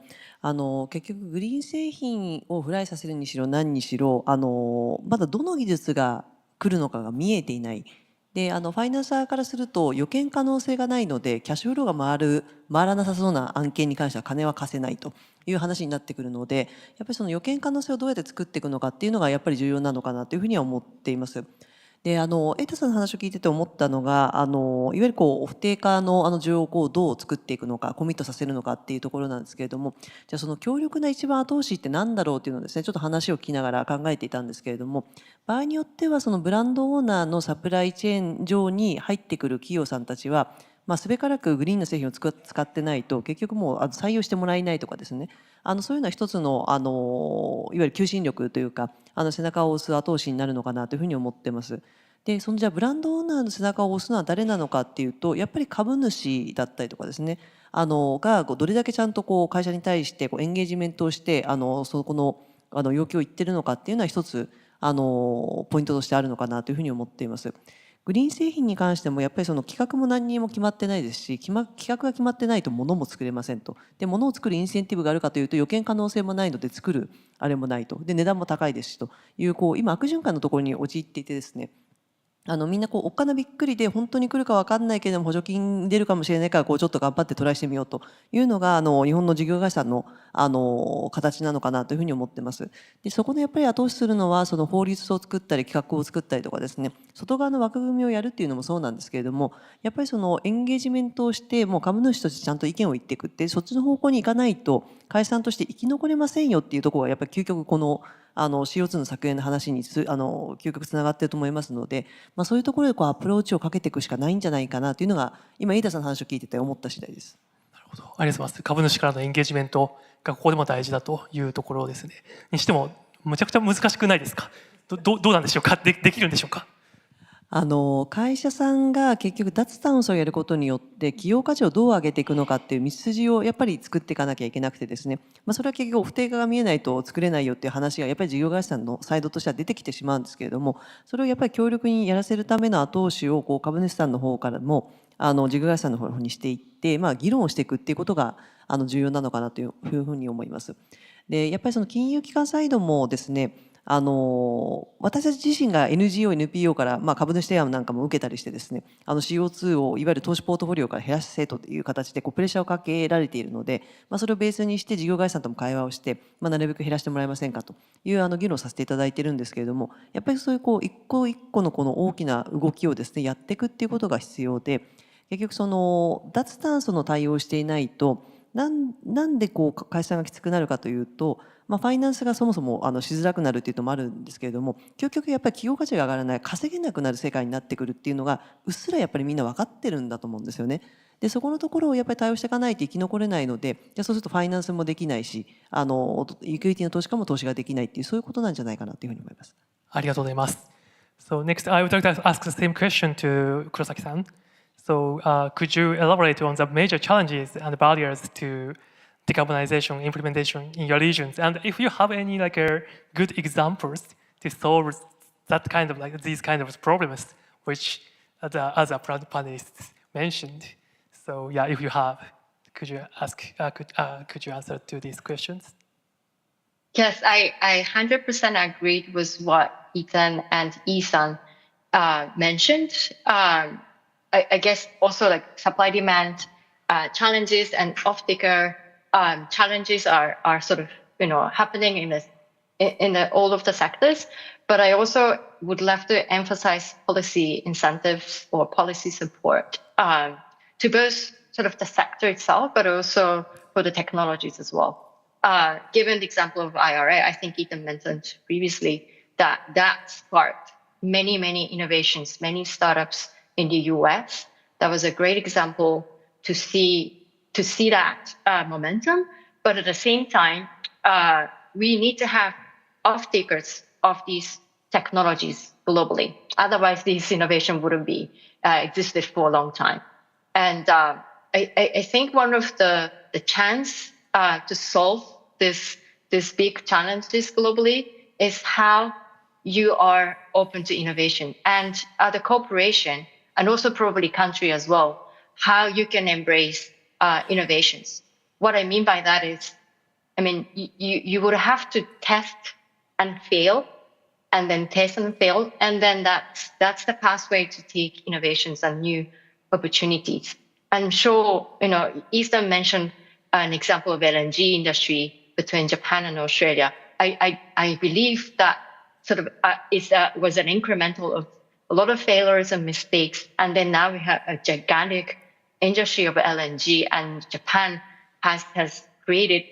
結局グリーン製品をフライさせるにしろ何にしろまだどの技術が来るのかが見えていない。でファイナンサーからすると予見可能性がないのでキャッシュフローが回らなさそうな案件に関しては金は貸せないという話になってくるので、やっぱりその予見可能性をどうやって作っていくのかっていうのがやっぱり重要なのかなというふうには思っています。でエイタさんの話を聞いてて思ったのがいわゆるオフテーカーの需要をどう作っていくのかコミットさせるのかっていうところなんですけれども、じゃあその強力な一番後押しって何だろうっていうのをですねちょっと話を聞きながら考えていたんですけれども、場合によってはそのブランドオーナーのサプライチェーン上に入ってくる企業さんたちはすべからくグリーンの製品を使ってないと結局もう採用してもらえないとかですね、そういうのは一つのいわゆる求心力というか背中を押す後押しになるのかなというふうに思ってます。でじゃあブランドオーナーの背中を押すのは誰なのかっていうとやっぱり株主だったりとかですねがどれだけちゃんと会社に対してエンゲージメントをしてそこの要求を言ってるのかっていうのは一つポイントとしてあるのかなというふうに思っています。グリーン製品に関してもやっぱりその企画も何にも決まってないですし企画が決まってないと物も作れませんと。で物を作るインセンティブがあるかというと予見可能性もないので作るあれもないと。で値段も高いですしという今悪循環のところに陥っていてですね、みんなおっかなびっくりで本当に来るか分かんないけれども補助金出るかもしれないからちょっと頑張ってトライしてみようというのが日本の事業会社の形なのかなというふうに思ってます。でそこでやっぱり後押しするのはその法律を作ったり企画を作ったりとかですね外側の枠組みをやるっていうのもそうなんですけれども、やっぱりそのエンゲージメントをしてもう株主としてちゃんと意見を言っていくってそっちの方向に行かないと会社さんとして生き残れませんよっていうところがやっぱり究極このCO2 の削減の話に究極つながっていると思いますので、そういうところでアプローチをかけていくしかないんじゃないかなというのが今飯田さんの話を聞いてて思った次第です。なるほど、ありがとうございます。株主からのエンゲージメントがここでも大事だというところですね。にしてもむちゃくちゃ難しくないですか。どうなんでしょうか。できるんでしょうか。会社さんが結局脱炭素をやることによって企業価値をどう上げていくのかっていう道筋をやっぱり作っていかなきゃいけなくてですね、それは結局オフテーカーが見えないと作れないよっていう話がやっぱり事業会社さんのサイドとしては出てきてしまうんですけれども、それをやっぱり強力にやらせるための後押しを株主さんの方からも事業会社さんの方にしていって、議論をしていくっていうことが重要なのかなというふうに思います。でやっぱりその金融機関サイドもですね私たち自身が NGO、NPO から、株主提案なんかも受けたりしてですね、CO2 をいわゆる投資ポートフォリオから減らせという形でプレッシャーをかけられているので、それをベースにして事業会社さんとも会話をして、なるべく減らしてもらえませんかという議論をさせていただいているんですけれども、やっぱりそういう一個一個のこの大きな動きをですね、やっていくっていうことが必要で、結局その脱炭素の対応をしていないと、なんで会社がきつくなるかというと、ファイナンスがそもそもしづらくなるっていうのもあるんですけれども、究極やっぱり企業価値が上がらない、稼げなくなる世界になってくるっていうのがうっすらやっぱりみんな分かってるんだと思うんですよね。でそこのところをやっぱり対応していかないと生き残れないので、そうするとファイナンスもできないし、ユーティリティの投資家も投資ができないっていう、そういうことなんじゃないかなというふうに思います。ありがとうございます。So next, I would like to ask the same question to Kurosaki-san. So could you elaborate on the major challenges and barriers to decarbonization implementation in your regions? And if you have any good examples to solve that kind of these kind of problems, which the other panelists mentioned. So yeah, if you have, could you answer to these questions? Yes, I 100% agreed with what Ethan and Isan mentioned. I guess also supply demand challenges and off-taker challenges are sort of happening in all of the sectors. But I also would love to emphasize policy incentives or policy support to both sort of the sector itself, but also for the technologies as well. Given the example of IRA, I think Ethan mentioned previously that sparked many innovations, many startups in the US. That was a great example to see that momentum. But at the same time, we need to have off-takers of these technologies globally. Otherwise, this innovation wouldn't be existed for a long time. And I think one of the chance to solve this big challenges globally is how you are open to innovation, and the corporation, and also probably country as well, how you can embrace innovations. What I mean by that is, you would have to test and fail, and then test and fail, and then that's the pathway to take innovations and new opportunities. I'm sure Ethan mentioned an example of LNG industry between Japan and Australia. I believe that sort of was an incremental of a lot of failures and mistakes, and then now we have a gigantic industry of LNG, and Japan has created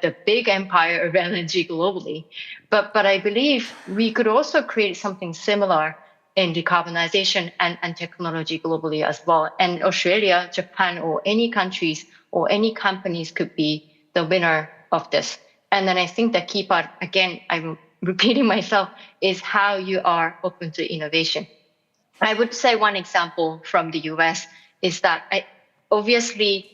the big empire of LNG globally. But I believe we could also create something similar in decarbonization and technology globally as well. And Australia, Japan, or any countries or any companies could be the winner of this. And then I think the key part, again, I'm repeating myself, is how you are open to innovation. I would say one example from the US is that obviously,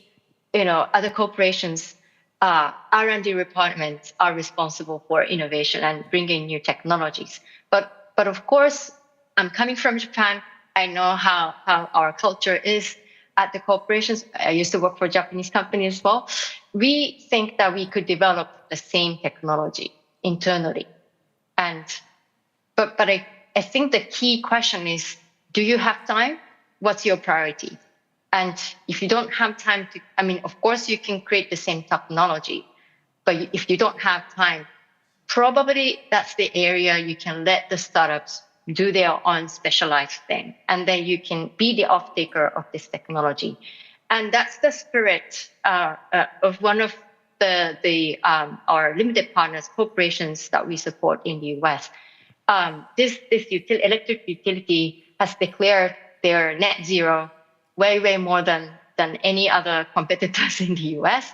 other corporations, R&D departments are responsible for innovation and bringing new technologies. But of course, I'm coming from Japan. I know how our culture is at the corporations. I used to work for a Japanese company as well. We think that we could develop the same technology internally. But I think the key question is, do you have time? What's your priority? And if you don't have time of course you can create the same technology, but if you don't have time, probably that's the area you can let the startups do their own specialized thing. And then you can be the off-taker of this technology. And that's the spirit of one of our limited partners, corporations that we support in the US. This electric utility has declared their net zero way more than any other competitors in the US.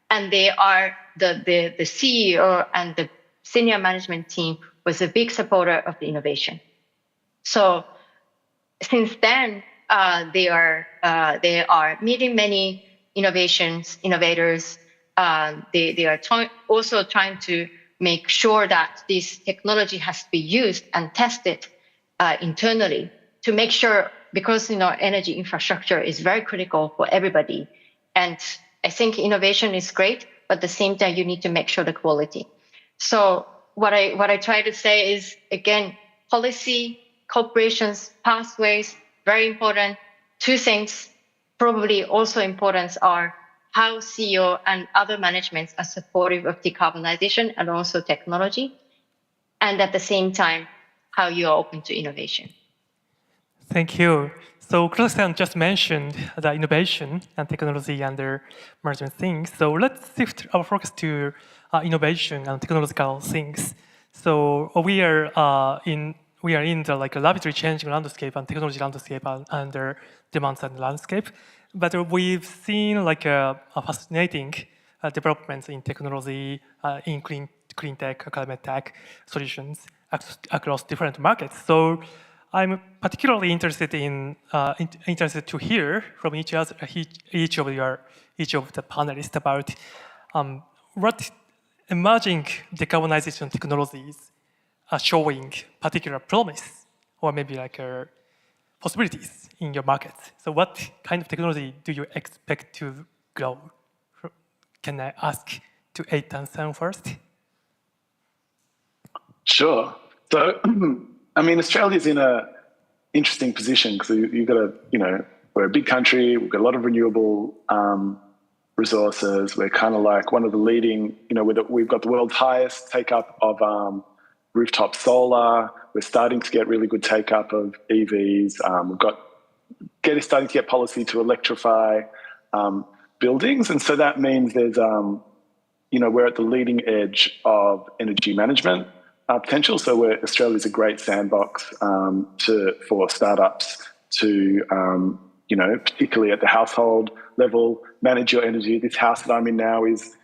And they are the CEO and the senior management team was a big supporter of the innovation. So since then, they are meeting many innovators. They are also trying to make sure that this technology has to be used and tested internally to make sure, because energy infrastructure is very critical for everybody. And I think innovation is great, but at the same time, you need to make sure the quality. So what I try to say is, again, policy, corporations, pathways, very important. Two things probably also important are how CEO and other managements are supportive of decarbonization and also technology, and at the same time, how you are open to innovation. Thank you. So Kurosaki-san just mentioned the innovation and technology under management things. So let's shift our focus to innovation and technological things. So we are in the like a rapidly changing landscape and technology landscape under demand side landscape. But we've seen like a fascinating developments in technology, in clean tech, climate tech solutions across different markets. So I'm particularly interested to hear from each of the panelists about what emerging decarbonization technologies are showing particular promise or maybe like possibilities in your market. So what kind of technology do you expect to grow? Can I ask to Eitan-san first? Sure. So, I mean, Australia's in a interesting position because you've got we're a big country, we've got a lot of renewable resources. We're kind of like one of the leading, we've got the world's highest take-up of rooftop solar. We're starting to get really good take-up of EVs. Starting to get policy to electrify buildings. And so that means there's, we're at the leading edge of energy management potential. So Australia's a great sandbox for startups to, particularly at the household level, manage your energy. This house that I'm in now is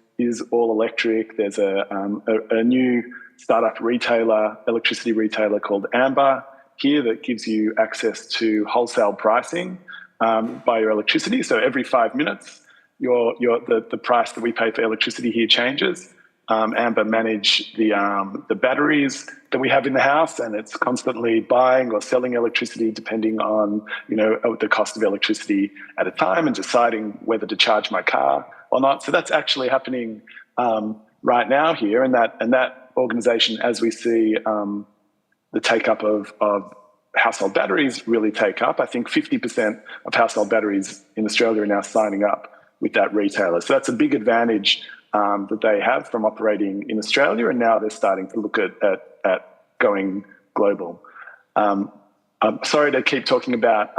all electric. There's a new startup electricity retailer called Amber here that gives you access to wholesale pricing by your electricity. So every 5 minutes, the price that we pay for electricity here changes. Amber manage the batteries that we have in the house, and it's constantly buying or selling electricity depending on the cost of electricity at a time and deciding whether to charge my car or not. So that's actually happening right now here, and that organization, as we see the take up of household batteries really take up. I think 50% of household batteries in Australia are now signing up with that retailer. So that's a big advantage that they have from operating in Australia, and now they're starting to look at going global. I'm sorry to keep talking about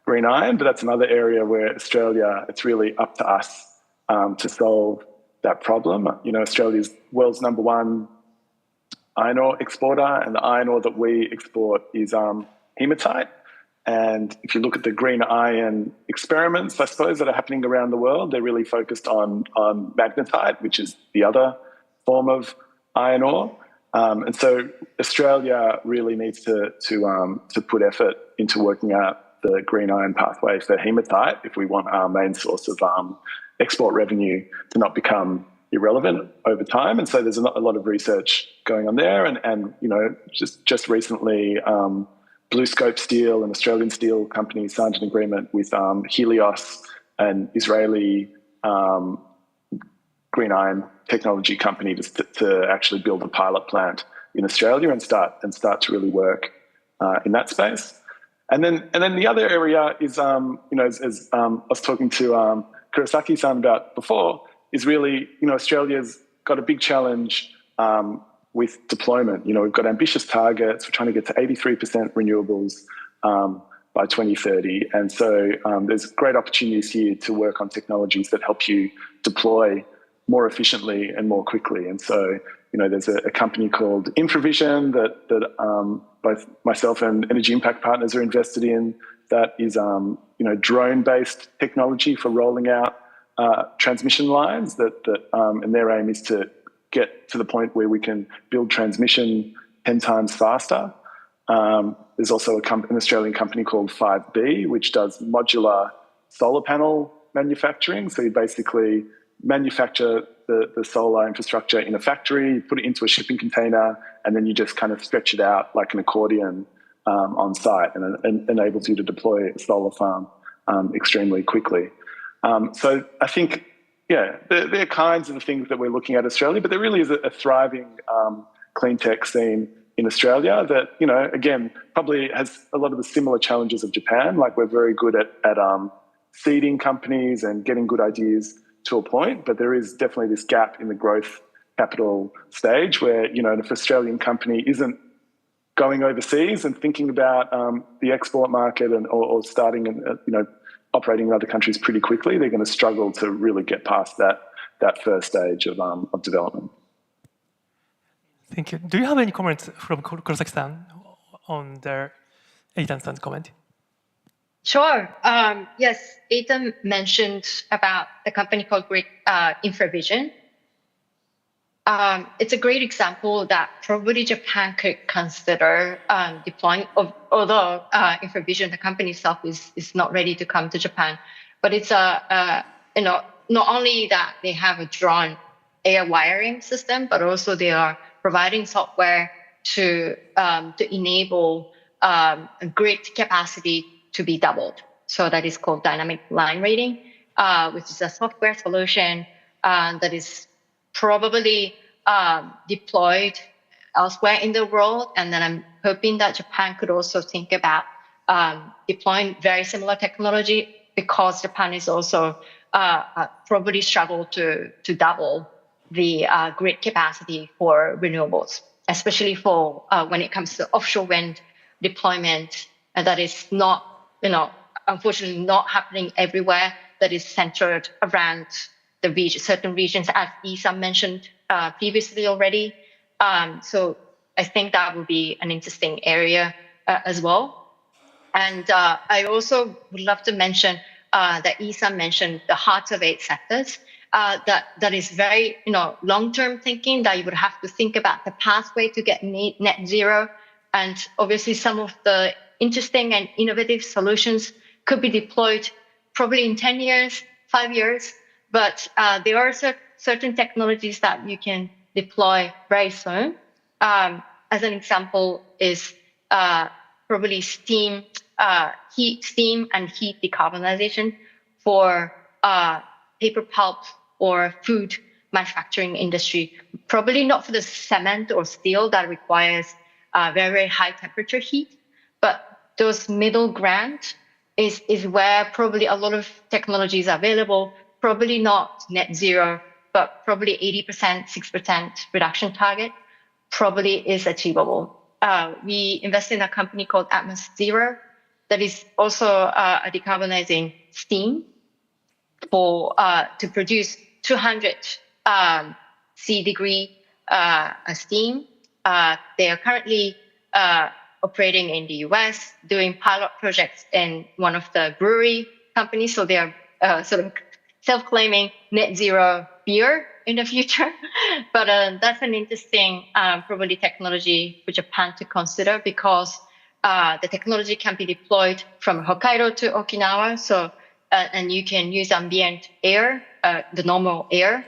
green iron, but that's another area where Australia, it's really up to us to solve that problem. Australia's world's #1 iron ore exporter, and the iron ore that we export is hematite. And if you look at the green iron experiments, I suppose, that are happening around the world, they're really focused on magnetite, which is the other form of iron ore. And so Australia really needs to put effort into working out the green iron pathway for hematite if we want our main source of export revenue to not become irrelevant over time. And so there's a lot of research going on there. And just recently, BlueScope Steel, an Australian steel company, signed an agreement with Helios, an Israeli green iron technology company, to actually build a pilot plant in Australia and start to really work in that space. And then the other area is, as I was talking to Kurosaki-san about before, is really, Australia's got a big challenge with deployment. We've got ambitious targets. We're trying to get to 83% renewables by 2030. And so there's great opportunities here to work on technologies that help you deploy more efficiently and more quickly. And so, there's a company called Infravision that both myself and Energy Impact Partners are invested in, that is, drone-based technology for rolling out transmission lines and their aim is to get to the point where we can build transmission 10 times faster. There's also an Australian company called 5B, which does modular solar panel manufacturing. So you basically manufacture the solar infrastructure in a factory, you put it into a shipping container, and then you just kind of stretch it out like an accordion on site, and it enables you to deploy a solar farm extremely quickly. So I think, they're kinds of the things that we're looking at Australia, but there really is a thriving clean tech scene in Australia that, you know, again, probably has a lot of the similar challenges of Japan. Like we're very good at seeding companies and getting good ideas to a point, but there is definitely this gap in the growth capital stage where, you know, if an Australian company isn't going overseas and thinking about the export market and or starting and you know, operating in other countries pretty quickly, they're going to struggle to really get past that first stage of development. Thank you. Do you have any comments from Kurosaki-san on their Ethan-san's comment? Sure. Yes, Ethan mentioned about the company called Infravision. It's a great example that probably Japan could consider deploying, although Infravision, the company itself, is not ready to come to Japan. But it's you know, not only that they have a drone air wiring system, but also they are providing software to enable grid capacity to be doubled. So that is called dynamic line rating, which is a software solution that is probably deployed elsewhere in the world. And then I'm hoping that Japan could also think about deploying very similar technology, because Japan is also probably struggle to double the grid capacity for renewables, especially for when it comes to offshore wind deployment. And that is not, you know, unfortunately not happening everywhere. That is centered around the region, certain regions, as Isa mentioned previously already. So I think that would be an interesting area as well. And I also would love to mention that Isa mentioned the heart of 8 sectors. That is very, you know, long-term thinking, that you would have to think about the pathway to get net zero. And obviously some of the interesting and innovative solutions could be deployed probably in 10 years, 5 years. But there are certain technologies that you can deploy very soon. As an example is probably steam and heat decarbonization for paper pulp or food manufacturing industry. Probably not for the cement or steel that requires very, very high temperature heat, but those middle ground is where probably a lot of technologies are available. Probably not net zero, but probably 80%, 6% reduction target probably is achievable. We invest in a company called Atmos Zero that is also a decarbonizing steam for to produce 200 C degree steam. They are currently operating in the US, doing pilot projects in one of the brewery companies. So they are sort of self-claiming net zero beer in the future. But that's an interesting probably technology for Japan to consider, because the technology can be deployed from Hokkaido to Okinawa. So and you can use ambient air, the normal air,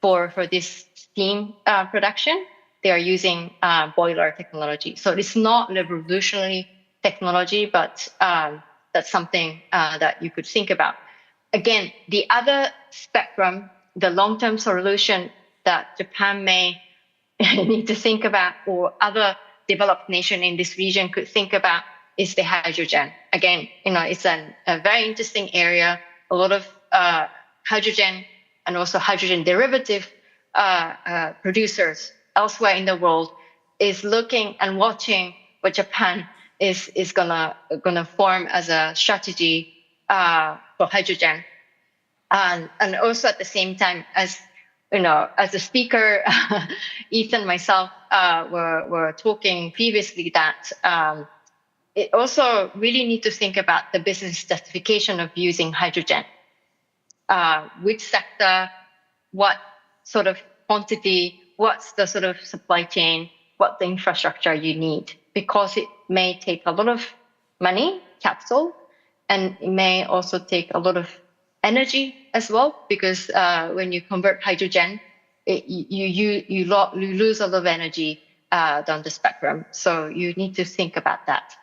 for this steam production. They are using boiler technology. So it's not revolutionary technology, but that's something that you could think about. Again, the other spectrum, the long-term solution that Japan may need to think about, or other developed nation in this region could think about, is the hydrogen. Again, you know, it's a very interesting area. A lot of hydrogen and also hydrogen derivative producers elsewhere in the world is looking and watching what Japan is gonna form as a strategy for hydrogen, and also at the same time, as you know, as a speaker, Ethan and myself were talking previously that it also really need to think about the business justification of using hydrogen. Which sector, what sort of quantity, what's the sort of supply chain, what the infrastructure you need, because it may take a lot of money, capital, and it may also take a lot of energy as well, because when you convert hydrogen, you lose a lot of energy down the spectrum. So you need to think about that.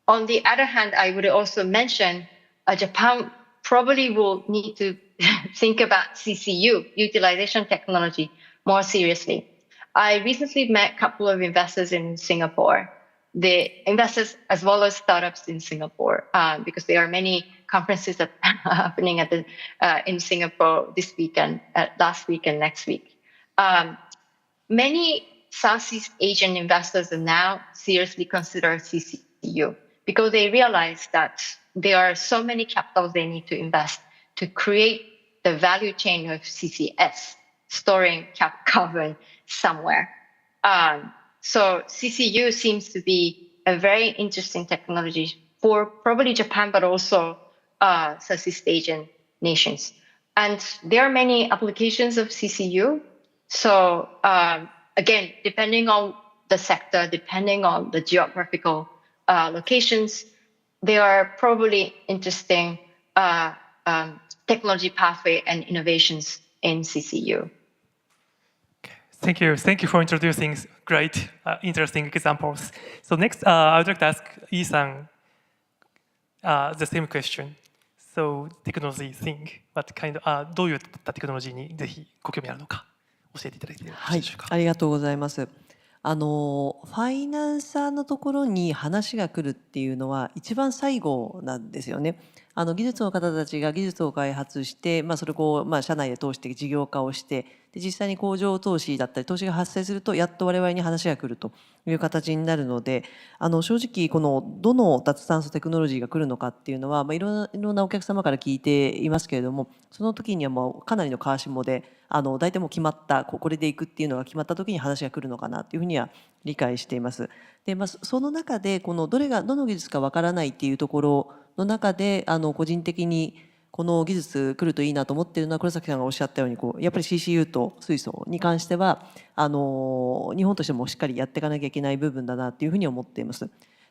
On the other hand, I would also mention Japan probably will need to think about CCU, utilization technology, more seriously. I recently met a couple of investors in Singapore, the investors as well as startups in Singapore, because there are many conferences that are happening in Singapore this weekend, last week and next week. Many Southeast Asian investors are now seriously consider CCU because they realize that there are so many capitals they need to invest to create the value chain of CCS, storing carbon somewhere. So CCU seems to be a very interesting technology for probably Japan, but also Southeast Asian nations. And there are many applications of CCU. So again, depending on the sector, depending on the geographical locations, there are probably interesting technology pathway and innovations in CCU. Thank you. Thank you for introducing great, interesting examples. So next, I would like to ask Yi-san the same question. So technology thing, what kind of どういったテクノロジーにぜひご興味あるのか教えていただいてよろしいでしょうか。ありがとうございます。ファイナンサーのところに話が来るっていうのは一番最後なんですよね。技術の方たちが技術を開発して、それを社内で通して事業化をして、で実際に工場投資だったり投資が発生するとやっと我々に話が来るという形になるので、正直このどの脱炭素テクノロジーが来るのかっていうのは、いろんなお客様から聞いていますけれども、その時にはもうかなりの川下で大体もう決まったこれでいくっていうのが決まった時に話が来るのかなというふうには理解しています。で、その中でこのどの技術かわからないっていうところの中で個人的にこの技術来るといいなと思っているのは黒崎さんがおっしゃったようにやっぱり CCU と水素に関しては日本としてもしっかりやっていかなきゃいけない部分だなというふうに思っています。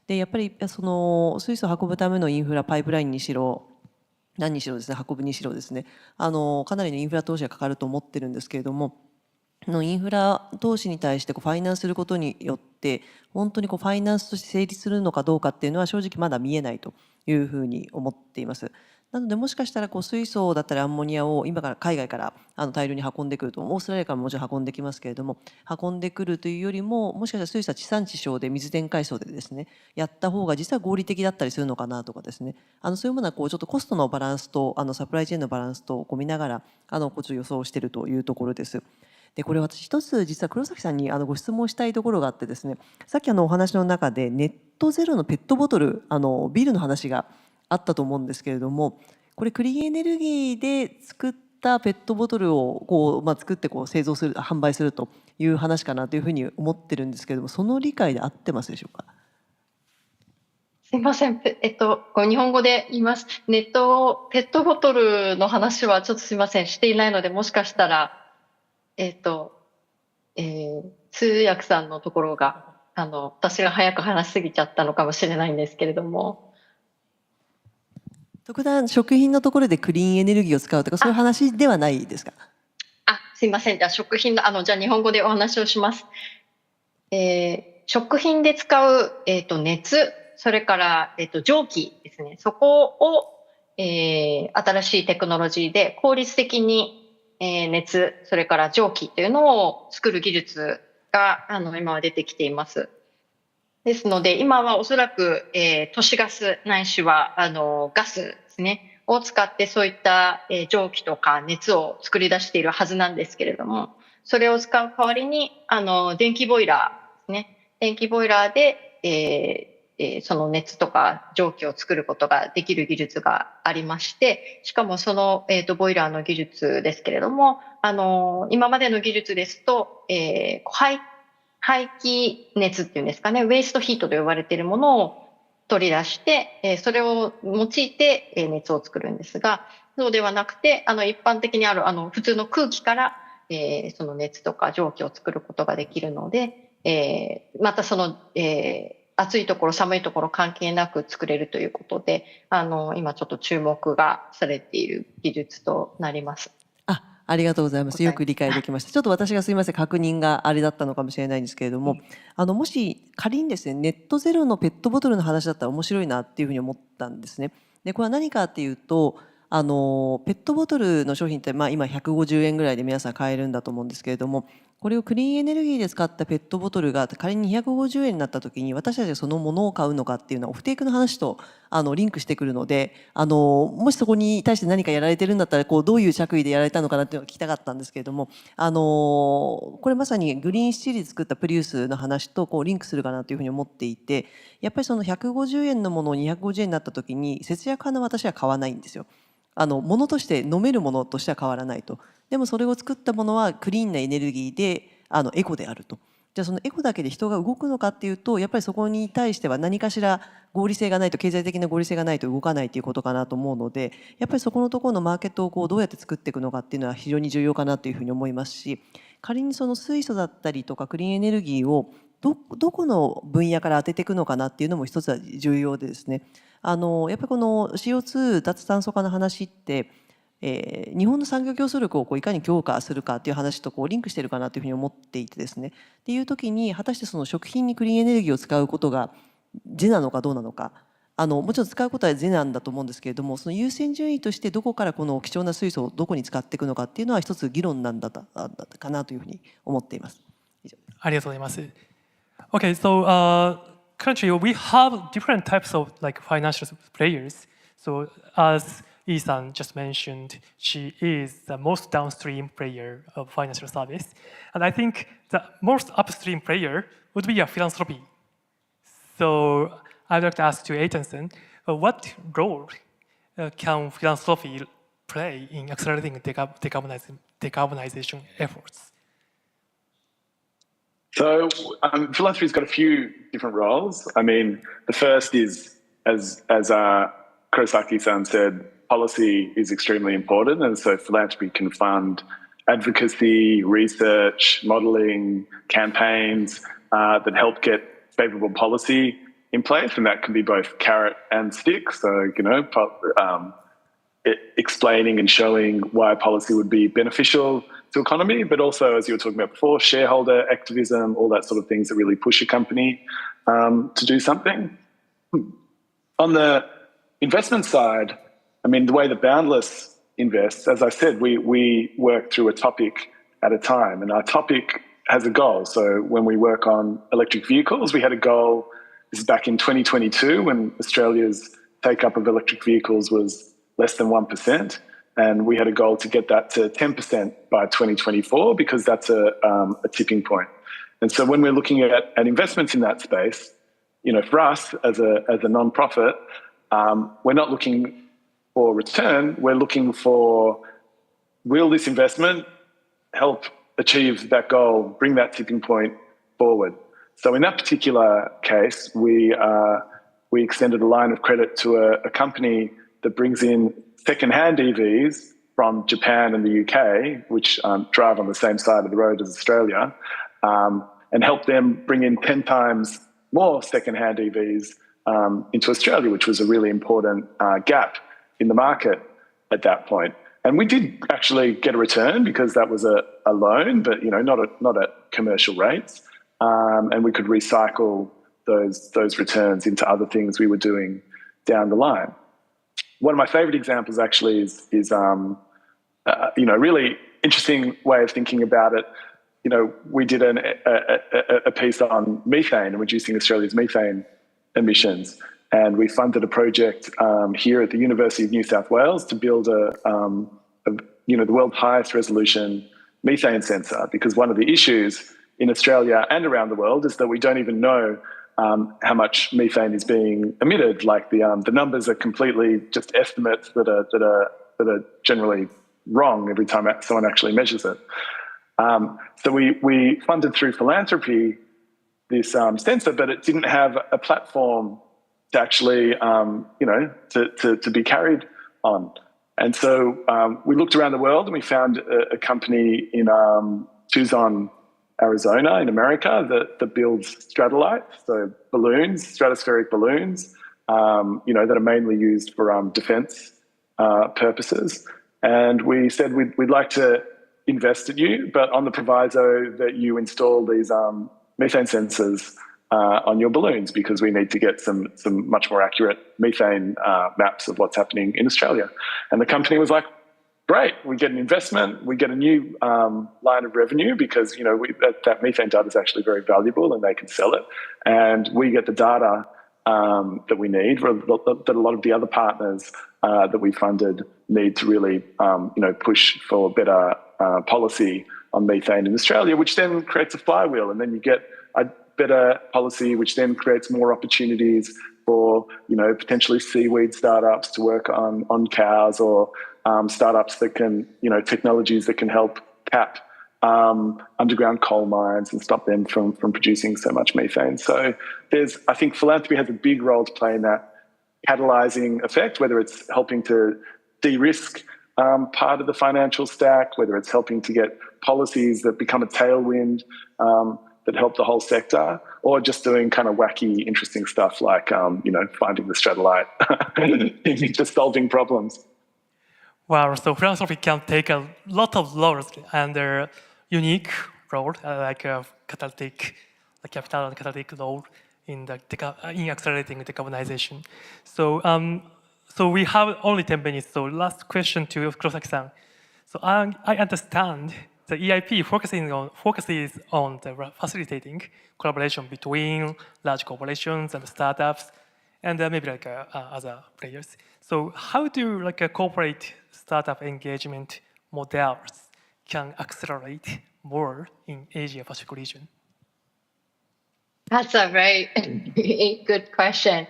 でやっぱりその水素を運ぶためのインフラパイプラインにしろ何にしろですね運ぶにしろですねかなりのインフラ投資がかかると思ってるんですけれどもインフラ投資に対してファイナンスすることによって本当にファイナンスとして成立するのかどうかっていうのは正直まだ見えないというふうに思っています。なのでもしかしたら水素だったりアンモニアを今から海外から大量に運んでくるとオーストラリアからももちろん運んできますけれども運んでくるというよりももしかしたら水素は地産地消で水田海藻でですねやった方が実は合理的だったりするのかなとかですねそういうものはちょっとコストのバランスとサプライチェーンのバランスと見ながらちょっと予想しているというところです。でこれ私一つ実は黒崎さんにご質問したいところがあってですねさっきお話の中でネットゼロのペットボトルビールの話があったと思うんですけれどもこれクリーンエネルギーで作ったペットボトルを作って製造する販売するという話かなというふうに思ってるんですけれどもその理解で合ってますでしょうか。すいません、日本語で言います。ペットボトルの話はちょっとすいませんしていないのでもしかしたら通訳さんのところが私が早く話しすぎちゃったのかもしれないんですけれども。特段食品のところでクリーンエネルギーを使うとかそういう話ではないですか。すいません。じゃあ食品のじゃあ日本語でお話をします。食品で使う熱それから蒸気ですね。そこを新しいテクノロジーで効率的に熱それから蒸気というのを作る技術が今は出てきています。ですので今はおそらく都市ガスないしはガスですねを使ってそういった蒸気とか熱を作り出しているはずなんですけれどもそれを使う代わりに電気ボイラーですね電気ボイラーでその熱とか蒸気を作ることができる技術がありましてしかもそのボイラーの技術ですけれども今までの技術ですと排気熱っていうんですかねウェイストヒートと呼ばれているものを取り出してそれを用いて熱を作るんですがそうではなくて一般的にある普通の空気からその熱とか蒸気を作ることができるのでまたその暑いところ寒いところ関係なく作れるということで今ちょっと注目がされている技術となります。ありがとうございます。よく理解できました。ちょっと私がすみません確認があれだったのかもしれないんですけれども、もし仮にですねネットゼロのペットボトルの話だったら面白いなっていうふうに思ったんですね。でこれは何かっていうとペットボトルの商品って今150円ぐらいで皆さん買えるんだと思うんですけれどもこれをクリーンエネルギーで使ったペットボトルが仮に250円になった時に私たちがそのものを買うのかっていうのはオフテイクの話とリンクしてくるのでもしそこに対して何かやられてるんだったらどういう着衣でやられたのかなっていうのを聞きたかったんですけれどもこれまさにグリーンスチールで作ったプリウスの話とリンクするかなというふうに思っていてやっぱりその150円のものを250円になった時に節約派の私は買わないんですよ。ものとして飲めるものとしては変わらないと。でもそれを作ったものはクリーンなエネルギーでエコであると。じゃあそのエコだけで人が動くのかっていうとやっぱりそこに対しては何かしら合理性がないと経済的な合理性がないと動かないということかなと思うのでやっぱりそこのところのマーケットをどうやって作っていくのかっていうのは非常に重要かなというふうに思いますし仮にその水素だったりとかクリーンエネルギーをどこの分野から当てていくのかなっていうのも一つは重要でですねやっぱりこの CO2 脱炭素化の話って日本の産業競争力をいかに強化するかという話とリンクしているかなというふうに思っていてですねっていう時に果たしてその食品にクリーンエネルギーを使うことが是なのかどうなのかもちろん使うことは是なんだと思うんですけれどもその優先順位としてどこからこの貴重な水素をどこに使っていくのかっていうのは一つ議論なんだかなというふうに思っています。ありがとうございます。Okay, so currently we have different types of financial players. So as Yi-san just mentioned, she is the most downstream player of financial service. And I think the most upstream player would be a philanthropy. So I'd like to ask to Eitan-san, what role can philanthropy play in accelerating decarbonization efforts? So philanthropy's got a few different roles. I mean, the first is, as Kurosaki-san said, policy is extremely important, and so philanthropy can fund advocacy, research, modelling, campaigns that help get favourable policy in place, and that can be both carrot and stick. So, explaining and showing why policy would be beneficial to economy, but also, as you were talking about before, shareholder activism, all that sort of things that really push a company to do something. On the investment side, I mean, the way that Boundless invests, as I said, we work through a topic at a time, and our topic has a goal. So when we work on electric vehicles, we had a goal, this is back in 2022, when Australia's take-up of electric vehicles was less than 1%, and we had a goal to get that to 10% by 2024, because that's a tipping point. And so when we're looking at investments in that space, for us as a non-profit, we're not looking for return, we're looking for, will this investment help achieve that goal, bring that tipping point forward? So in that particular case, we extended a line of credit to a company that brings in second-hand EVs from Japan and the UK, which drive on the same side of the road as Australia, and help them bring in 10 times more second-hand EVs into Australia, which was a really important gap in the market at that point. And we did actually get a return because that was a loan, but not at commercial rates. And we could recycle those returns into other things we were doing down the line. One of my favorite examples actually is really interesting way of thinking about it. We did a piece on methane and reducing Australia's methane emissions. And we funded a project here at the University of New South Wales to build the world's highest resolution methane sensor, because one of the issues in Australia and around the world is that we don't even know how much methane is being emitted. Like the numbers are completely just estimates that are generally wrong every time someone actually measures it. So we funded through philanthropy this sensor, but it didn't have a platform to actually, to be carried on. And so we looked around the world and we found a company in Tucson, Arizona in America that builds stratolites, so balloons, stratospheric balloons, that are mainly used for defense purposes. And we said we'd like to invest in you, but on the proviso that you install these methane sensors on your balloons, because we need to get some much more accurate methane maps of what's happening in Australia. And the company was like, great. We get an investment, we get a new line of revenue because that methane data is actually very valuable and they can sell it, and we get the data that we need, that a lot of the other partners that we funded need to really push for better policy on methane in Australia, which then creates a flywheel, and then you get a better policy, which then creates more opportunities for potentially seaweed startups to work on cows, or startups that can technologies that can help cap underground coal mines and stop them from producing so much methane. So I think philanthropy has a big role to play in that catalyzing effect, whether it's helping to de-risk part of the financial stack, whether it's helping to get policies that become a tailwind that help the whole sector, or just doing kind of wacky, interesting stuff like, finding the stratolite, just solving problems. Wow, so philanthropy can take a lot of roles and their unique role, like a catalytic, capital and catalytic role in accelerating decarbonization. So we have only 10 minutes. So last question to Kurosaki-san. So I understand the EIP focuses on the facilitating collaboration between large corporations and startups, and maybe other players. So how do corporate startup engagement models can accelerate more in Asia-Pacific region? That's a very good question.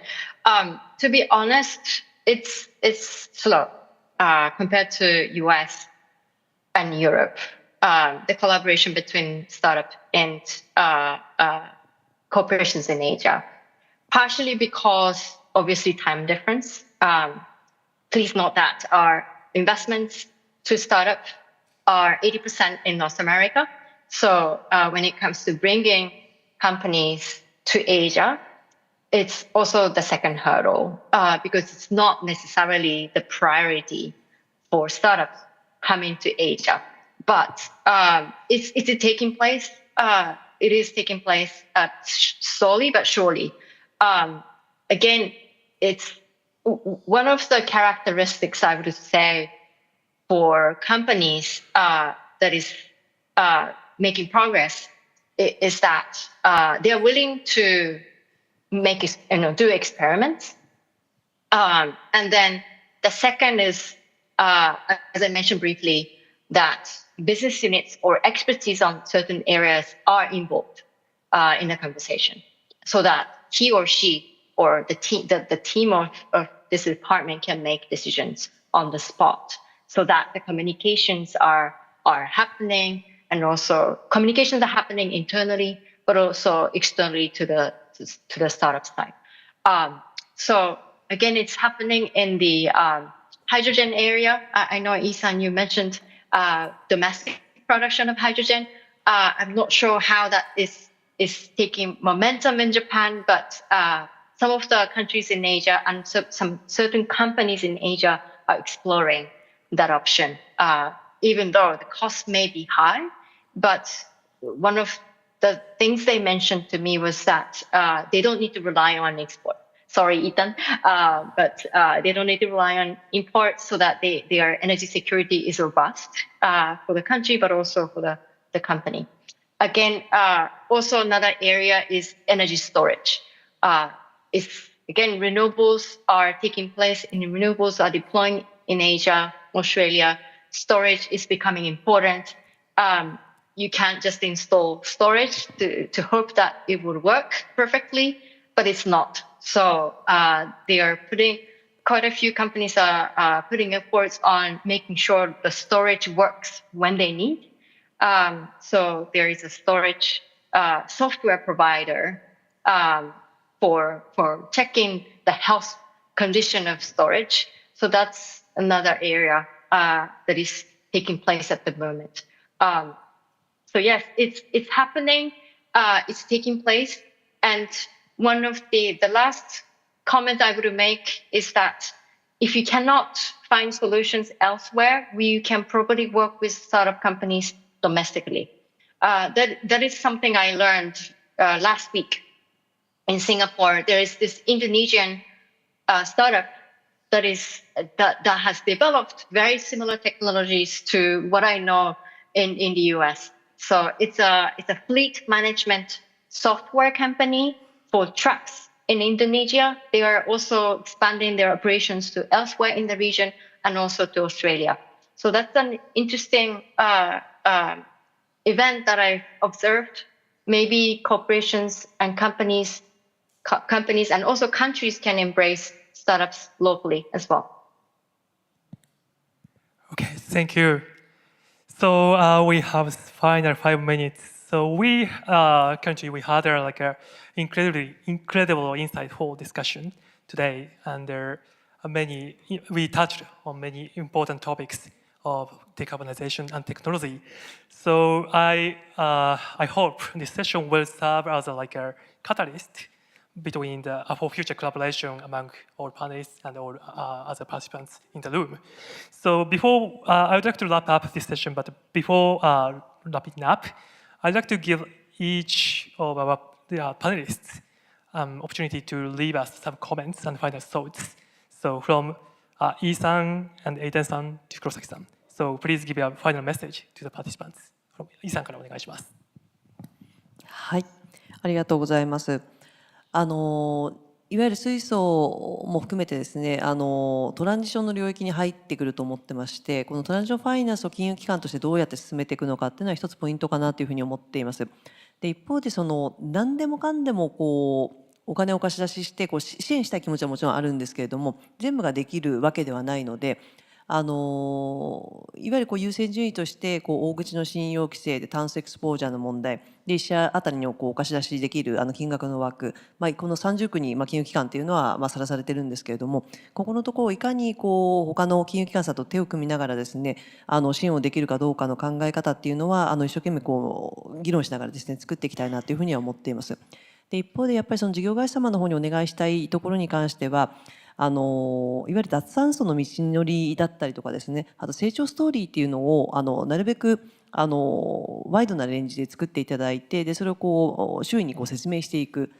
To be honest, it's slow compared to US and Europe. The collaboration between startup and corporations in Asia, partially because obviously time difference. Please note that our investments to startup are 80% in North America. So when it comes to bringing companies to Asia, it's also the second hurdle because it's not necessarily the priority for startups coming to Asia. But it's taking place. It is taking place slowly but surely. Again, it's one of the characteristics I would say for companies that is making progress is that they are willing to do experiments, and then the second is, as I mentioned briefly, that business units or expertise on certain areas are involved in the conversation, so that he or she or the team of this department can make decisions on the spot, so that the communications are happening, and also communications are happening internally, but also externally to the startup side. So again, it's happening in the hydrogen area. I know, Isan, you mentioned domestic production of hydrogen. I'm not sure how that is taking momentum in Japan, but some of the countries in Asia and some certain companies in Asia are exploring that option, even though the cost may be high. But one of the things they mentioned to me was that they don't need to rely on export. Sorry, Ethan, but they don't need to rely on import, so that their energy security is robust for the country, but also for the company. Again, also another area is energy storage. Again, renewables are taking place, and renewables are deploying in Asia, Australia. Storage is becoming important. You can't just install storage to hope that it will work perfectly, but it's not. So they are quite a few companies are putting efforts on making sure the storage works when they need. So there is a storage software provider for checking the health condition of storage. So that's another area that is taking place at the moment. So yes, it's happening. It's taking place. And one of the last comment I would make is that if you cannot find solutions elsewhere, we can probably work with startup companies domestically. That is something I learned last week in Singapore. There is this Indonesian startup that has developed very similar technologies to what I know in the US. So it's a fleet management software company for trucks in Indonesia. They are also expanding their operations to elsewhere in the region and also to Australia. So that's an interesting event that I've observed. Maybe corporations and companies and also countries can embrace startups locally as well. Okay, thank you. So we have final 5 minutes. So we currently we had like a incredible insightful discussion today, and there are we touched on many important topics of decarbonization and technology. So I hope this session will serve as like a catalyst between for future collaboration among all panelists and all other participants in the room. So before, I would like to wrap up this session, but before wrapping up, I'd like to give each of our panelists opportunity to leave us some comments and final thoughts. So from Ii-san and Eiten-san to Kurosaki-san. So please give a final message to the participants. From Ii-san からお願いします。はい、ありがとうございます。いわゆる水素も含めてですね、トランジションの領域に入ってくると思ってまして、このトランジションファイナンスを金融機関としてどうやって進めていくのかっていうのは一つポイントかなというふうに思っています。で、一方で何でもかんでもお金を貸し出しして支援したい気持ちはもちろんあるんですけれども、全部ができるわけではないので、いわゆる優先順位として大口の信用規制で炭素エクスポージャーの問題で1社あたりにお貸し出しできる金額の枠、この30区に金融機関というのはさらされてるんですけれども、ここのところをいかに他の金融機関さんと手を組みながらですね、支援をできるかどうかの考え方っていうのは一生懸命議論しながらですね作っていきたいなというふうには思っています。で、一方でやっぱり事業会社様の方にお願いしたいところに関しては、いわゆる脱炭素の道のりだったりとかですね、あと成長ストーリーっていうのをなるべくワイドなレンジで作っていただいて、でそれを周囲に説明していく、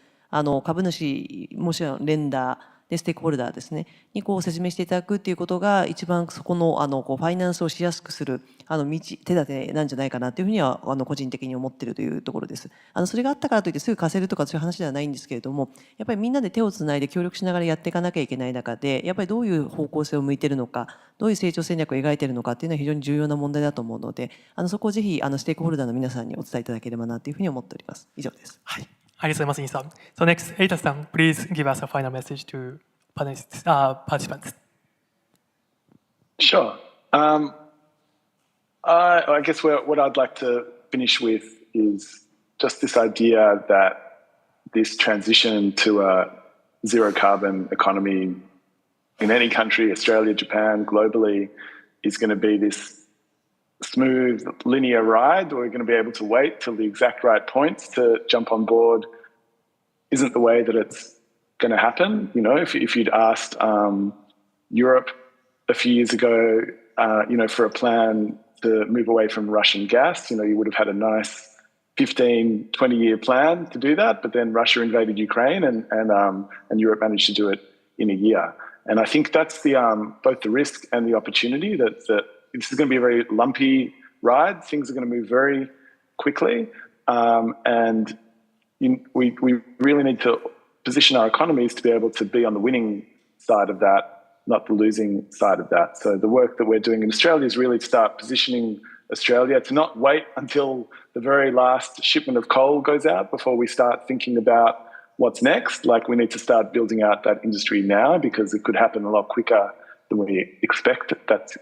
株主もちろんレンダーでステークホルダーですねに説明していただくっていうことが一番そこのファイナンスをしやすくする手立てなんじゃないかなというふうには個人的に思っているというところです。それがあったからといってすぐ貸せるとかそういう話ではないんですけれども、やっぱりみんなで手をつないで協力しながらやっていかなきゃいけない中で、やっぱりどういう方向性を向いているのか、どういう成長戦略を描いているのかっていうのは非常に重要な問題だと思うので、そこをぜひステークホルダーの皆さんにお伝えいただければなというふうに思っております。以上です。はい、ありがとうございます、インさん。So next, Eita-san, please give us a final message to participants. Sure. I guess what I'd like to finish with is just this idea that this transition to a zero carbon economy in any country, Australia, Japan, globally, is going to be this smooth linear ride. We're going to be able to wait till the exact right points to jump on board. Isn't the way that it's going to happen. You know, if you'd asked Europe a few years ago, for a plan to move away from Russian gas, you would have had a nice 15, 20-year plan to do that. But then Russia invaded Ukraine and Europe managed to do it in a year. And I think that's both the risk and the opportunity that this is going to be a very lumpy ride. Things are going to move very quickly. And we really need to position our economies to be able to be on the winning side of that, not the losing side of that. So the work that we're doing in Australia is really to start positioning Australia to not wait until the very last shipment of coal goes out before we start thinking about what's next. Like, we need to start building out that industry now because it could happen a lot quicker than we expect. That's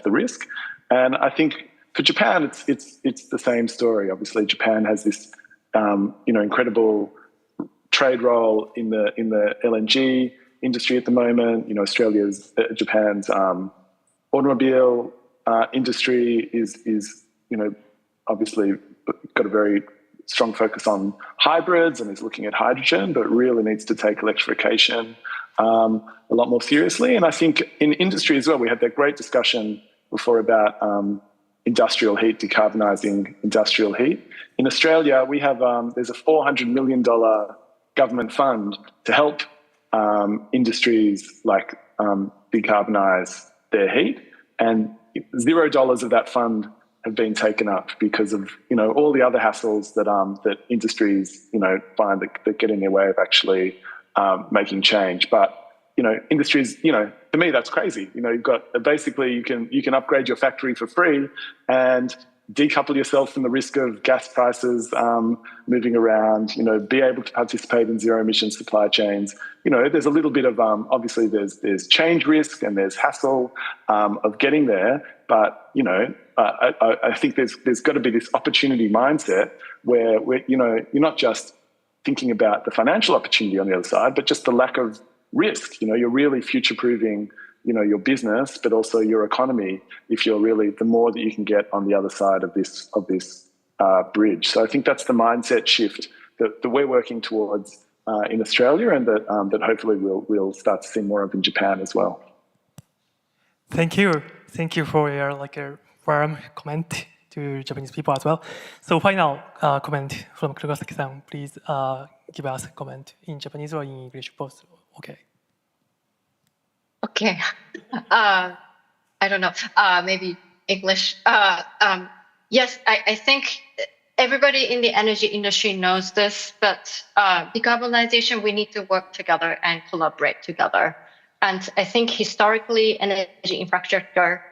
the risk. And I think for Japan, it's the same story. Obviously, Japan has this incredible trade role in the LNG industry at the moment. Japan's automobile industry is obviously got a very strong focus on hybrids and is looking at hydrogen, but really needs to take electrification a lot more seriously. And I think in industry as well, we had that great discussion before about industrial heat, decarbonising industrial heat. In Australia, we have there's a $400 million government fund to help industries like decarbonize their heat, and $0 of that fund have been taken up because of all the other hassles that that industries find that get in their way of actually making change. But industries, for me that's crazy. You've got basically you can upgrade your factory for free and decouple yourself from the risk of gas prices moving around. Be able to participate in zero emission supply chains. There's a little bit of obviously there's change risk and there's hassle of getting there, but I think there's got to be this opportunity mindset where you're not just thinking about the financial opportunity on the other side, but just the lack of risk. You're really future-proofing your business, but also your economy if you're really the more that you can get on the other side of this bridge. So I think that's the mindset shift that we're working towards in Australia, and that hopefully we'll start to see more of in Japan as well. Thank you for your warm comment to Japanese people as well. So final comment from Kurosaki-san. Please give us a comment in Japanese or in English, both. Okay. Okay. I don't know. Maybe English. Yes, I think everybody in the energy industry knows this, but decarbonization, we need to work together and collaborate together. And I think historically, energy infrastructure,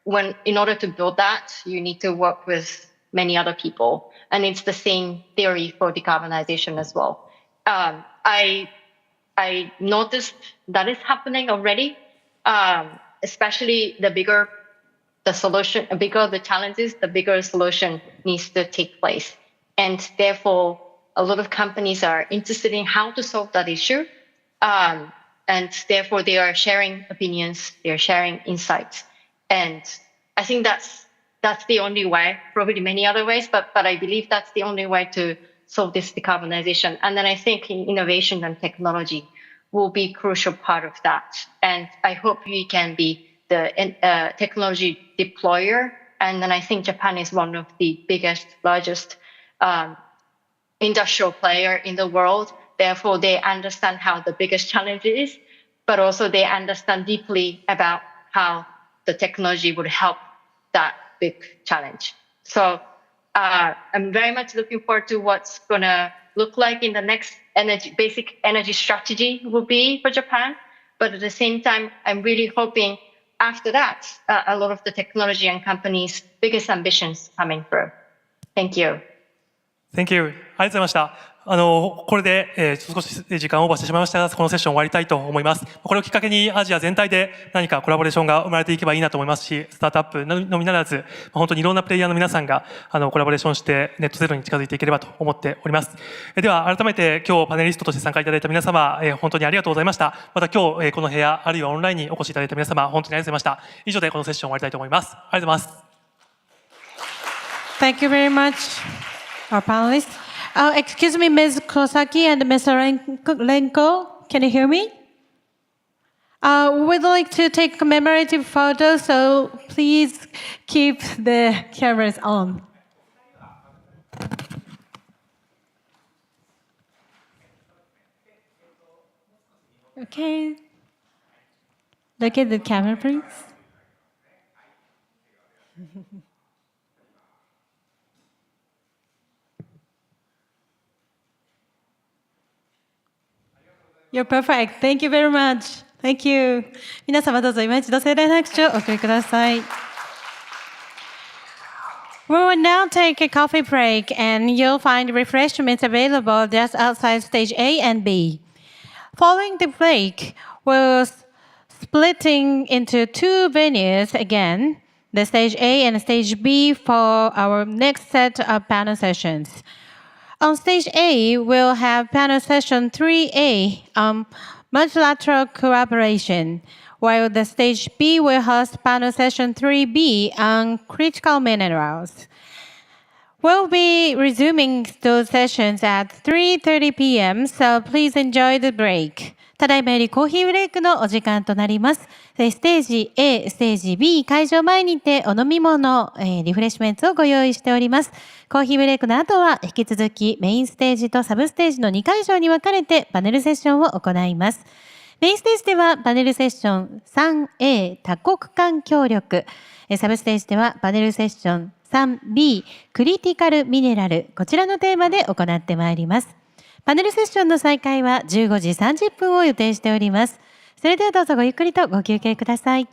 in order to build that, you need to work with many other people. And it's the same theory for decarbonization as well. I noticed that is happening already, especially the bigger the solution, the bigger the challenges, the bigger solution needs to take place. And therefore, a lot of companies are interested in how to solve that issue. And therefore, they are sharing opinions, they're sharing insights. And I think that's the only way, probably many other ways, but I believe that's the only way to solve this decarbonization. And then I think innovation and technology will be a crucial part of that. And I hope we can be the technology deployer. And then I think Japan is one of the biggest, largest industrial player in the world. Therefore, they understand how the biggest challenge is, but also they understand deeply about how the technology would help that big challenge. So I'm very much looking forward to what's going to look like in the next basic energy strategy will be for Japan. But at the same time, I'm really hoping after that, a lot of the technology and companies' biggest ambitions coming through. Thank you. Thank you. ありがとうございました。これで、少し時間をオーバーしてしまいましたが、このセッション終わりたいと思います。これをきっかけにアジア全体で何かコラボレーションが生まれていけばいいなと思いますし、スタートアップのみならず、本当にいろんなプレイヤーの皆さんがコラボレーションしてネットゼロに近づいていければと思っております。では改めて今日パネリストとして参加いただいた皆様、本当にありがとうございました。また今日この部屋あるいはオンラインにお越しいただいた皆様、本当にありがとうございました。以上でこのセッション終わりたいと思います。ありがとうございます。Thank you very much, our panelists. Excuse me, Ms. Kosaki and Mr. Renko, can you hear me? We'd like to take commemorative photos, so please keep the cameras on. Okay. Look at the camera, please. You're perfect. Thank you very much. Thank you. 皆様どうぞ今一度盛大な拍手をお送りください。We will now take a coffee break and you'll find refreshments available just outside stage A and B. Following the break, we're splitting into two venues again, the stage A and stage B for our next set of panel sessions. On stage A, we'll have panel session 3A on multilateral cooperation, while the stage B will host panel session 3B on critical minerals. We'll be resuming those sessions at 3:30 p.m., so please enjoy the break. ただいまよりコーヒーブレイクのお時間となります。ステージ A、ステージ B、会場前にてお飲み物、リフレッシュメントをご用意しております。コーヒーブレイクの後は引き続きメインステージとサブステージの2会場に分かれてパネルセッションを行います。メインステージではパネルセッション 3A 多国間協力、サブステージではパネルセッション 3B クリティカルミネラル、こちらのテーマで行ってまいります。パネルセッションの再開は15時30分を予定しております。それではどうぞごゆっくりとご休憩ください。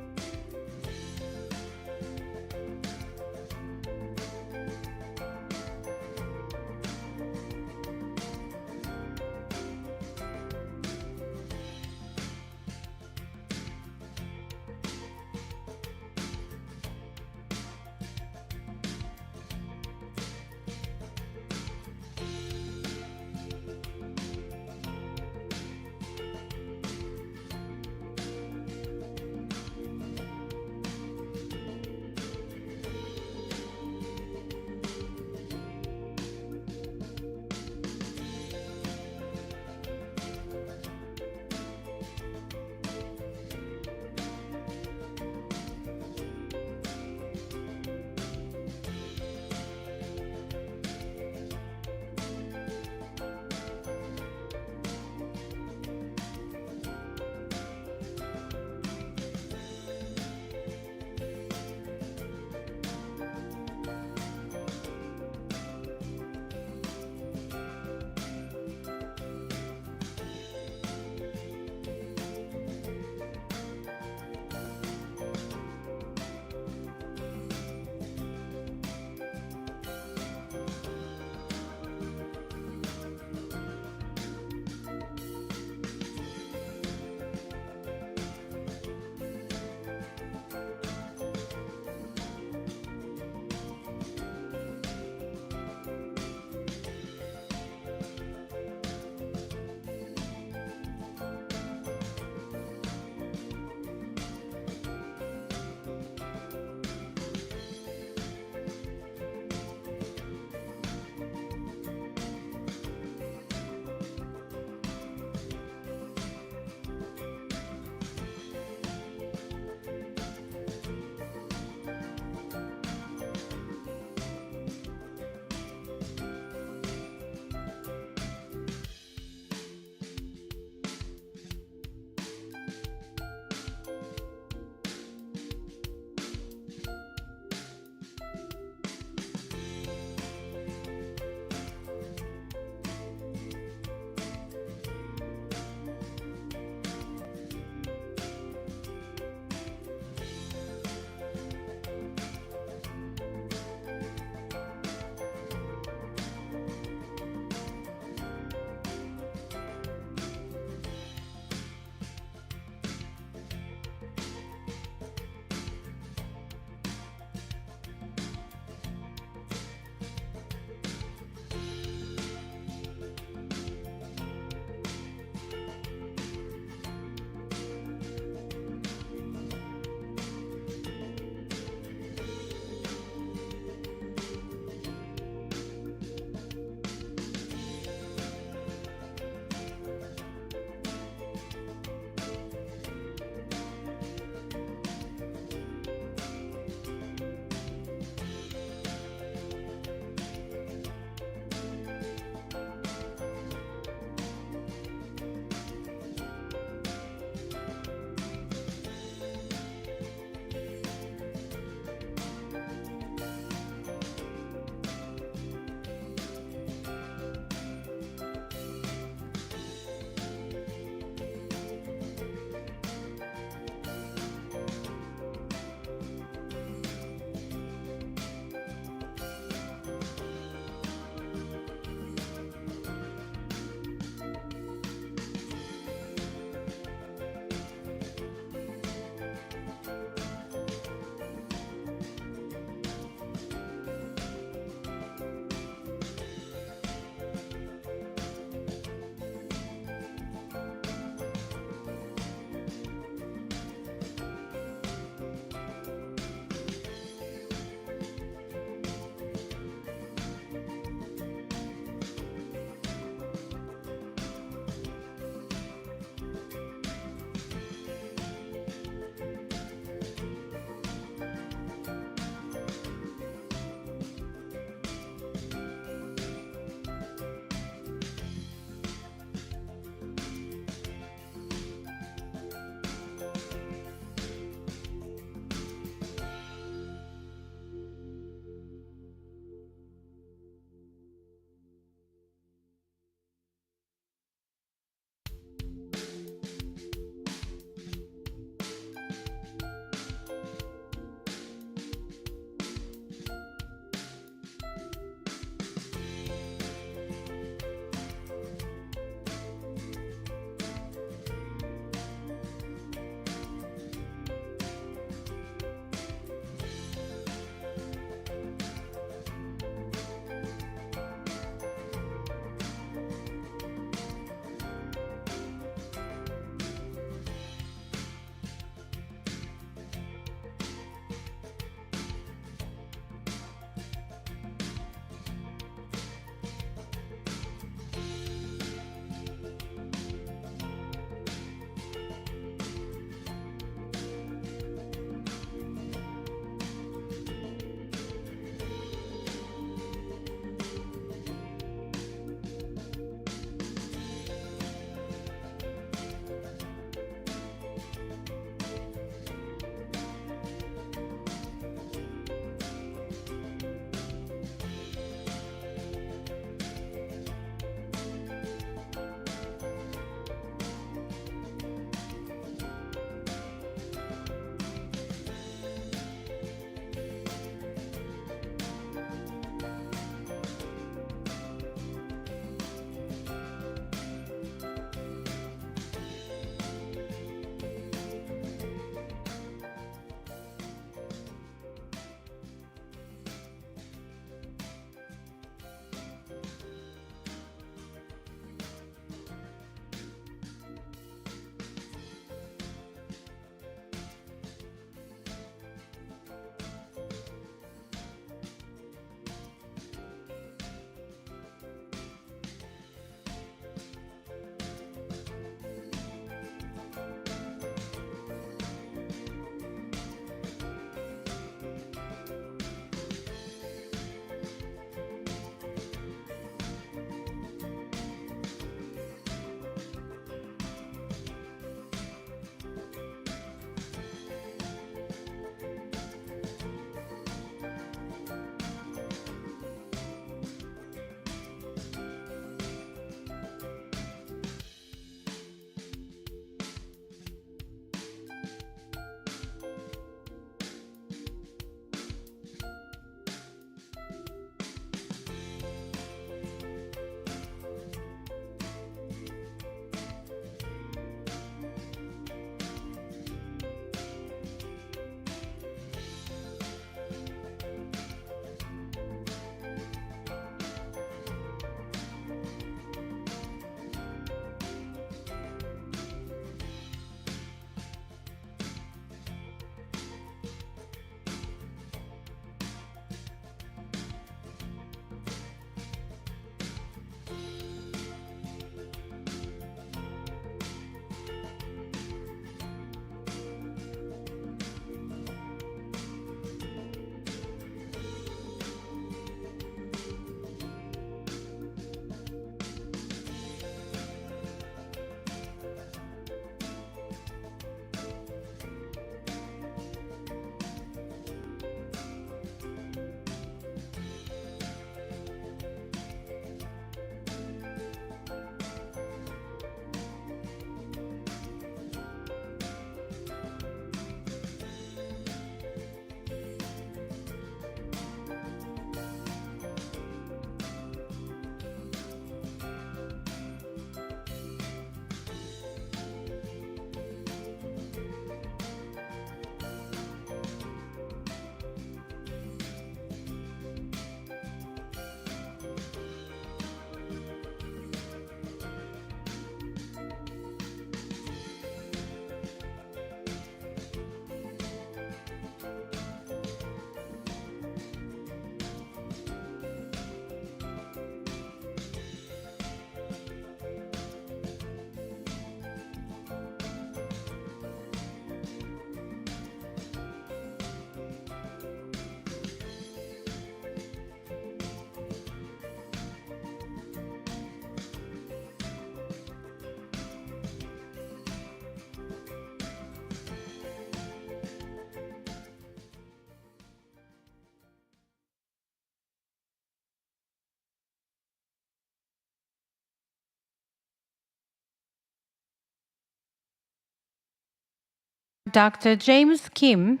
Dr. James Kim,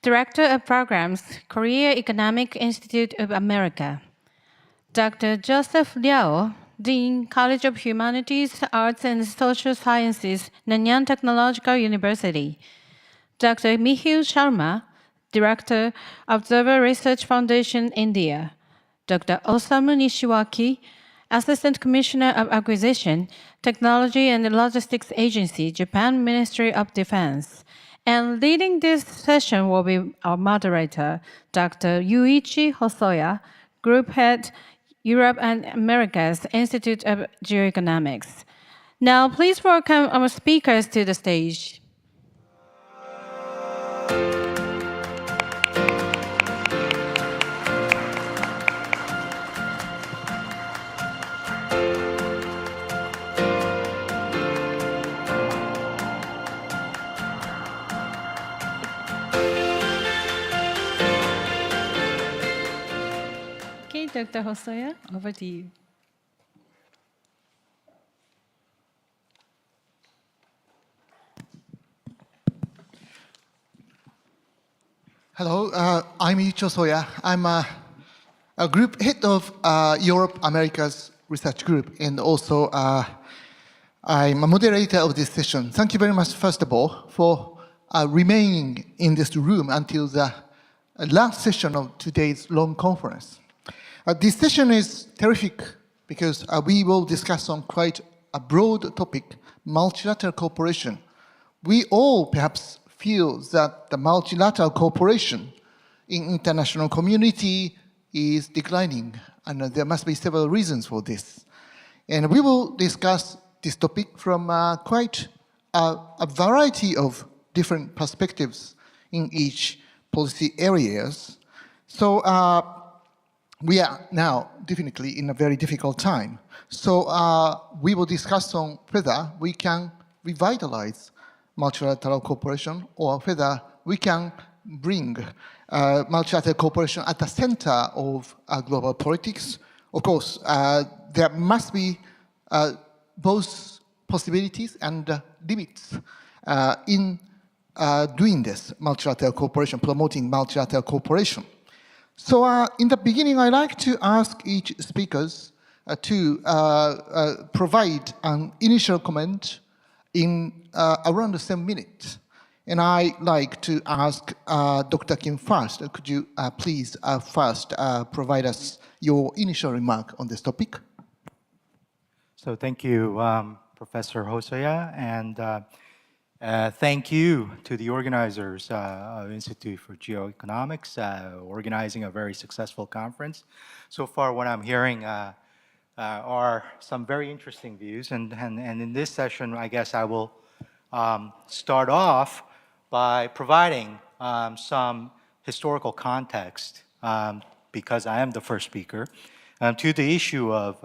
Director of Programs, Korea Economic Institute of America. Dr. Joseph Liao, Dean, College of Humanities, Arts and Social Sciences, Nanyang Technological University. Dr. Mihir Sharma, Director, Observer Research Foundation, India. Dr. Osamu Nishiwaki, Assistant Commissioner of Acquisition, Technology and Logistics Agency, Japan Ministry of Defense. And leading this session will be our moderator, Dr. Yuichi Hosoya, Group Head, Europe and Americas, Institute of Geoeconomics. Now, please welcome our speakers to the stage. Okay, Dr. Hosoya, over to you. Hello, I'm Icho Soya. I'm a group head of Europe Americas Research Group, and also I'm a moderator of this session. Thank you very much, first of all, for remaining in this room until the last session of today's long conference. This session is terrific because we will discuss on quite a broad topic, multilateral cooperation. We all perhaps feel that the multilateral cooperation in international community is declining, and there must be several reasons for this. And we will discuss this topic from quite a variety of different perspectives in each policy areas. So we are now definitely in a very difficult time. So we will discuss on whether we can revitalize multilateral cooperation or whether we can bring multilateral cooperation at the center of global politics. Of course, there must be both possibilities and limits in doing this multilateral cooperation, promoting multilateral cooperation. So in the beginning, I'd like to ask each speakers to provide an initial comment in around 7 minutes. And I'd like to ask Dr. Kim first. Could you please first provide us your initial remark on this topic? So thank you, Professor Hosoya, and thank you to the organizers of Institute for Geoeconomics, organizing a very successful conference. So far, what I'm hearing are some very interesting views, and in this session, I guess I will start off by providing some historical context, because I am the first speaker, to the issue of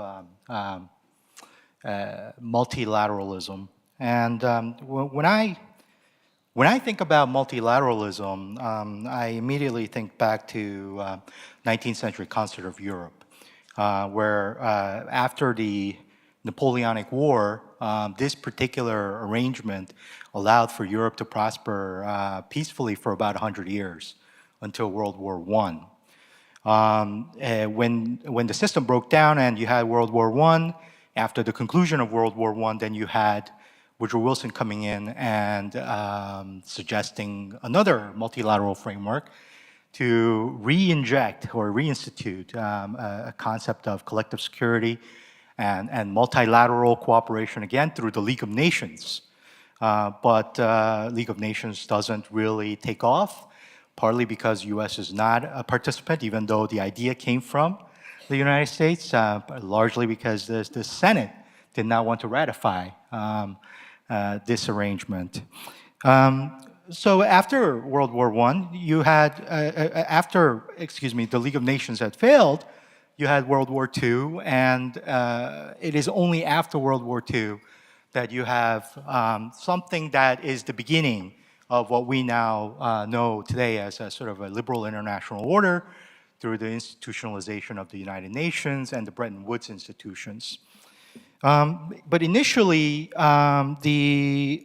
multilateralism. And when I think about multilateralism, I immediately think back to 19th century concept of Europe, where after the Napoleonic War, this particular arrangement allowed for Europe to prosper peacefully for about 100 years until World War I. When the system broke down and you had World War I, after the conclusion of World War I, then you had Woodrow Wilson coming in and suggesting another multilateral framework to re-inject or reinstitute a concept of collective security and multilateral cooperation, again, through the League of Nations. But League of Nations doesn't really take off, partly because U.S. is not a participant, even though the idea came from the United States, but largely because the Senate did not want to ratify this arrangement. So after World War I, you had, the League of Nations had failed, you had World War II, and it is only after World War II that you have something that is the beginning of what we now know today as a sort of a liberal international order through the institutionalization of the United Nations and the Bretton Woods institutions. But initially, the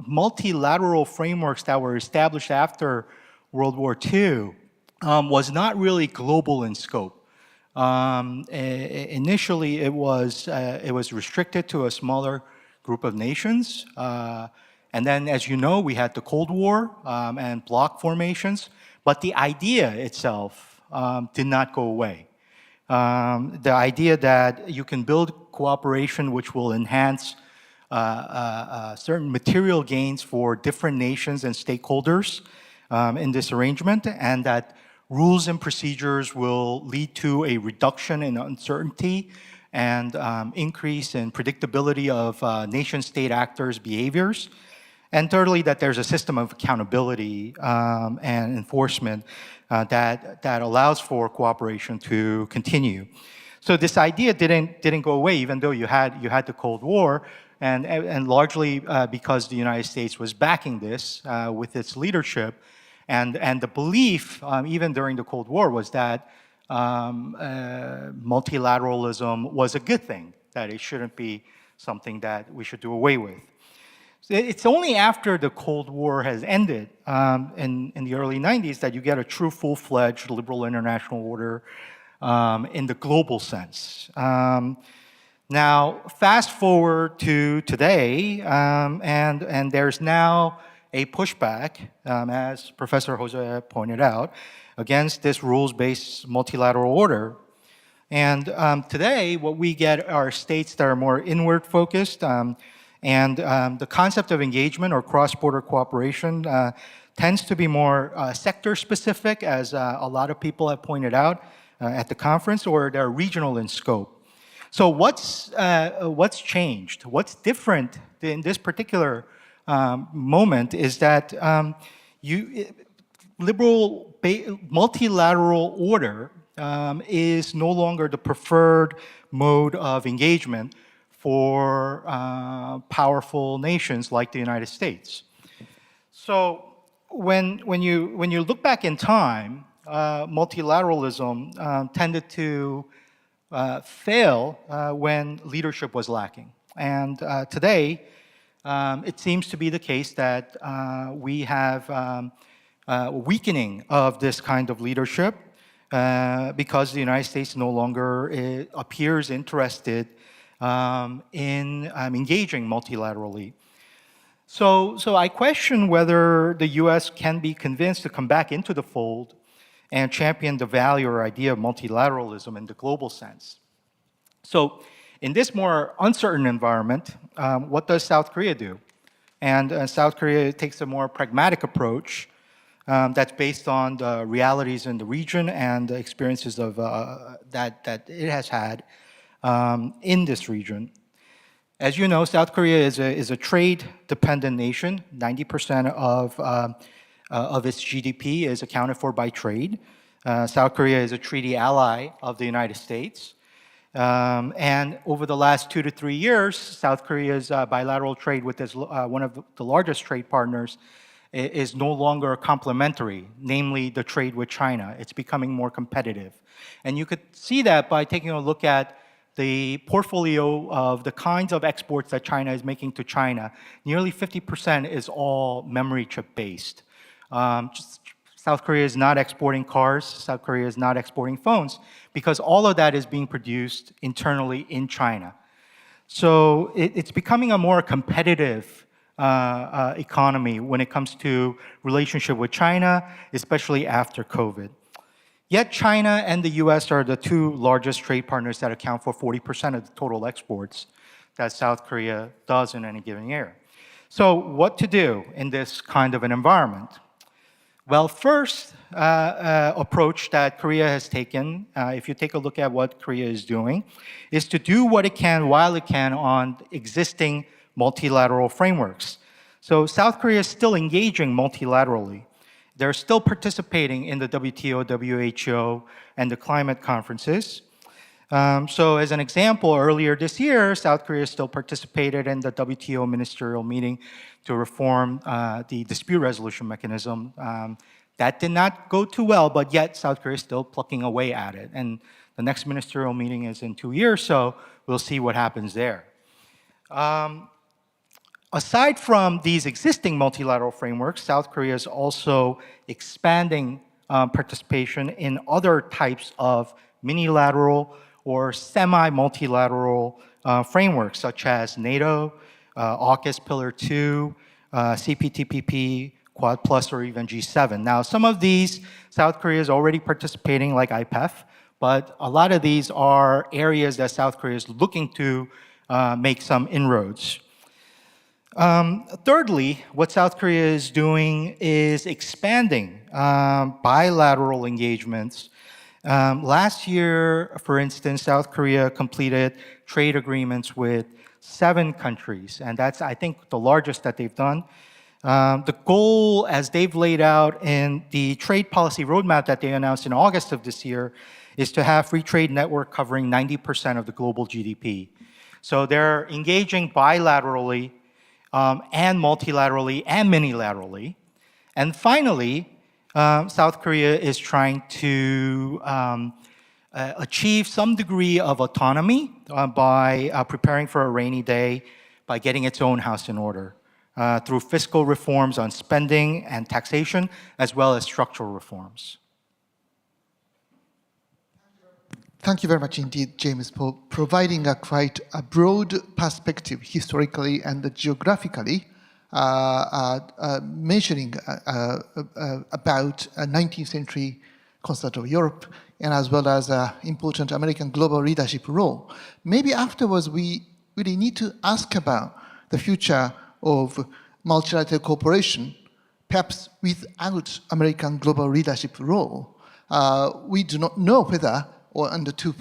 multilateral frameworks that were established after World War II was not really global in scope. Initially, it was restricted to a smaller group of nations. And then, as you know, we had the Cold War and bloc formations. But the idea itself did not go away. The idea that you can build cooperation which will enhance certain material gains for different nations and stakeholders in this arrangement, and that rules and procedures will lead to a reduction in uncertainty and increase in predictability of nation-state actors' behaviors. And thirdly, that there's a system of accountability and enforcement that allows for cooperation to continue. So this idea didn't go away, even though you had the Cold War, and largely because the United States was backing this with its leadership, and the belief, even during the Cold War, was that multilateralism was a good thing, that it shouldn't be something that we should do away with. It's only after the Cold War has ended in the early 90s that you get a true full-fledged liberal international order in the global sense. Now, fast forward to today, and there's now a pushback, as Professor Jose pointed out, against this rules-based multilateral order. And today, what we get are states that are more inward-focused, and the concept of engagement or cross-border cooperation tends to be more sector-specific, as a lot of people have pointed out at the conference, or they're regional in scope. So what's changed? What's different in this particular moment is that multilateral order is no longer the preferred mode of engagement for powerful nations like the United States. So when you look back in time, multilateralism tended to fail when leadership was lacking. And today, it seems to be the case that we have a weakening of this kind of leadership because the United States no longer appears interested in engaging multilaterally. So I question whether the US can be convinced to come back into the fold and champion the value or idea of multilateralism in the global sense. So in this more uncertain environment, what does South Korea do? And South Korea takes a more pragmatic approach that's based on the realities in the region and the experiences of that it has had in this region. As you know, South Korea is a trade-dependent nation. 90% of its GDP is accounted for by trade. South Korea is a treaty ally of the United States. And over the last 2 to 3 years, South Korea's bilateral trade with one of the largest trade partners is no longer complementary, namely the trade with China. It's becoming more competitive. And you could see that by taking a look at the portfolio of the kinds of exports that China is making to China. Nearly 50% is all memory chip based. South Korea is not exporting cars, South Korea is not exporting phones, because all of that is being produced internally in China. So it's becoming a more competitive economy when it comes to relationship with China, especially after COVID. Yet China and the US are the two largest trade partners that account for 40% of the total exports that South Korea does in any given year. So what to do in this kind of an environment? Well, first approach that Korea has taken, if you take a look at what Korea is doing, is to do what it can while it can on existing multilateral frameworks. So South Korea is still engaging multilaterally. They're still participating in the WTO, WHO, and the climate conferences. So as an example, earlier this year, South Korea still participated in the WTO ministerial meeting to reform the dispute resolution mechanism. That did not go too well, but yet South Korea is still plucking away at it. And The next ministerial meeting is in 2 years, so we'll see what happens there. Aside from these existing multilateral frameworks, South Korea is also expanding participation in other types of minilateral or semi-multilateral frameworks, such as NATO, AUKUS Pillar 2, CPTPP, Quad Plus, or even G7. Now, some of these South Korea is already participating, like IPEF, but a lot of these are areas that South Korea is looking to make some inroads. Thirdly, what South Korea is doing is expanding bilateral engagements. Last year, for instance, South Korea completed trade agreements with 7 countries, and that's, I think, the largest that they've done. The goal, as they've laid out in the trade policy roadmap that they announced in August of this year, is to have free trade network covering 90% of the global GDP. So they're engaging bilaterally and multilaterally and minilaterally. And finally, South Korea is trying to achieve some degree of autonomy by preparing for a rainy day, by getting its own house in order through fiscal reforms on spending and taxation, as well as structural reforms. Thank you very much indeed, James, for providing a quite a broad perspective historically and geographically, mentioning about a 19th century concept of Europe and as well as important American global leadership role. Maybe afterwards we really need to ask about the future of multilateral cooperation, perhaps without American global leadership role. We do not know whether or under to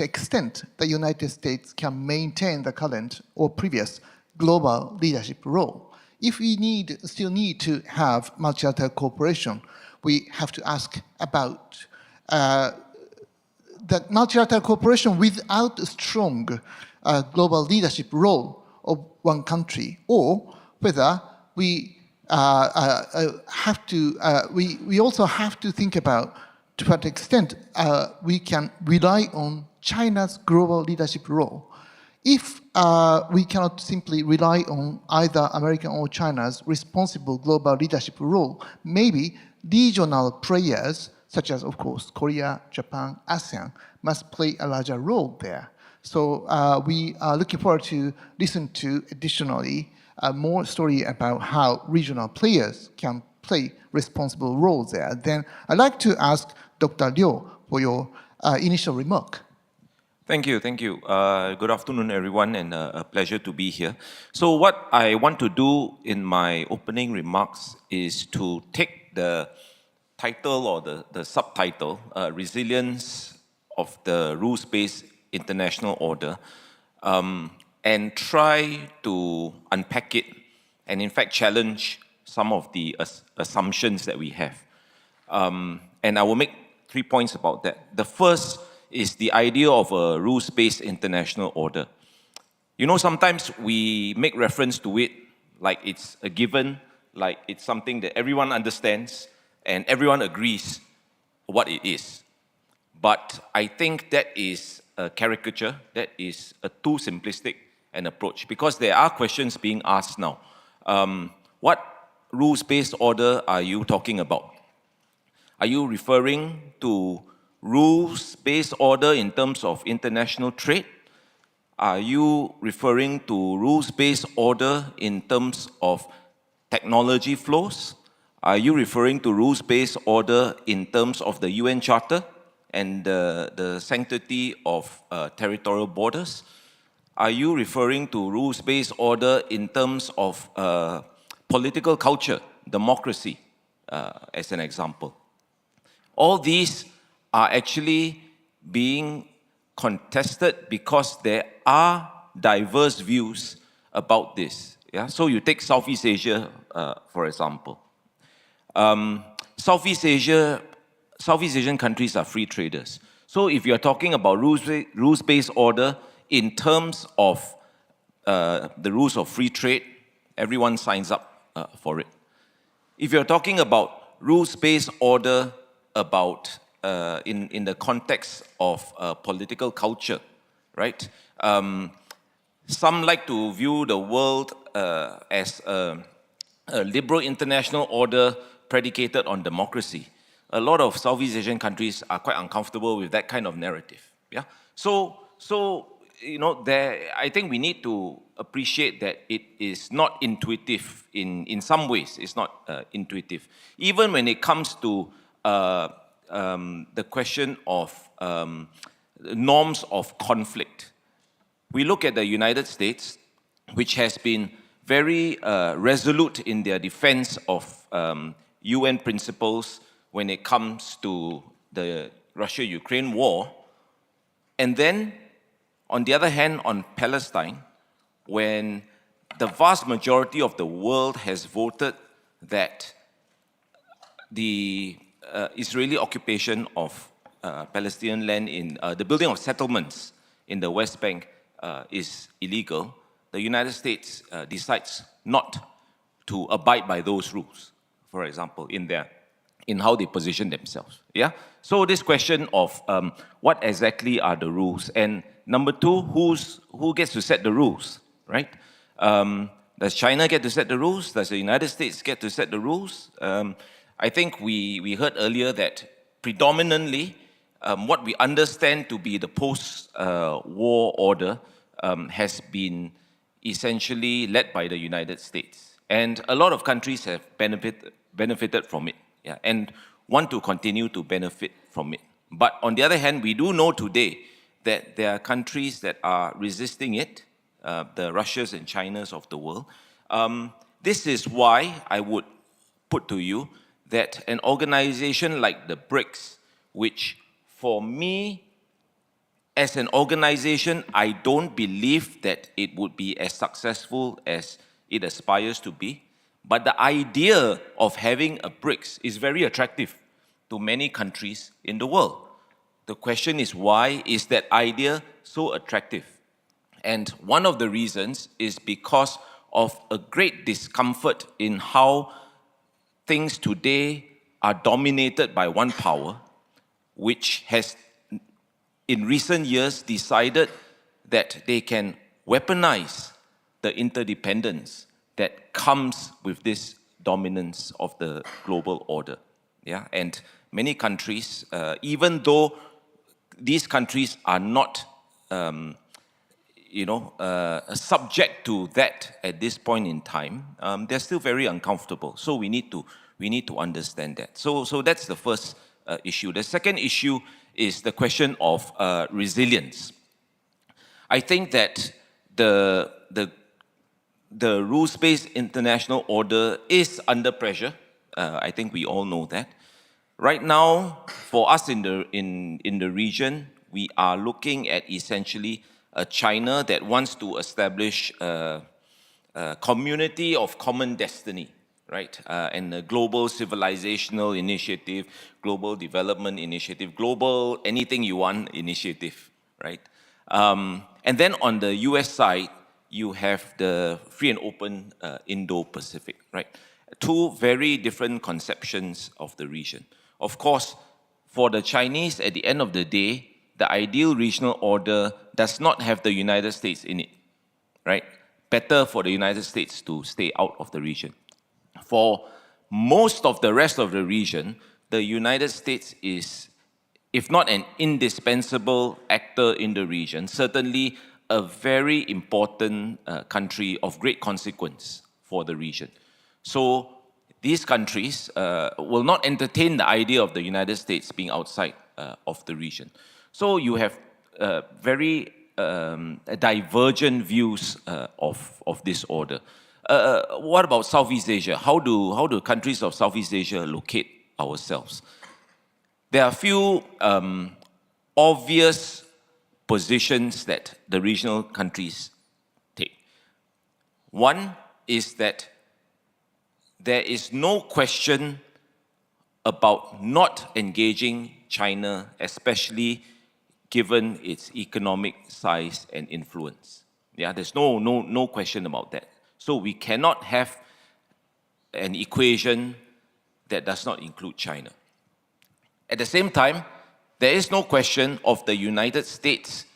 extent the United States can maintain the current or previous global leadership role. If we still need to have multilateral cooperation, we have to ask about the multilateral cooperation without a strong global leadership role of one country, or whether we we also have to think about to what extent we can rely on China's global leadership role. If we cannot simply rely on either American or China's responsible global leadership role, maybe regional players, such as, of course, Korea, Japan, ASEAN, must play a larger role there. So we are looking forward to listen to additionally more story about how regional players can play responsible roles there. Then I'd like to ask Dr. Liu for your initial remark. Thank you, thank you. Good afternoon, everyone, and a pleasure to be here. So what I want to do in my opening remarks is to take the title or the subtitle, Resilience of the Rules-Based International Order, and try to unpack it and in fact challenge some of the assumptions that we have. And I will make 3 points about that. The first is the idea of a rules-based international order. You know, sometimes we make reference to it like it's a given, like it's something that everyone understands and everyone agrees what it is. But I think that is a caricature, that is a too simplistic an approach, because there are questions being asked now. What rules-based order are you talking about? Are you referring to rules-based order in terms of international trade? Are you referring to rules-based order in terms of technology flows? Are you referring to rules-based order in terms of the UN Charter and the sanctity of territorial borders? Are you referring to rules-based order in terms of political culture, democracy, as an example? All these are actually being contested because there are diverse views about this. Yeah? So you take Southeast Asia, for example. Southeast Asian countries are free traders. So if you're talking about rules-based order in terms of the rules of free trade, everyone signs up for it. If you're talking about rules-based order about in the context of political culture, right? Some like to view the world as a liberal international order predicated on democracy. A lot of Southeast Asian countries are quite uncomfortable with that kind of narrative. Yeah. So you know, I think we need to appreciate that it is not intuitive in some ways. It's not intuitive. Even when it comes to the question of norms of conflict. We look at the United States, which has been very resolute in their defense of UN principles when it comes to the Russia-Ukraine war. And then, on the other hand, on Palestine, when the vast majority of the world has voted that the Israeli occupation of Palestinian land in the building of settlements in the West Bank is illegal, the United States decides not to abide by those rules, for example, in how they position themselves. Yeah. So this question of what exactly are the rules, and number two, who gets to set the rules, right? Does China get to set the rules? Does the United States get to set the rules? I think we heard earlier that predominantly what we understand to be the post-war order has been essentially led by the United States. And a lot of countries have benefited from it, yeah, and want to continue to benefit from it. But on the other hand, we do know today that there are countries that are resisting it, the Russias and Chinas of the world. This is why I would put to you that an organization like the BRICS, which for me, as an organization, I don't believe that it would be as successful as it aspires to be. But the idea of having a BRICS is very attractive to many countries in the world. The question is, why is that idea so attractive? And one of the reasons is because of a great discomfort in how things today are dominated by one power, which has in recent years decided that they can weaponize the interdependence that comes with this dominance of the global order. Yeah? And many countries, even though these countries are not subject to that at this point in time, they're still very uncomfortable. So we need to understand that. So that's the first issue. The second issue is the question of resilience. I think that the rules-based international order is under pressure. I think we all know that. Right now, for us in the region, we are looking at essentially a China that wants to establish a community of common destiny, right? And a global civilizational initiative, global development initiative, global anything you want initiative, right? And then on the US side, you have the free and open Indo-Pacific, right? Two very different conceptions of the region. Of course, for the Chinese, at the end of the day, the ideal regional order does not have the United States in it, right? Better for the United States to stay out of the region. For most of the rest of the region, the United States is, if not an indispensable actor in the region, certainly a very important country of great consequence for the region. So these countries will not entertain the idea of the United States being outside of the region. So you have very divergent views of this order. What about Southeast Asia? How do countries of Southeast Asia locate ourselves? There are a few obvious positions that the regional countries take. One is that there is no question about not engaging China, especially given its economic size and influence. Yeah, there's no question about that. So we cannot have an equation that does not include China. At the same time, there is no question of the United States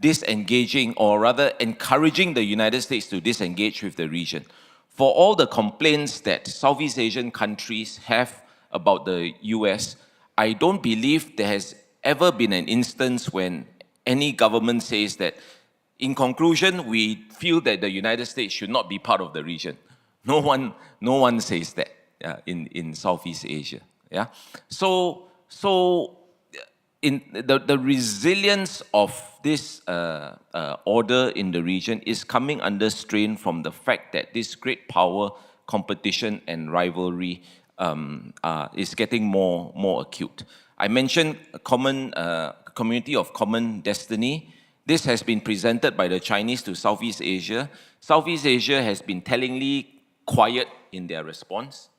disengaging, or rather encouraging the United States to disengage with the region. For all the complaints that Southeast Asian countries have about the US, I don't believe there has ever been an instance when any government says that, in conclusion, we feel that the United States should not be part of the region. No one says that in Southeast Asia. Yeah. So in the resilience of this order in the region is coming under strain from the fact that this great power competition and rivalry is getting more acute. I mentioned a common community of common destiny. This has been presented by the Chinese to Southeast Asia. Southeast Asia has been tellingly quiet in their response.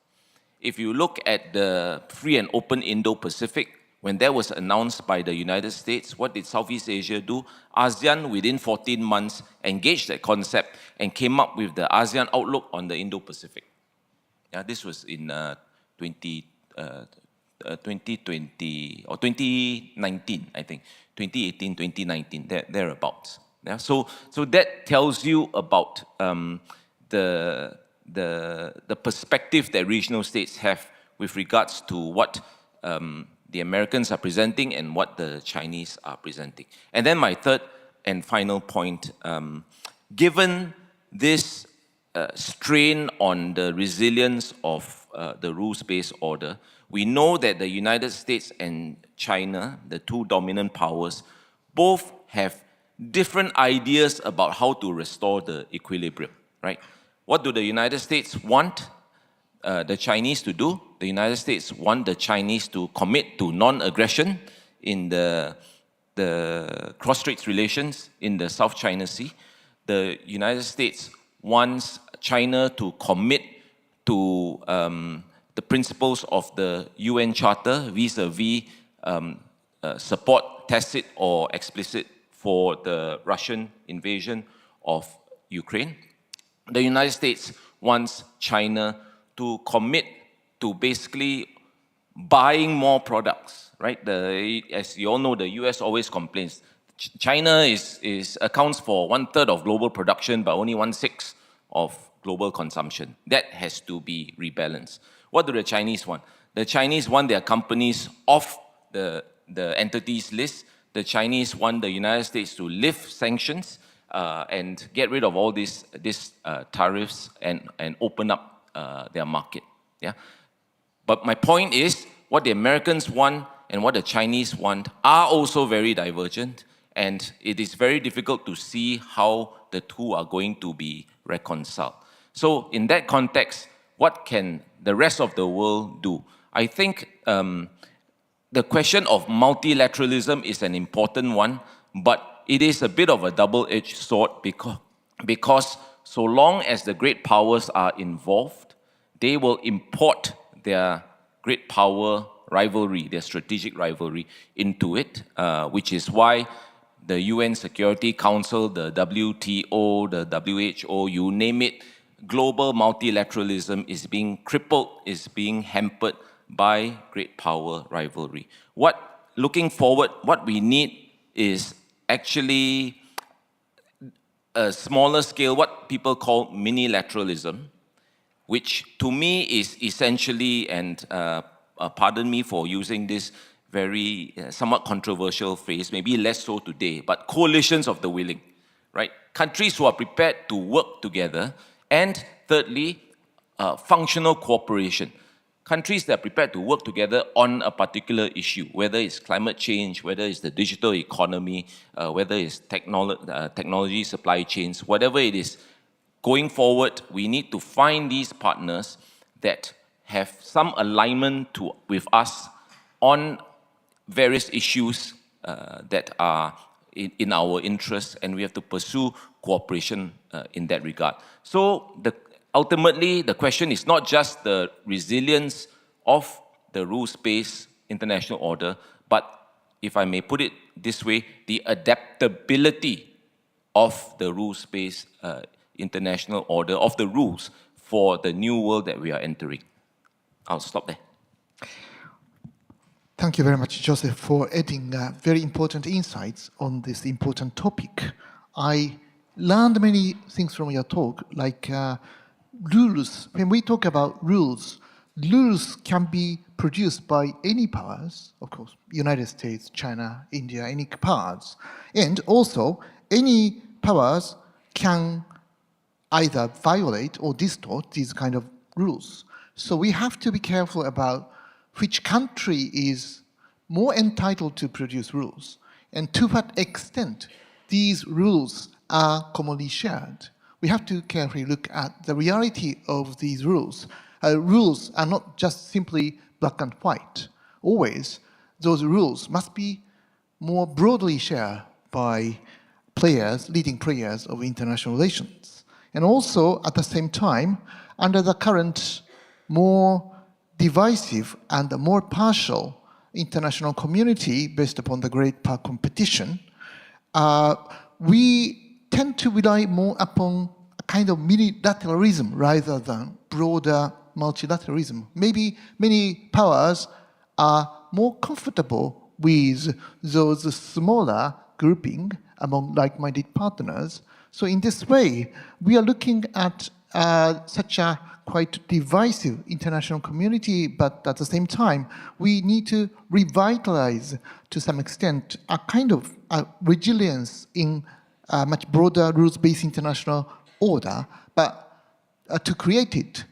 If you look at the free and open Indo-Pacific, when that was announced by the United States, what did Southeast Asia do? ASEAN, within 14 months, engaged that concept and came up with the ASEAN Outlook on the Indo-Pacific. Yeah, this was in 2020 or 2019, I think, 2018, 2019, thereabouts. Yeah, so that tells you about the perspective that regional states have with regards to what the Americans are presenting and what the Chinese are presenting. And then my third and final point, given this strain on the resilience of the rules-based order, we know that the United States and China, the two dominant powers, both have different ideas about how to restore the equilibrium, right? What do the United States want the Chinese to do? The United States want the Chinese to commit to non-aggression in the cross-strait relations in the South China Sea. The United States wants China to commit to the principles of the UN Charter vis-a-vis support, tacit or explicit, for the Russian invasion of Ukraine. The United States wants China to commit to basically buying more products, right? As you all know, the US always complains. China accounts for 1/3 of global production, but only 1/6 of global consumption. That has to be rebalanced. What do the Chinese want? The Chinese want their companies off the entities list. The Chinese want the United States to lift sanctions and get rid of all these tariffs and open up their market. Yeah. But my point is, what the Americans want and what the Chinese want are also very divergent, and it is very difficult to see how the two are going to be reconciled. So in that context, what can the rest of the world do? I think the question of multilateralism is an important one, but it is a bit of a double-edged sword because so long as the great powers are involved, they will import their great power rivalry, their strategic rivalry into it, which is why the UN Security Council, the WTO, the WHO, you name it, global multilateralism is being crippled, is being hampered by great power rivalry. Looking forward, what we need is actually a smaller scale, what people call minilateralism, which to me is essentially, and pardon me for using this very somewhat controversial phrase, maybe less so today, but coalitions of the willing, right? Countries who are prepared to work together. And thirdly, functional cooperation. Countries that are prepared to work together on a particular issue, whether it's climate change, whether it's the digital economy, whether it's technology supply chains, whatever it is. Going forward, we need to find these partners that have some alignment with us on various issues that are in our interests, and we have to pursue cooperation in that regard. So ultimately, the question is not just the resilience of the rules-based international order, but if I may put it this way, the adaptability of the rules-based international order, of the rules for the new world that we are entering. I'll stop there. Thank you very much, Joseph, for adding very important insights on this important topic. I learned many things from your talk, like rules. When we talk about rules, rules can be produced by any powers, of course, United States, China, India, any powers. And also, any powers can either violate or distort these kind of rules. So we have to be careful about which country is more entitled to produce rules and to what extent these rules are commonly shared. We have to carefully look at the reality of these rules. Rules are not just simply black and white. Always, those rules must be more broadly shared by players, leading players of international relations. And also, at the same time, under the current more divisive and more partial international community based upon the great power competition, we tend to rely more upon a kind of unilateralism rather than broader multilateralism. Maybe many powers are more comfortable with those smaller grouping among like-minded partners. So in this way, we are looking at such a quite divisive international community, but at the same time, we need to revitalize, to some extent, a kind of resilience in a much broader rules-based international order. But to create it,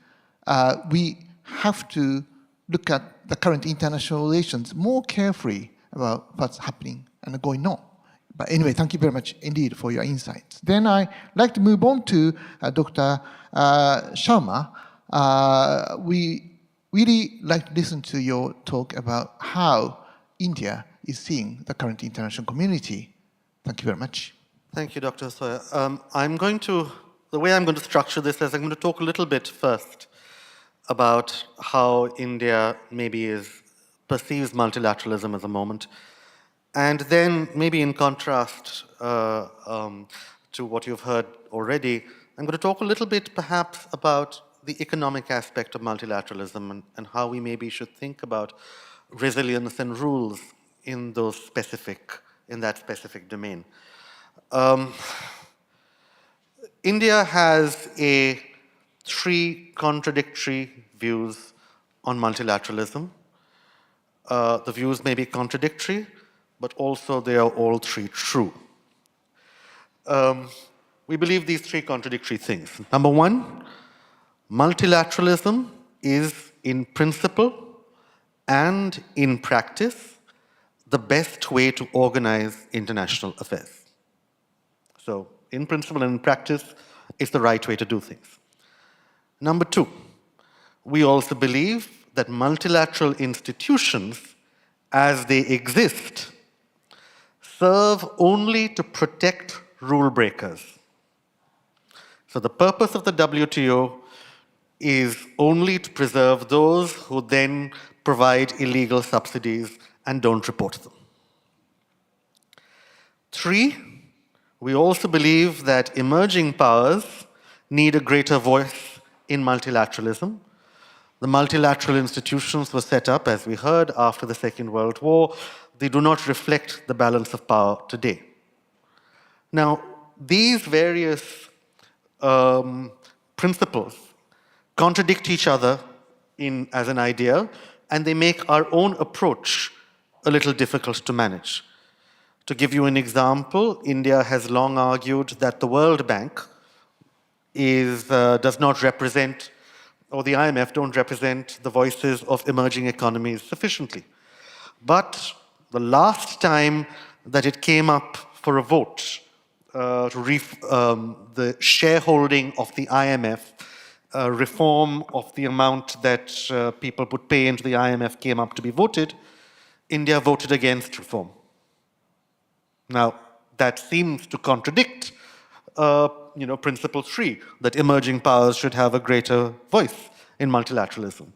we have to look at the current international relations more carefully about what's happening and going on. But anyway, thank you very much indeed for your insights. Then I'd like to move on to Dr. Sharma. We really like to listen to your talk about how India is seeing the current international community. Thank you very much. Thank you, Dr. Soya. The way I'm going to structure this is I'm going to talk a little bit first about how India maybe perceives multilateralism at the moment. And then, maybe in contrast to what you've heard already, I'm going to talk a little bit perhaps about the economic aspect of multilateralism and how we maybe should think about resilience and rules in that specific domain. India has three contradictory views on multilateralism. The views may be contradictory, but also they are all three true. We believe these three contradictory things. Number one, multilateralism is in principle and in practice the best way to organize international affairs. So, in principle and in practice, it's the right way to do things. Number two, we also believe that multilateral institutions, as they exist, serve only to protect rule breakers. So the purpose of the WTO is only to preserve those who then provide illegal subsidies and don't report them. Three, we also believe that emerging powers need a greater voice in multilateralism. The multilateral institutions were set up, as we heard, after the Second World War. They do not reflect the balance of power today. Now, these various principles contradict each other as an idea, and they make our own approach a little difficult to manage. To give you an example, India has long argued that the World Bank does not represent, or the IMF don't represent the voices of emerging economies sufficiently. But the last time that it came up for a vote, the shareholding of the IMF, reform of the amount that people would pay into the IMF came up to be voted, India voted against reform. Now, that seems to contradict Principle 3, that emerging powers should have a greater voice in multilateralism.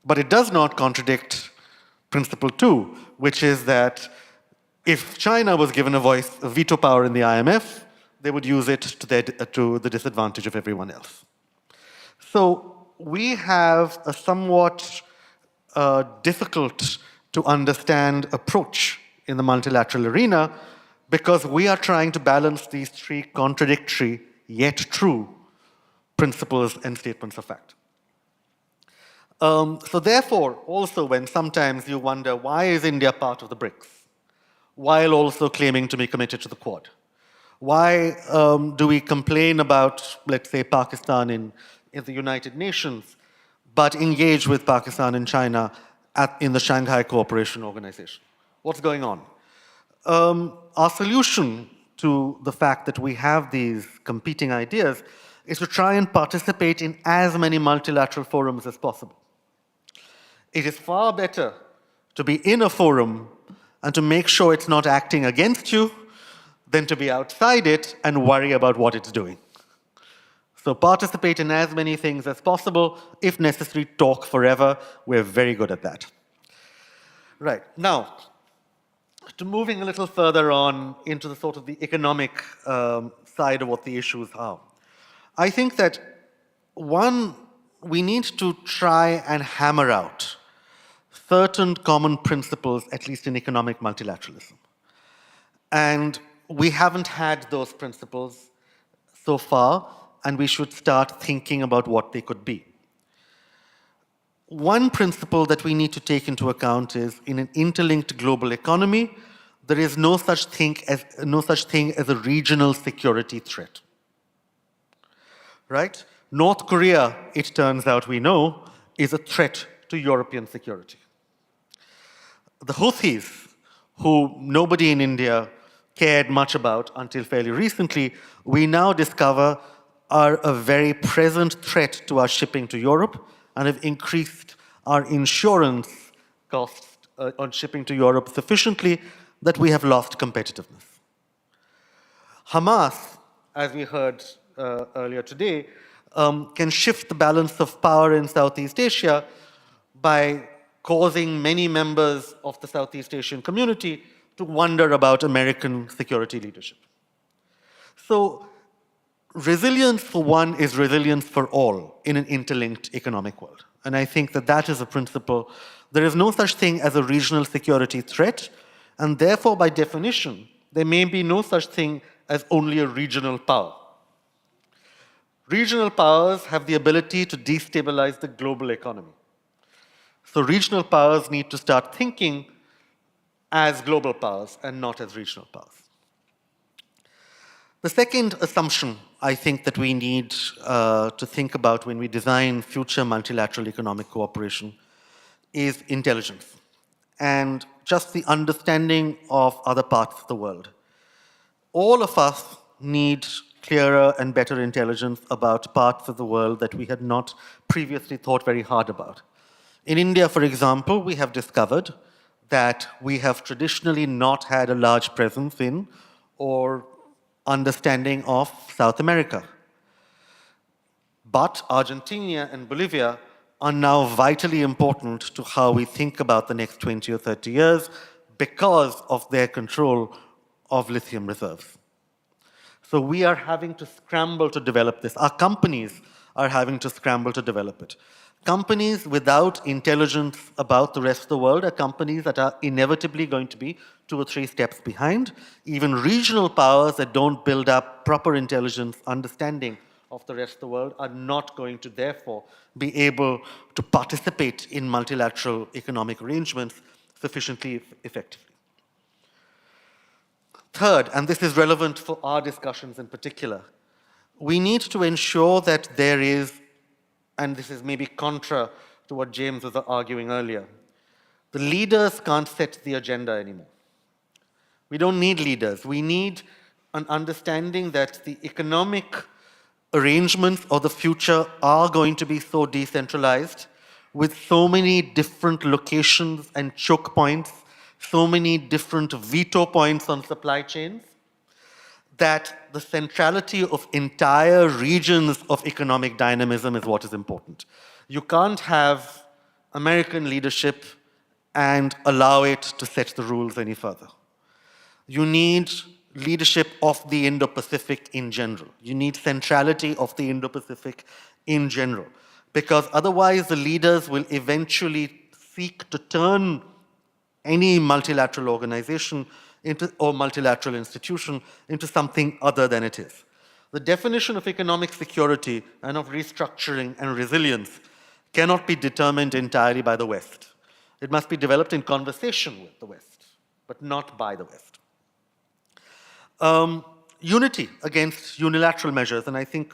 But it does not contradict Principle 2, which is that if China was given a veto power in the IMF, they would use it to the disadvantage of everyone else. So we have a somewhat difficult to understand approach in the multilateral arena, because we are trying to balance these three contradictory yet true principles and statements of fact. So therefore, also when sometimes you wonder, why is India part of the BRICS, while also claiming to be committed to the Quad? Why do we complain about, let's say, Pakistan in the United Nations, but engage with Pakistan and China in the Shanghai Cooperation Organization? What's going on? Our solution to the fact that we have these competing ideas is to try and participate in as many multilateral forums as possible. It is far better to be in a forum and to make sure it's not acting against you than to be outside it and worry about what it's doing. So participate in as many things as possible. If necessary, talk forever. We're very good at that. Right, now, to moving a little further on into the sort of the economic side of what the issues are. I think that, one, we need to try and hammer out certain common principles, at least in economic multilateralism. And we haven't had those principles so far, and we should start thinking about what they could be. One principle that we need to take into account is, in an interlinked global economy, there is no such thing as a regional security threat. Right? North Korea, it turns out we know, is a threat to European security. The Houthis, who nobody in India cared much about until fairly recently, we now discover are a very present threat to our shipping to Europe and have increased our insurance costs on shipping to Europe sufficiently that we have lost competitiveness. Hamas, as we heard earlier today, can shift the balance of power in Southeast Asia by causing many members of the Southeast Asian community to wonder about American security leadership. So resilience for one is resilience for all in an interlinked economic world. And I think that that is a principle. There is no such thing as a regional security threat, and therefore, by definition, there may be no such thing as only a regional power. Regional powers have the ability to destabilize the global economy. So regional powers need to start thinking as global powers and not as regional powers. The second assumption I think that we need to think about when we design future multilateral economic cooperation is intelligence and just the understanding of other parts of the world. All of us need clearer and better intelligence about parts of the world that we had not previously thought very hard about. In India, for example, we have discovered that we have traditionally not had a large presence in or understanding of South America. But Argentina and Bolivia are now vitally important to how we think about the next 20 or 30 years because of their control of lithium reserves. So we are having to scramble to develop this. Our companies are having to scramble to develop it. Companies without intelligence about the rest of the world are companies that are inevitably going to be 2 or 3 steps behind. Even regional powers that don't build up proper intelligence, understanding of the rest of the world are not going to therefore be able to participate in multilateral economic arrangements sufficiently effectively. Third, and this is relevant for our discussions in particular, we need to ensure that there is, and this is maybe contra to what James was arguing earlier, the leaders can't set the agenda anymore. We don't need leaders. We need an understanding that the economic arrangements of the future are going to be so decentralized with so many different locations and choke points, so many different veto points on supply chains, that the centrality of entire regions of economic dynamism is what is important. You can't have American leadership and allow it to set the rules any further. You need leadership of the Indo-Pacific in general. You need centrality of the Indo-Pacific in general, because otherwise the leaders will eventually seek to turn any multilateral organization or multilateral institution into something other than it is. The definition of economic security and of restructuring and resilience cannot be determined entirely by the West. It must be developed in conversation with the West, but not by the West. Unity against unilateral measures, and I think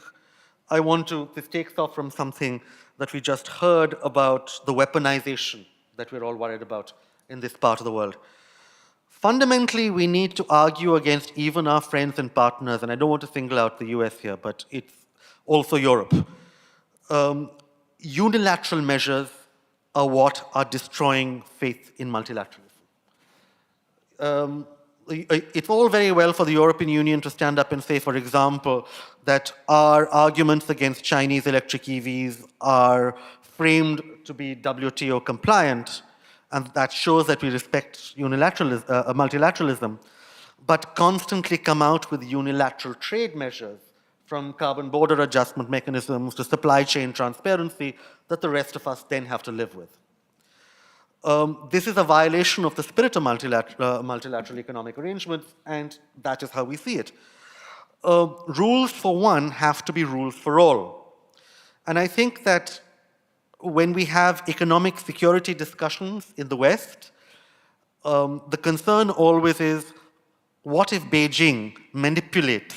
this takes off from something that we just heard about the weaponization that we're all worried about in this part of the world. Fundamentally, we need to argue against even our friends and partners, and I don't want to single out the US here, but it's also Europe. Unilateral measures are what are destroying faith in multilateralism. It's all very well for the European Union to stand up and say, for example, that our arguments against Chinese electric EVs are framed to be WTO compliant, and that shows that we respect multilateralism, but constantly come out with unilateral trade measures, from carbon border adjustment mechanisms to supply chain transparency, that the rest of us then have to live with. This is a violation of the spirit of multilateral economic arrangements, and that is how we see it. Rules for one have to be rules for all. And I think that when we have economic security discussions in the West, the concern always is, what if Beijing manipulates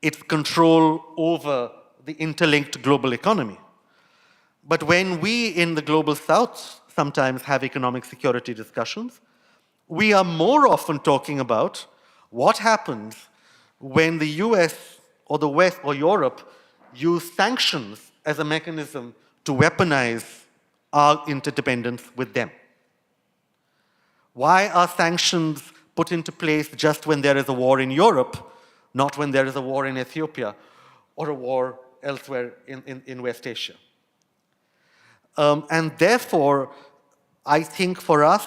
its control over the interlinked global economy? But when we in the global South sometimes have economic security discussions, we are more often talking about what happens when the US or the West or Europe use sanctions as a mechanism to weaponize our interdependence with them. Why are sanctions put into place just when there is a war in Europe, not when there is a war in Ethiopia or a war elsewhere in West Asia? And therefore, I think for us,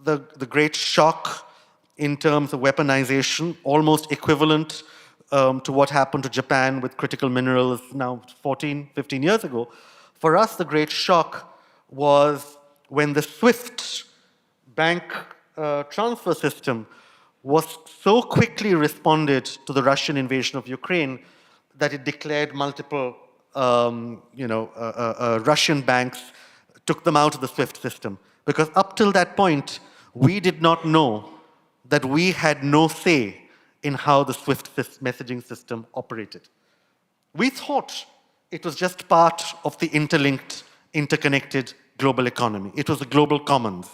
the great shock in terms of weaponization, almost equivalent to what happened to Japan with critical minerals now 14, 15 years ago, for us, the great shock was when the SWIFT bank transfer system was so quickly responded to the Russian invasion of Ukraine that it declared multiple Russian banks, took them out of the SWIFT system. Because up till that point, we did not know that we had no say in how the SWIFT messaging system operated. We thought it was just part of the interlinked, interconnected global economy. It was a global commons.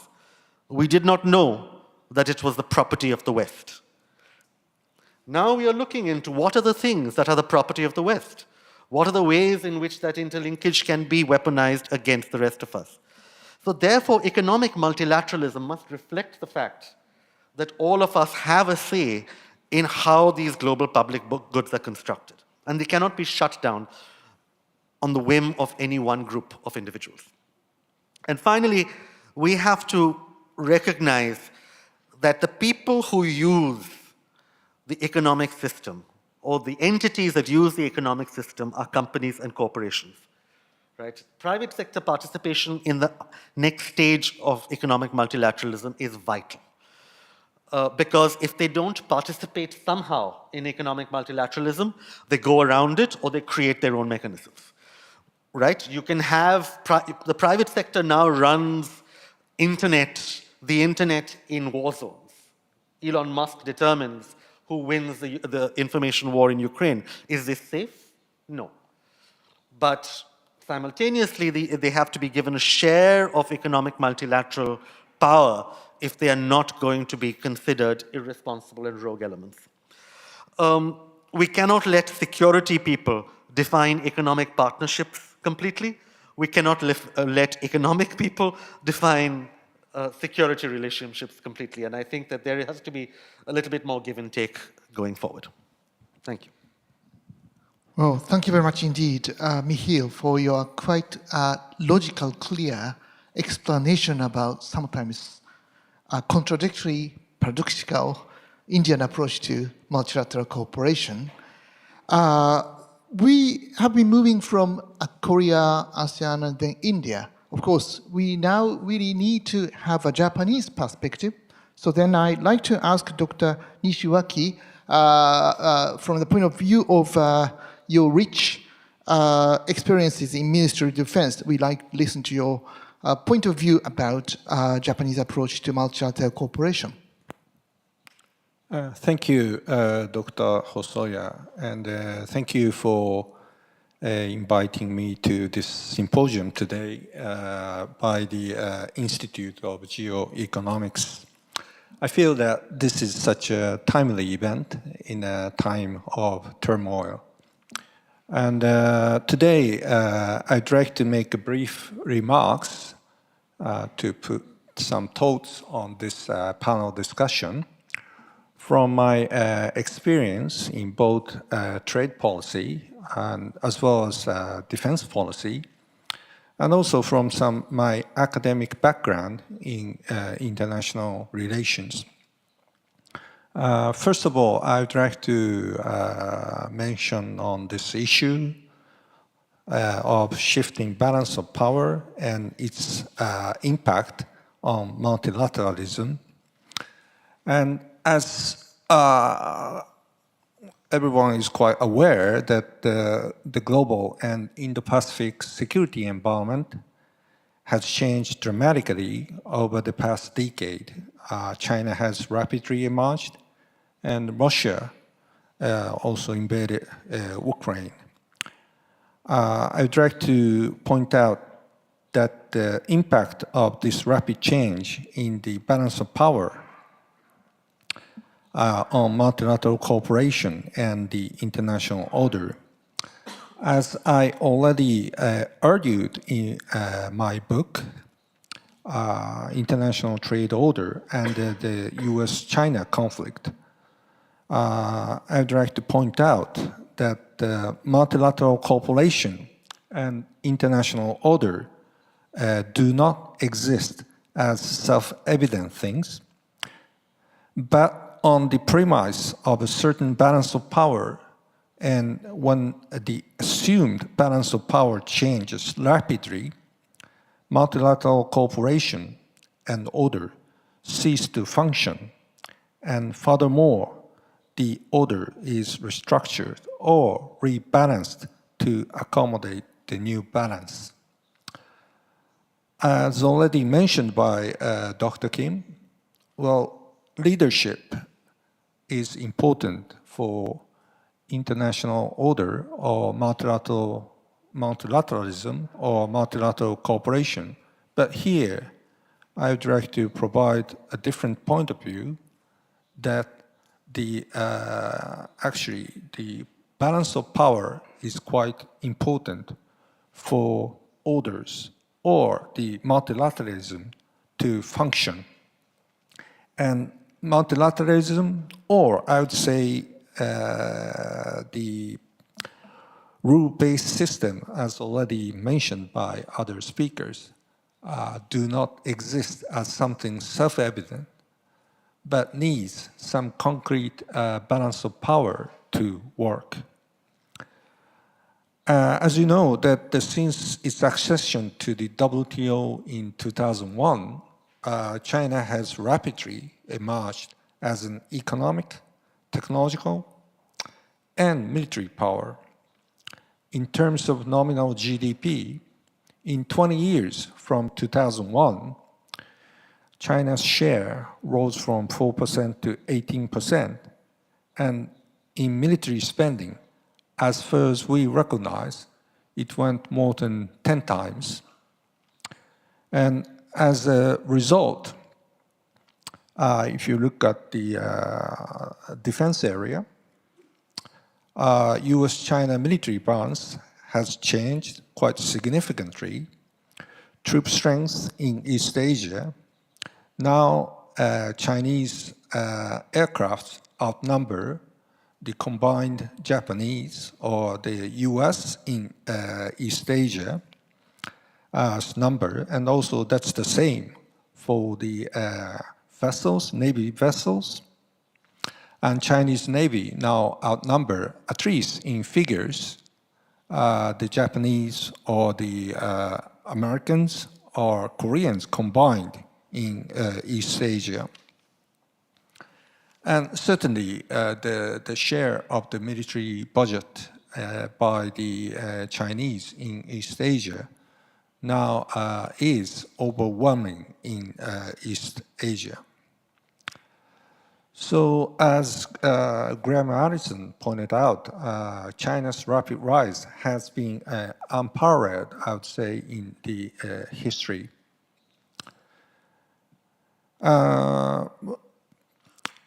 We did not know that it was the property of the West. Now we are looking into what are the things that are the property of the West. What are the ways in which that interlinkage can be weaponized against the rest of us? So therefore, economic multilateralism must reflect the fact that all of us have a say in how these global public goods are constructed. And they cannot be shut down on the whim of any one group of individuals. And finally, we have to recognize that the people who use the economic system, or the entities that use the economic system, are companies and corporations. Right? Private sector participation in the next stage of economic multilateralism is vital. Because if they don't participate somehow in economic multilateralism, they go around it or they create their own mechanisms. Right? You can have, the private sector now runs the internet in war zones. Elon Musk determines who wins the information war in Ukraine. Is this safe? No. But simultaneously, they have to be given a share of economic multilateral power if they are not going to be considered irresponsible and rogue elements. We cannot let security people define economic partnerships completely. We cannot let economic people define security relationships completely. And I think that there has to be a little bit more give and take going forward. Thank you. Well, thank you very much indeed, Michiel, for your quite logical, clear explanation about sometimes contradictory, paradoxical Indian approach to multilateral cooperation. We have been moving from Korea, ASEAN, and then India of course, we now really need to have a Japanese perspective. So then I'd like to ask Dr. Nishiwaki, from the point of view of your rich experiences in Ministry of Defense, we'd like to listen to your point of view about Japanese approach to multilateral cooperation. Thank you, Dr. Hosoya, and thank you for inviting me to this symposium today by the Institute of Geoeconomics. I feel that this is such a timely event in a time of turmoil. And today, I'd like to make a brief remarks to put some thoughts on this panel discussion from my experience in both trade policy and as well as defense policy, and also from my academic background in international relations. First of all, I would like to mention on this issue of shifting balance of power and its impact on multilateralism. And as everyone is quite aware that the global and Indo-Pacific security environment has changed dramatically over the past decade. China has rapidly emerged, and Russia also invaded Ukraine. I would like to point out that the impact of this rapid change in the balance of power on multilateral cooperation and the international order. As I already argued in my book, International Trade Order and the US-China conflict, I'd like to point out that multilateral cooperation and international order do not exist as self-evident things, but on the premise of a certain balance of power, and when the assumed balance of power changes rapidly, multilateral cooperation and order cease to function, and furthermore, the order is restructured or rebalanced to accommodate the new balance. As already mentioned by Dr. Kim, well, leadership is important for international order or multilateralism or multilateral cooperation. But here, I would like to provide a different point of view that actually the balance of power is quite important for orders or the multilateralism to function. And multilateralism, or I would say the rule-based system, as already mentioned by other speakers, do not exist as something self-evident, but needs some concrete balance of power to work. As you know, that since its accession to the WTO in 2001, China has rapidly emerged as an economic, technological, and military power. In terms of nominal GDP, in 20 years from 2001, China's share rose from 4% to 18%, and in military spending, as far as we recognize, it went more than 10 times. And as a result, if you look at the defense area, US-China military balance has changed quite significantly. Troop strength in East Asia, now Chinese aircraft outnumber the combined Japanese or the US in East Asia number, and also that's the same for the vessels, Navy vessels, and Chinese Navy now outnumber, at least in figures, the Japanese or the Americans are Koreans combined in East Asia. And certainly the share of the military budget by the Chinese in East Asia now is overwhelming in East Asia. So as Graham Allison pointed out, China's rapid rise has been unparalleled, I would say, in the history.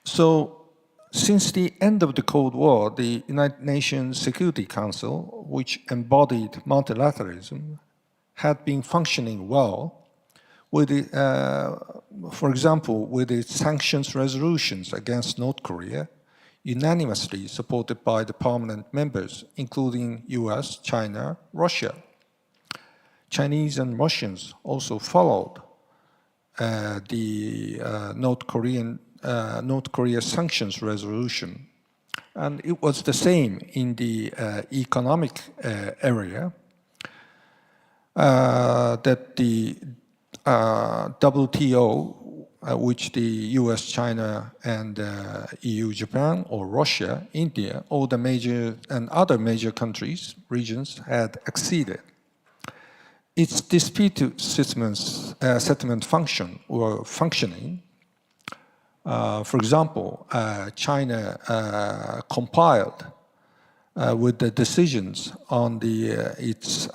So since the end of the Cold War, the United Nations Security Council, which embodied multilateralism, had been functioning well with it, for example, with its sanctions resolutions against North Korea, unanimously supported by the permanent members, including US, China, Russia. Chinese and Russians also followed the North Korea sanctions resolution. And it was the same in the economic area, that the WTO, which the US, China, and EU, Japan, or Russia, India, all the major and other major countries, regions had acceded. Its dispute settlement function were functioning. For example, China compiled with the decisions on its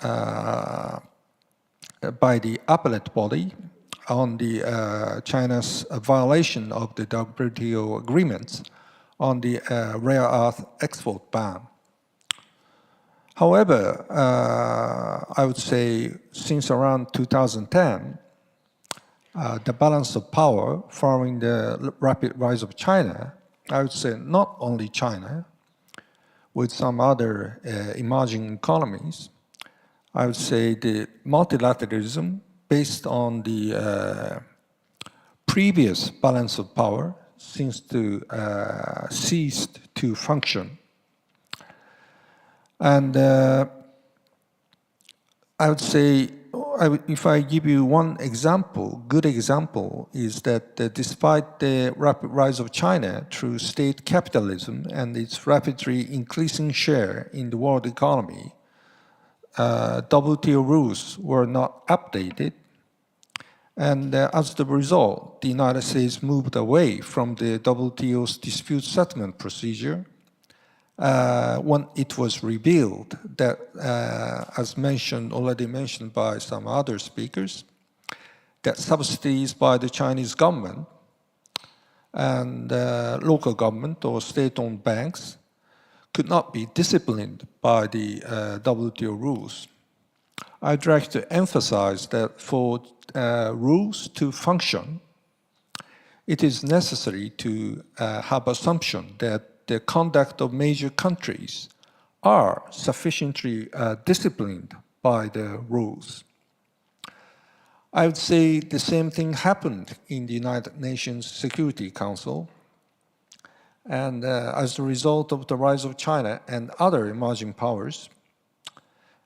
by the appellate body on the China's violation of the WTO agreements on the rare earth export ban. However, I would say since around 2010, the balance of power following the rapid rise of China, I would say not only China, with some other emerging economies, I would say the multilateralism based on the previous balance of power seems to ceased to function. And I would say, if I give you one example, good example, is that despite the rapid rise of China through state capitalism and its rapidly increasing share in the world economy, WTO rules were not updated. And as the result, the United States moved away from the WTO's dispute settlement procedure when it was revealed that, as already mentioned by some other speakers, that subsidies by the Chinese government and local government or state-owned banks could not be disciplined by the WTO rules. I'd like to emphasize that for rules to function, it is necessary to have assumption that the conduct of major countries are sufficiently disciplined by the rules. I would say the same thing happened in the United Nations Security Council. And as a result of the rise of China and other emerging powers,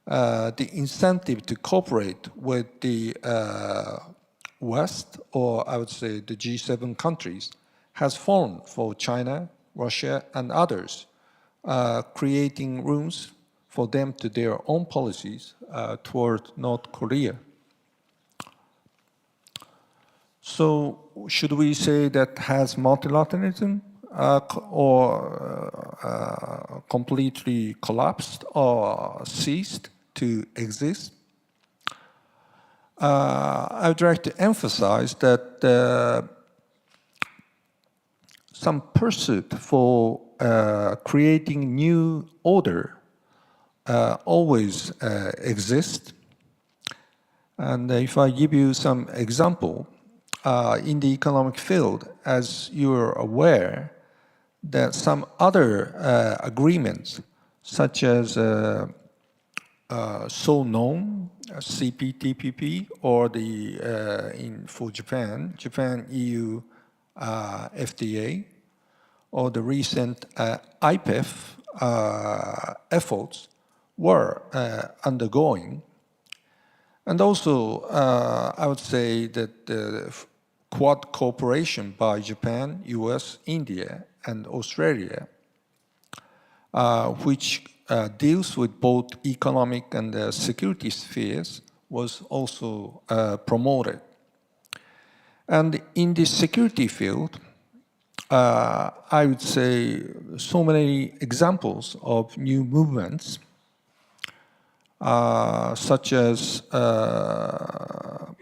the incentive to cooperate with the West, or I would say the G7 countries, has fallen for China, Russia, and others, creating rooms for them to their own policies toward North Korea. So should we say that has multilateralism completely collapsed or ceased to exist? I would like to emphasize that some pursuit for creating new order always exists. And if I give you some example, in the economic field, as you're aware, that some other agreements, such as so-known CPTPP, or for Japan, EU FTA, or the recent IPEF efforts were undergoing. And also, I would say that the Quad cooperation by Japan, US, India, and Australia, which deals with both economic and security spheres, was also promoted. And in the security field, I would say so many examples of new movements, such as I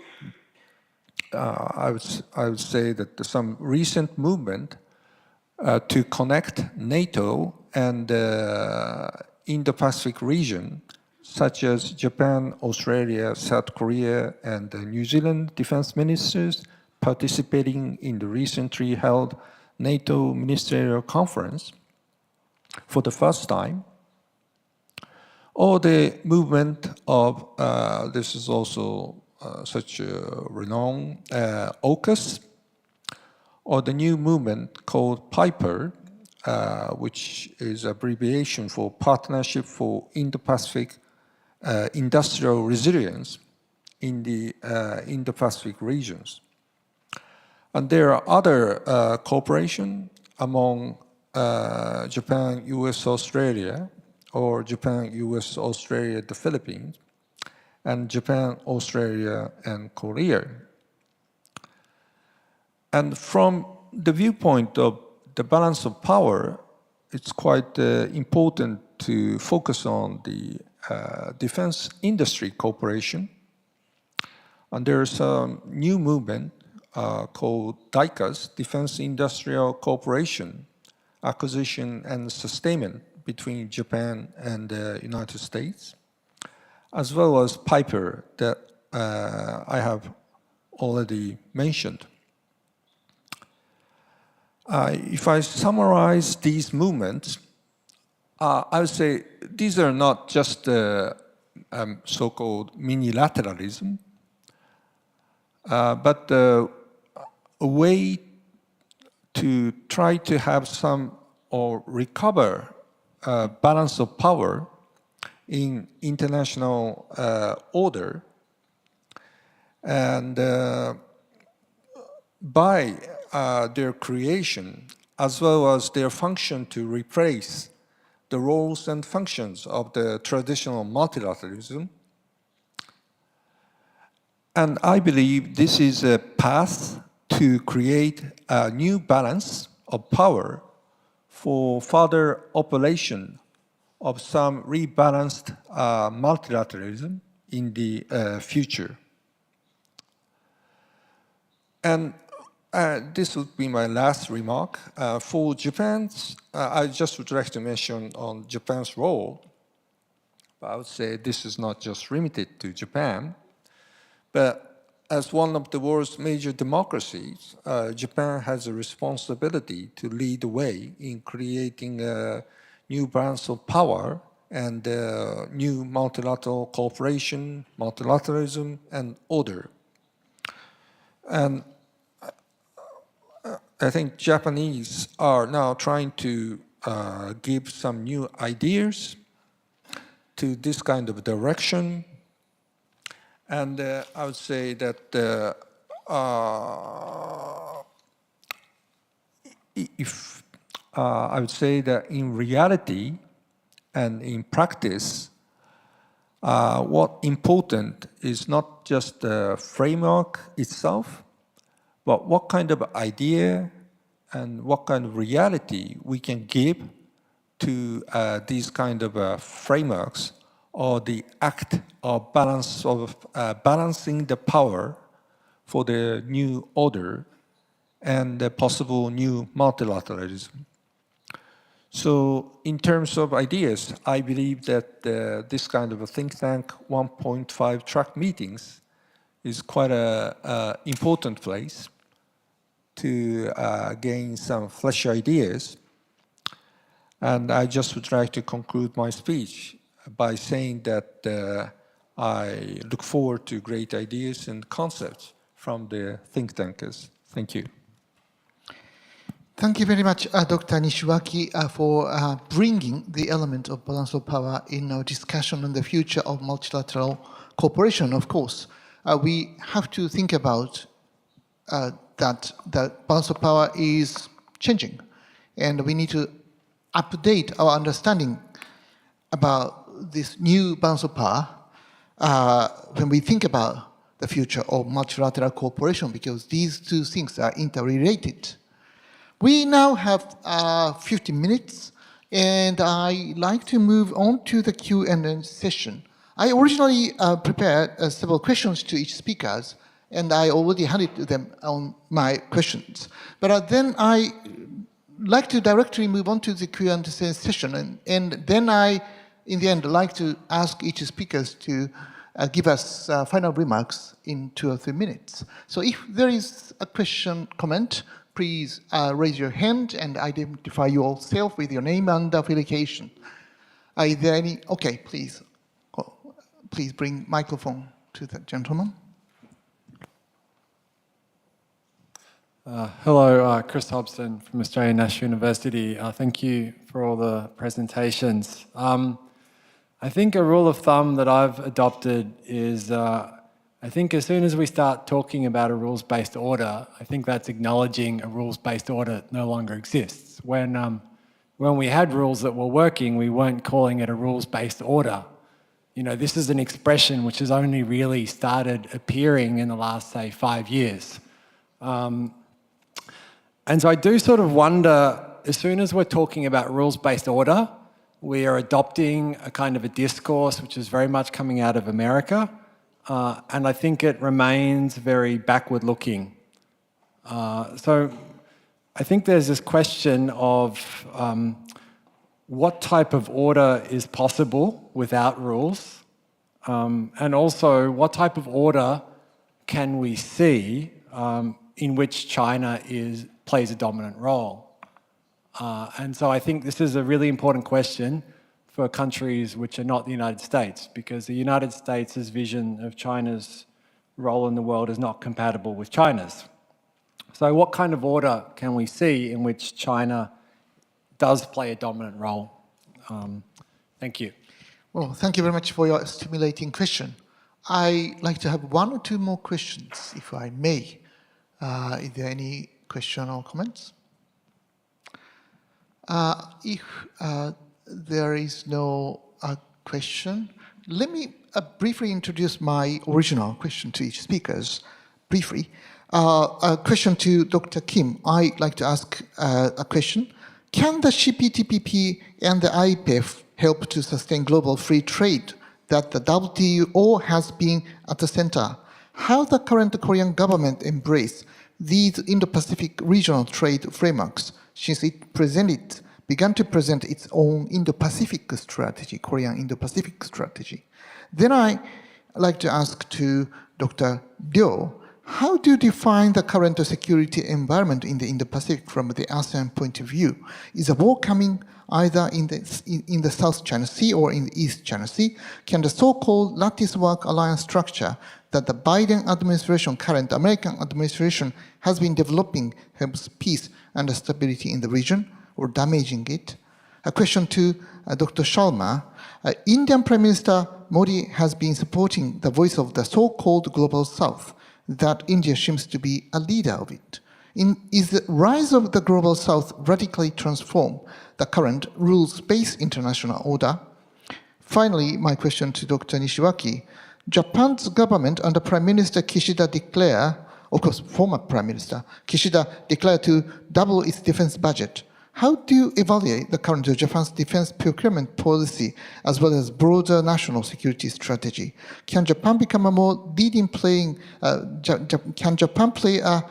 would say that some recent movement to connect NATO and Indo-Pacific region, such as Japan, Australia, South Korea, and New Zealand defense ministers participating in the recently held NATO Ministerial Conference for the first time, or the movement of, this is also such a renowned AUKUS, or the new movement called PIPER, which is abbreviation for Partnership for Indo-Pacific Industrial Resilience in the Indo-Pacific regions. And there are other cooperation among Japan, US, Australia, or Japan, US, Australia, the Philippines, and Japan, Australia, and Korea. And from the viewpoint of the balance of power, it's quite important to focus on the defense industry cooperation. And there's a new movement called DICAS, Defense Industrial Cooperation, Acquisition and Sustainment between Japan and the United States, as well as PIPER that I have already mentioned. If I summarize these movements, I would say these are not just so-called minilateralism, but a way to try to have some or recover balance of power in international order, and by their creation, as well as their function to replace the roles and functions of the traditional multilateralism. And I believe this is a path to create a new balance of power for further operation of some rebalanced multilateralism in the future. And this would be my last remark. For Japan's, I just would like to mention on Japan's role. I would say this is not just limited to Japan, but as one of the world's major democracies, Japan has a responsibility to lead the way in creating a new balance of power and new multilateral cooperation, multilateralism, and order. And I think Japanese are now trying to give some new ideas to this kind of direction. And I would say that I would say that in reality and in practice, what important is not just the framework itself, but what kind of idea and what kind of reality we can give to these kind of frameworks, or the act of balancing the power for the new order and the possible new multilateralism. So in terms of ideas, I believe that this kind of a think tank 1.5 track meetings is quite an important place to gain some fresh ideas. And I just would like to conclude my speech by saying that I look forward to great ideas and concepts from the think tankers. Thank you. Thank you very much, Dr. Nishiwaki, for bringing the element of balance of power in our discussion on the future of multilateral cooperation, of course, we have to think about that the balance of power is changing, and we need to update our understanding about this new balance of power when we think about the future of multilateral cooperation, because these two things are interrelated. We now have 15 minutes, and I'd like to move on to the Q&A session. I originally prepared several questions to each speakers, and I already handed to them on my questions. But then I like to directly move on to the Q&A session, and then I, in the end, like to ask each speaker to give us final remarks in 2 or 3 minutes. So if there is a question, comment, please raise your hand and identify yourself with your name and affiliation. Is there any? Okay, please. Please bring microphone to the gentleman. Hello, Chris Hobson from Australian National University. Thank you for all the presentations. I think a rule of thumb that I've adopted is I think as soon as we start talking about a rules-based order, I think that's acknowledging a rules-based order no longer exists. When we had rules that were working, we weren't calling it a rules-based order. You know, this is an expression which has only really started appearing in the last, say, 5 years. And so I do sort of wonder, as soon as we're talking about rules-based order, we are adopting a kind of a discourse which is very much coming out of America, and I think it remains very backward-looking. So I think there's this question of what type of order is possible without rules, and also what type of order can we see in which China plays a dominant role. And so I think this is a really important question for countries which are not the United States, because the United States' vision of China's role in the world is not compatible with China's. So what kind of order can we see in which China does play a dominant role? Thank you. Well, thank you very much for your stimulating question. I'd like to have 1 or 2 more questions, if I may. Is there any question or comments? If there is no question, let me briefly introduce my original question to each speakers, briefly. A question to Dr. Kim. I'd like to ask a question. Can the CPTPP and the IPEF help to sustain global free trade that the WTO has been at the center? How the current Korean government embrace these Indo-Pacific regional trade frameworks since it began to present its own Indo-Pacific strategy, Korean Indo-Pacific strategy? Then I like to ask to Dr. Ryo, how do you define the current security environment in the Indo-Pacific from the ASEAN point of view? Is a war coming either in the South China Sea or in the East China Sea? Can the so-called lattice work alliance structure that the Biden administration, current American administration, has been developing helps peace and stability in the region or damaging it? A question to Dr. Sharma. Indian Prime Minister Modi has been supporting the voice of the so-called Global South, that India seems to be a leader of it. Is the rise of the Global South radically transform the current rules-based international order? Finally, my question to Dr. Nishiwaki. Japan's government under Prime Minister Kishida declare, of course, former Prime Minister Kishida declared to double its defense budget. How do you evaluate the current Japan's defense procurement policy as well as broader national security strategy? Can Japan become a more leading playing? Can Japan play a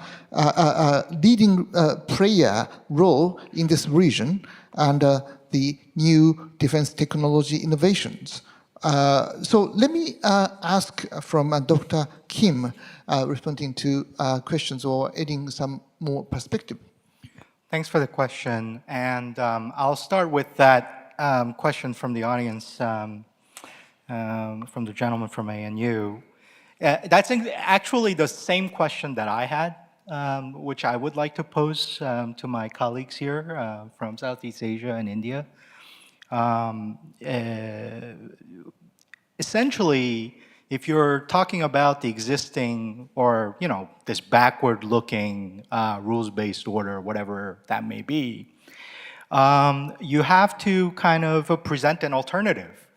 leading player role in this region and the new defense technology innovations? So let me ask from Dr. Kim, responding to questions or adding some more perspective. Thanks for the question. And I'll start with that question from the audience, from the gentleman from ANU. That's actually the same question that I had, which I would like to pose to my colleagues here from Southeast Asia and India. Essentially, if you're talking about the existing or, you know, this backward-looking rules-based order, whatever that may be, you have to kind of present an alternative.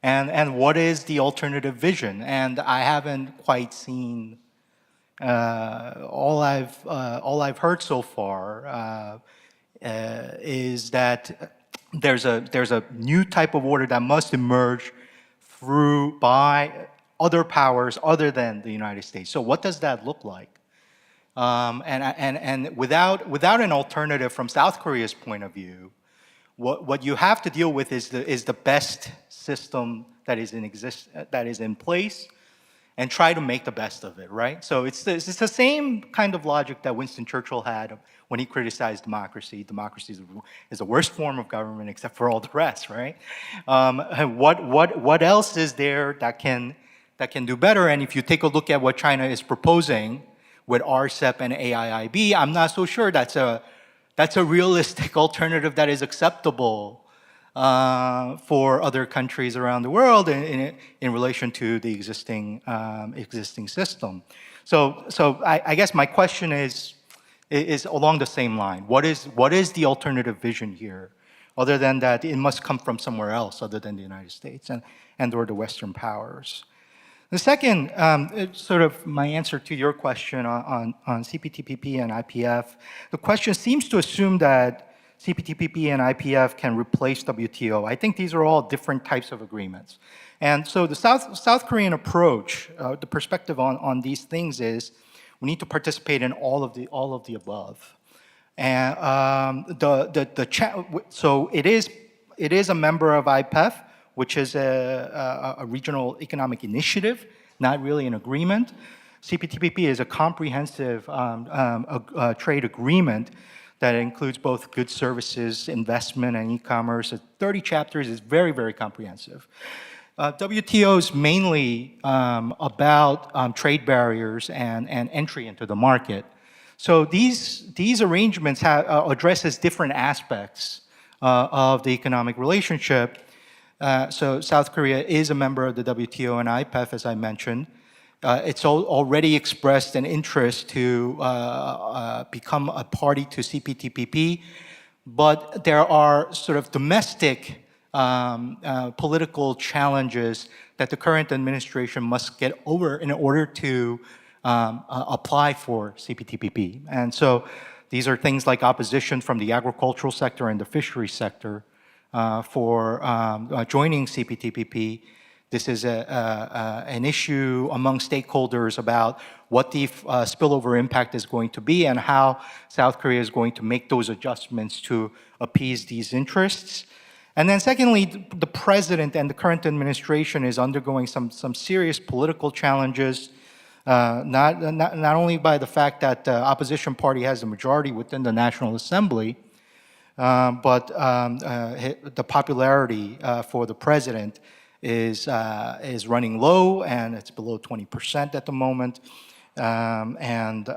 And what is the alternative vision? And I haven't quite seen all I've heard so far is that there's a new type of order that must emerge by other powers other than the United States. So what does that look like? And without an alternative from South Korea's point of view, what you have to deal with is the best system that is in place, and try to make the best of it, right? So it's the same kind of logic that Winston Churchill had when he criticized democracy. Democracy is the worst form of government except for all the rest, right? What else is there that can do better? And if you take a look at what China is proposing with RCEP and AIIB, I'm not so sure that's a realistic alternative that is acceptable for other countries around the world in relation to the existing system. So I guess my question is along the same line. What is the alternative vision here, other than that it must come from somewhere else other than the United States and or the Western powers? The second, sort of my answer to your question on CPTPP and IPF, the question seems to assume that CPTPP and IPF can replace WTO. I think these are all different types of agreements. And so the South Korean approach, the perspective on these things is we need to participate in all of the above. And so it is a member of IPEF, which is a regional economic initiative, not really an agreement. CPTPP is a comprehensive trade agreement that includes both goods, services, investment, and e-commerce. 30 chapters is very, very comprehensive. WTO is mainly about trade barriers and entry into the market. So these arrangements addresses different aspects of the economic relationship. So South Korea is a member of the WTO and IPEF, as I mentioned. It's already expressed an interest to become a party to CPTPP, but there are sort of domestic political challenges that the current administration must get over in order to apply for CPTPP. And so these are things like opposition from the agricultural sector and the fisheries sector for joining CPTPP. This is an issue among stakeholders about what the spillover impact is going to be and how South Korea is going to make those adjustments to appease these interests. And then secondly, the president and the current administration is undergoing some serious political challenges, not only by the fact that the opposition party has a majority within the National Assembly, but the popularity for the president is running low, and it's below 20% at the moment. And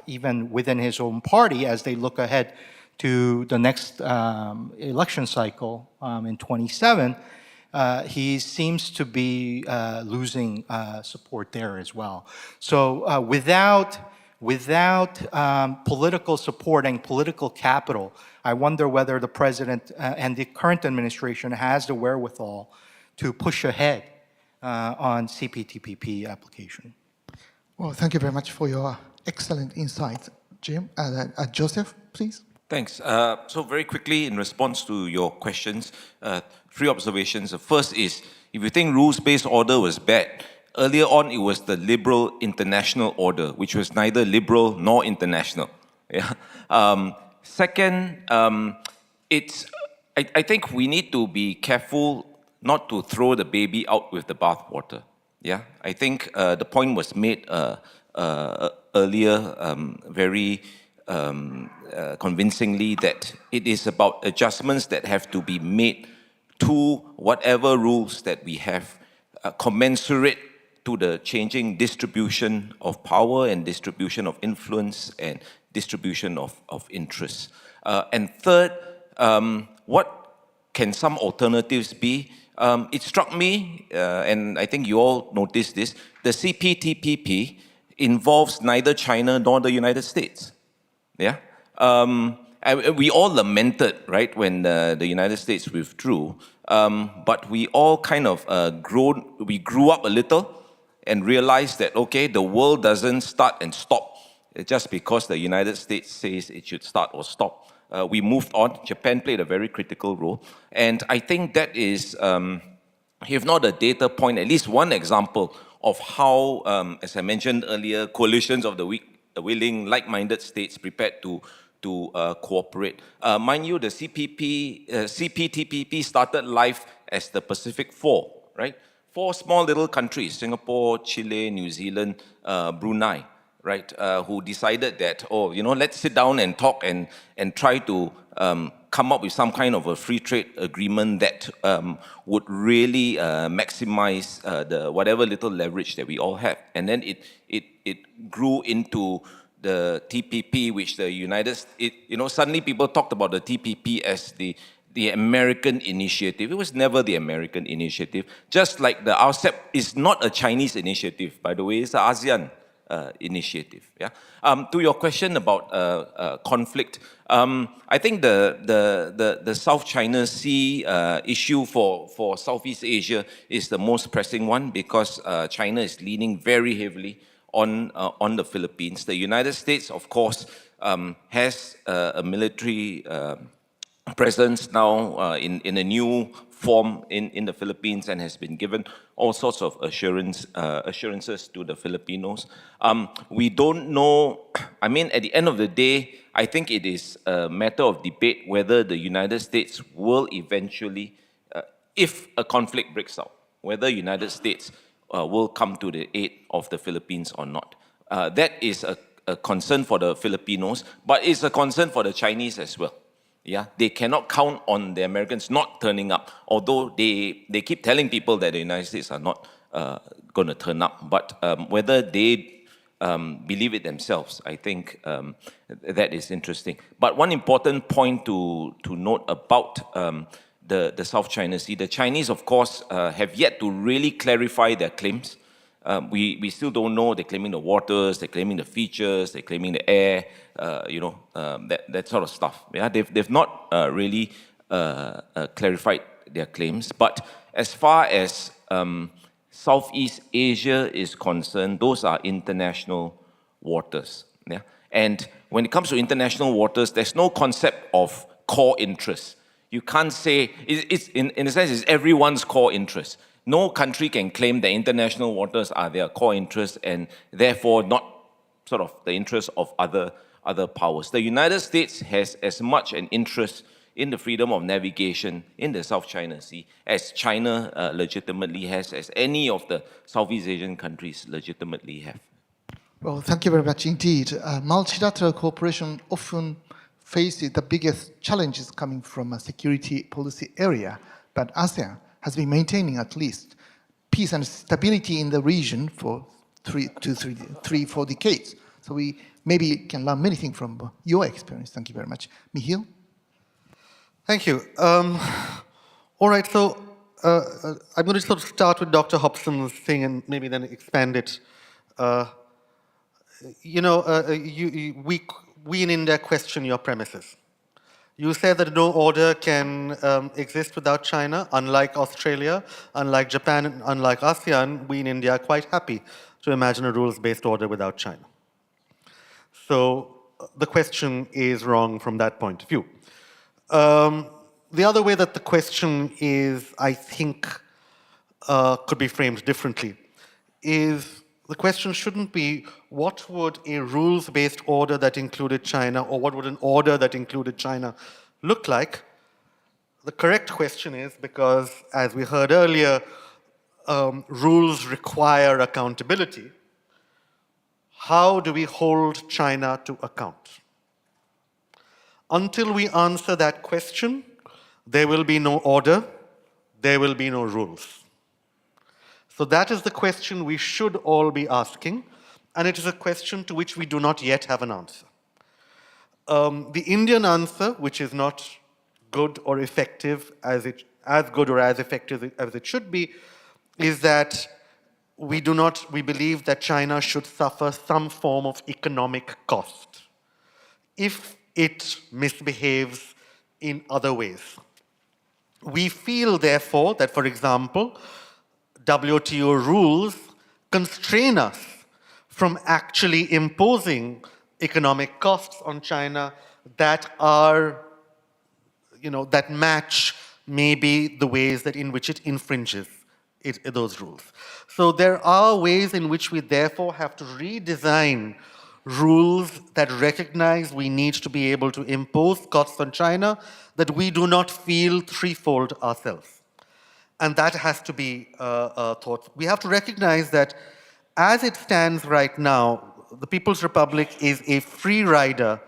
even within his own party, as they look ahead to the next election cycle in 27, he seems to be losing support there as well. So without political support and political capital, I wonder whether the president and the current administration has the wherewithal to push ahead on CPTPP application. Well, thank you very much for your excellent insight, Jim. Joseph, please. Thanks. So very quickly, in response to your questions, 3 observations. The first is, if you think rules-based order was bad, earlier on it was the liberal international order, which was neither liberal nor international. Yeah. Second, I think we need to be careful not to throw the baby out with the bathwater. Yeah, I think the point was made earlier very convincingly that it is about adjustments that have to be made to whatever rules that we have, commensurate to the changing distribution of power and distribution of influence and distribution of interests. And third, what can some alternatives be? it struck me, and I think you all noticed this, the CPTPP involves neither China nor the United States. Yeah? We all lamented, right, when the United States withdrew, but we all kind of grew up a little and realized that, okay, the world doesn't start and stop just because the United States says it should start or stop. We moved on. Japan played a very critical role. And I think that is, if not a data point, at least one example of how, as I mentioned earlier, coalitions of the willing, like-minded states prepared to cooperate. Mind you, the CPTPP started life as the Pacific Four, right? 4 small little countries, Singapore, Chile, New Zealand, Brunei, right, who decided that, oh, you know, let's sit down and talk and try to come up with some kind of a free trade agreement that would really maximize the whatever little leverage that we all have. And then it grew into the TPP, which the United States, you know, suddenly people talked about the TPP as the American initiative. It was never the American initiative. Just like the RCEP is not a Chinese initiative, by the way, it's an ASEAN initiative. Yeah. To your question about conflict, I think the South China Sea issue for Southeast Asia is the most pressing one because China is leaning very heavily on the Philippines. The United States, of course, has a military presence now in a new form in the Philippines and has been given all sorts of assurances to the Filipinos. We don't know, I mean, at the end of the day, I think it is a matter of debate whether the United States will eventually, if a conflict breaks out, whether the United States will come to the aid of the Philippines or not. That is a concern for the Filipinos, but it's a concern for the Chinese as well. Yeah, they cannot count on the Americans not turning up, although they keep telling people that the United States are not going to turn up. But whether they believe it themselves, I think that is interesting. But one important point to note about the South China Sea, the Chinese, of course, have yet to really clarify their claims. We still don't know. They're claiming the waters, they're claiming the features, they're claiming the air, you know, that sort of stuff. Yeah, they've not really clarified their claims. But as far as Southeast Asia is concerned, those are international waters. Yeah, and when it comes to international waters, there's no concept of core interest. You can't say it's in a sense it's everyone's core interest. No country can claim that international waters are their core interests and therefore not sort of the interests of other powers. The United States has as much an interest in the freedom of navigation in the South China Sea as China legitimately has, as any of the Southeast Asian countries legitimately have. Well, thank you very much indeed. Multilateral cooperation often faces the biggest challenges coming from a security policy area, but ASEAN has been maintaining at least peace and stability in the region for 4 decades. So we maybe can learn many things from your experience. Thank you very much. Michiel? Thank you. All right, so I'm going to sort of start with Dr. Hobson's thing and maybe then expand it. You know, we in India question your premises. You say that no order can exist without China, unlike Australia, unlike Japan, unlike ASEAN. We in India are quite happy to imagine a rules-based order without China. So the question is wrong from that point of view. The other way that the question is, I think, could be framed differently, is the question shouldn't be what would a rules-based order that included China or what would an order that included China look like? The correct question is, because as we heard earlier, rules require accountability. How do we hold China to account? Until we answer that question, there will be no order, there will be no rules. So that is the question we should all be asking, and it is a question to which we do not yet have an answer. The Indian answer, which is not good or effective as as good or as effective as it should be, is that we believe that China should suffer some form of economic cost if it misbehaves in other ways. We feel, therefore, that, for example, WTO rules constrain us from actually imposing economic costs on China that are, that match maybe the ways that in which it infringes those rules. So there are ways in which we therefore have to redesign rules that recognize we need to be able to impose costs on China that we do not feel threefold ourselves. And that has to be thought. We have to recognize that as it stands right now, the People's Republic is a free rider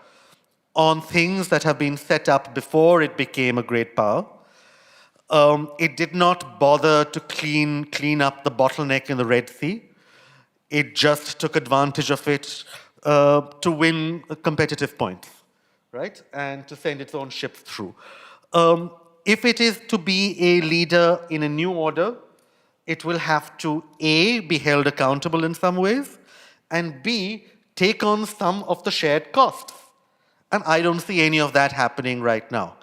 on things that have been set up before it became a great power. It did not bother to clean up the bottleneck in the Red Sea. It just took advantage of it to win competitive points, right? And to send its own ships through. If it is to be a leader in a new order, it will have to A, be held accountable in some ways, and B, take on some of the shared costs. And I don't see any of that happening right now.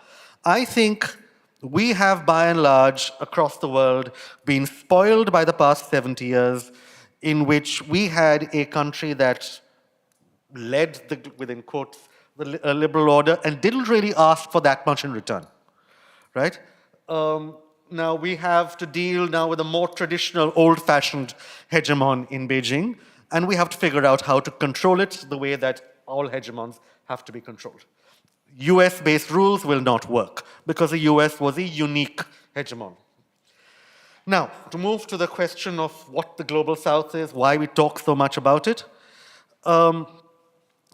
I think we have, by and large, across the world, been spoiled by the past 70 years, in which we had a country that led, within quotes, the liberal order and didn't really ask for that much in return, right? Now we have to deal now with a more traditional, old-fashioned hegemon in Beijing, and we have to figure out how to control it the way that all hegemons have to be controlled. US-based rules will not work because the US was a unique hegemon. Now, to move to the question of what the Global South is, why we talk so much about it.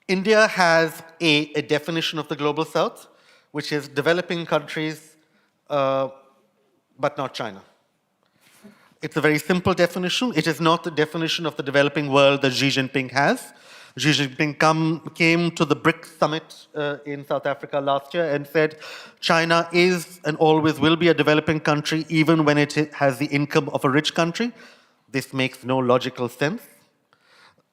India has a definition of the Global South, which is developing countries, but not China. It's a very simple definition. It is not the definition of the developing world that Xi Jinping has. Xi Jinping came to the BRICS summit in South Africa last year and said, China is and always will be a developing country even when it has the income of a rich country. This makes no logical sense.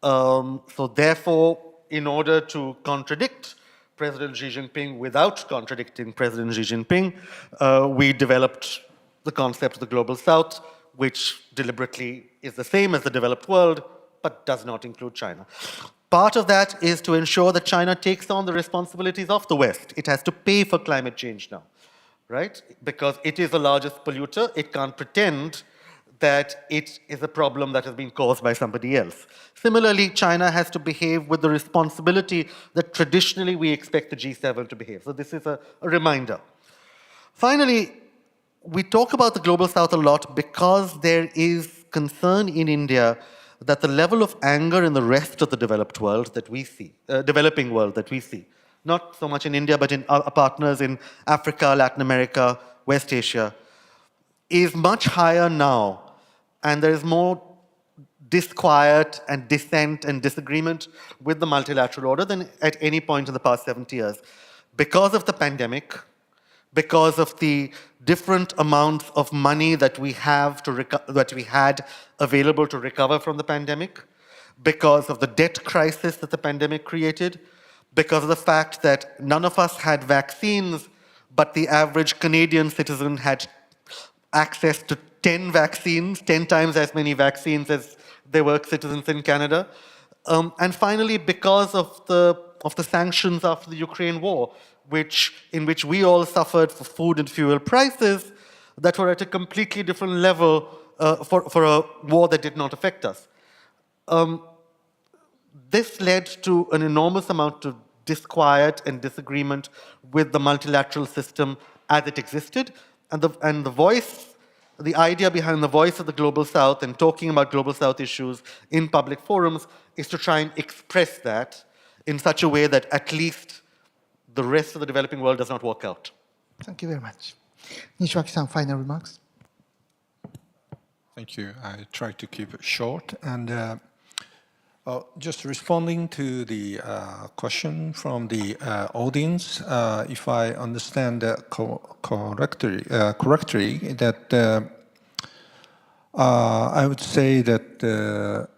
So therefore, in order to contradict President Xi Jinping without contradicting President Xi Jinping, we developed the concept of the Global South, which deliberately is the same as the developed world, but does not include China. Part of that is to ensure that China takes on the responsibilities of the West. It has to pay for climate change now, right? Because it is the largest polluter. It can't pretend that it is a problem that has been caused by somebody else. Similarly, China has to behave with the responsibility that traditionally we expect the G7 to behave. So this is a reminder. Finally, we talk about the Global South a lot because there is concern in India that the level of anger in the rest of the developed world that we see, developing world that we see, not so much in India, but in our partners in Africa, Latin America, West Asia, is much higher now. And there is more disquiet and dissent and disagreement with the multilateral order than at any point in the past 70 years. Because of the pandemic, because of the different amounts of money that we have that we had available to recover from the pandemic, because of the debt crisis that the pandemic created, because of the fact that none of us had vaccines, but the average Canadian citizen had access to 10 vaccines, 10 times as many vaccines as there were citizens in Canada. And finally, because of the sanctions after the Ukraine war, in which we all suffered for food and fuel prices that were at a completely different level for a war that did not affect us. This led to an enormous amount of disquiet and disagreement with the multilateral system as it existed, and the idea behind the voice of the Global South and talking about Global South issues in public forums is to try and express that in such a way that at least the rest of the developing world does not work out. Thank you very much. Nishiwaki-san, final remarks? Thank you. I try to keep it short. And Just responding to the question from the audience, if I understand that correctly, that I would say that the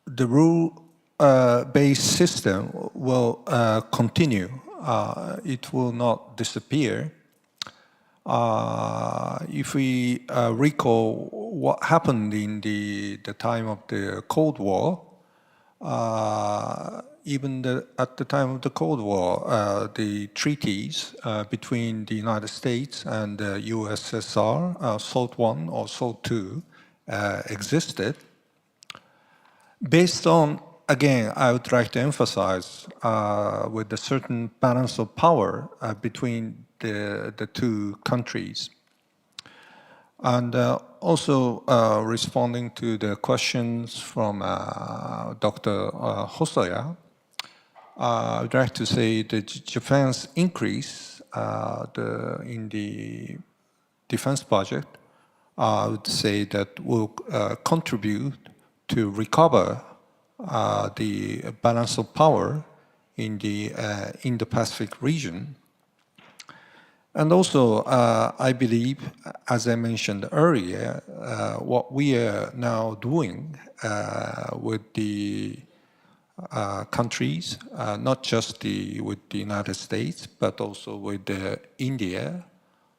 rule-based system will continue. It will not disappear. If we recall what happened in the time of the Cold War, even at the time of the Cold War, the treaties between the United States and the USSR, SALT I or SALT II, existed. Based on, again, I would like to emphasize, with a certain balance of power between the two countries. And also responding to the questions from Dr. Hosoya, I would like to say that Japan's increase in the defense budget, I would say that will contribute to recover the balance of power in the Indo-Pacific region. And also, I believe, as I mentioned earlier, what we are now doing with the countries, not just with the United States, but also with India,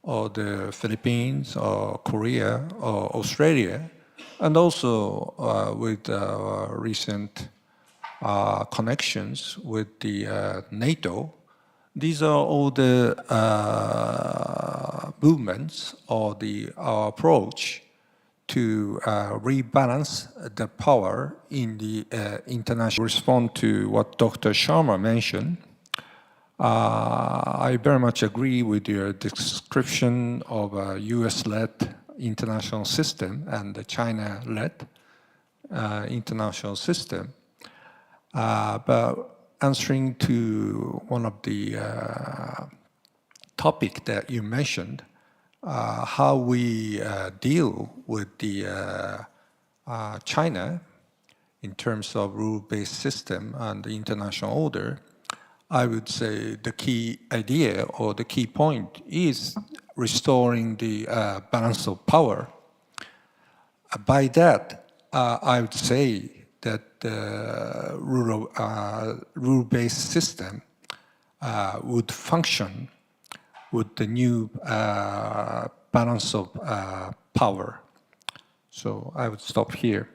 or the Philippines, or Korea, or Australia, and also with recent connections with the NATO. These are all the movements or our approach to rebalance the power in the international. Respond to what Dr. Sharma mentioned. I very much agree with your description of a US-led international system and the China-led international system. But answering to one of the topic that you mentioned, how we deal with the China in terms of rule-based system and the international order, I would say the key idea or the key point is restoring the balance of power. By that, I would say that the rule-based system would function with the new balance of power. So I would stop here.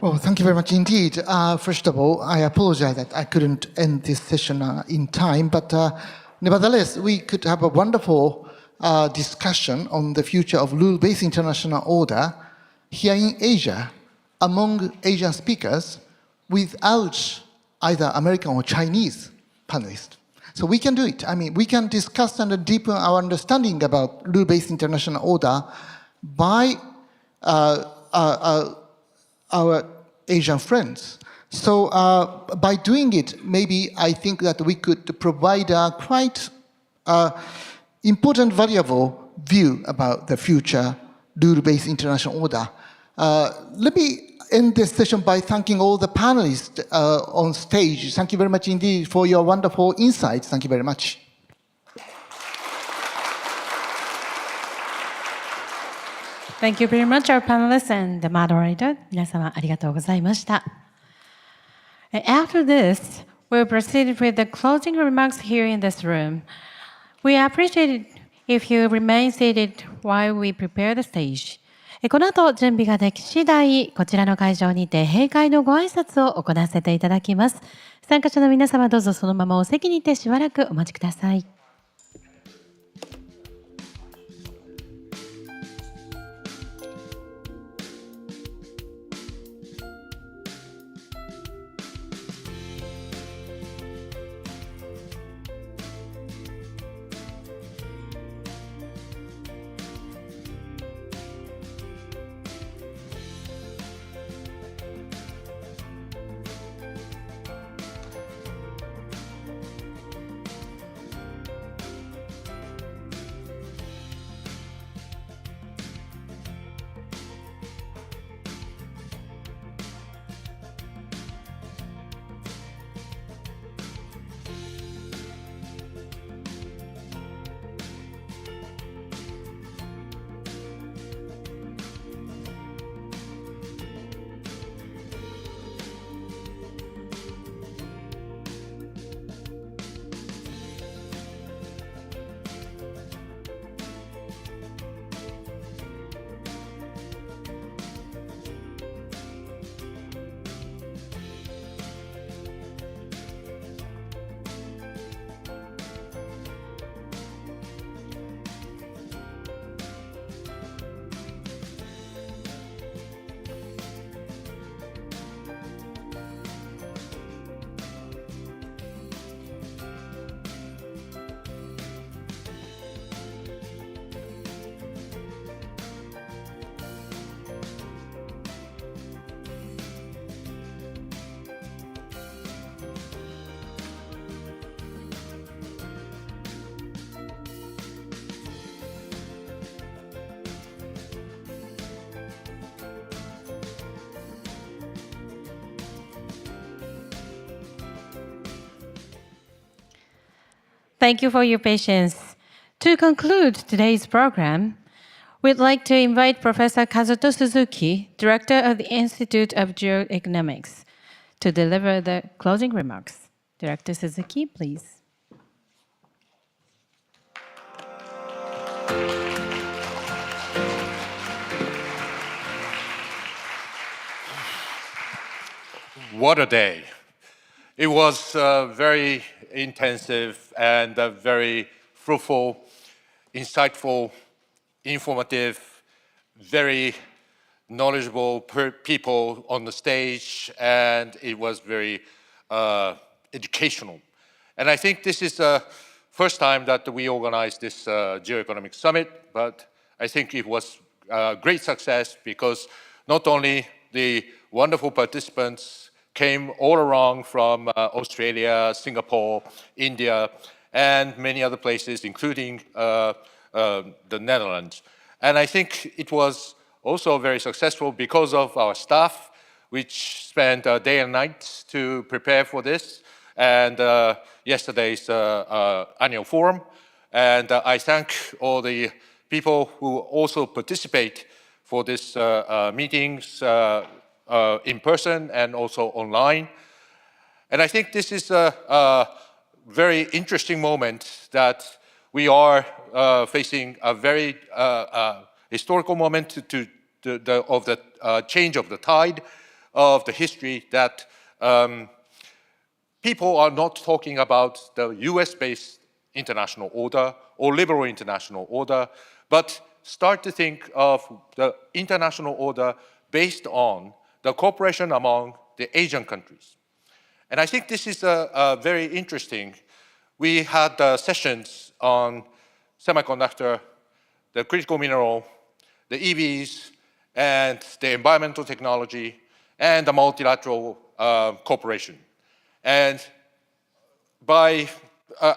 Well, thank you very much indeed. First of all, I apologize that I couldn't end this session in time, but nevertheless, we could have a wonderful discussion on the future of rule-based international order here in Asia, among Asian speakers, without either American or Chinese panelists. So we can do it. I mean, we can discuss and deepen our understanding about rule-based international order by our Asian friends. So by doing it, maybe I think that we could provide a quite important, valuable view about the future rule-based international order. Let me end this session by thanking all the panelists on stage. Thank you very much indeed for your wonderful insights. Thank you very much. Thank you very much, our panelists and the moderator. 皆様ありがとうございました。After this, we'll proceed with the closing remarks here in this room. We appreciate it if you remain seated while we prepare the stage. この後、準備ができ次第、こちらの会場にて閉会のご挨拶を行わせていただきます。参加者の皆様、どうぞそのままお席にてしばらくお待ちください。Thank you for your patience. To conclude today's program, we'd like to invite Professor Kazuto Suzuki, Director of the Institute of Geoeconomics, to deliver the closing remarks. Director Suzuki, please. What a day. It was very intensive and very fruitful, insightful, informative, very knowledgeable people on the stage, and it was very educational. And I think this is the first time that we organized this Geoeconomics Summit, but I think it was a great success because not only the wonderful participants came all around from Australia, Singapore, India, and many other places, including the Netherlands. And I think it was also very successful because of our staff, which spent day and night to prepare for this, and yesterday's annual forum. And I thank all the people who also participate for these meetings in person and also online. And I think this is a very interesting moment that we are facing a very historical moment of the change of the tide of the history that people are not talking about the US-based international order or liberal international order, but start to think of the international order based on the cooperation among the Asian countries. And I think this is very interesting. We had sessions on semiconductor, the critical mineral, the EVs, and the environmental technology, and the multilateral cooperation. And by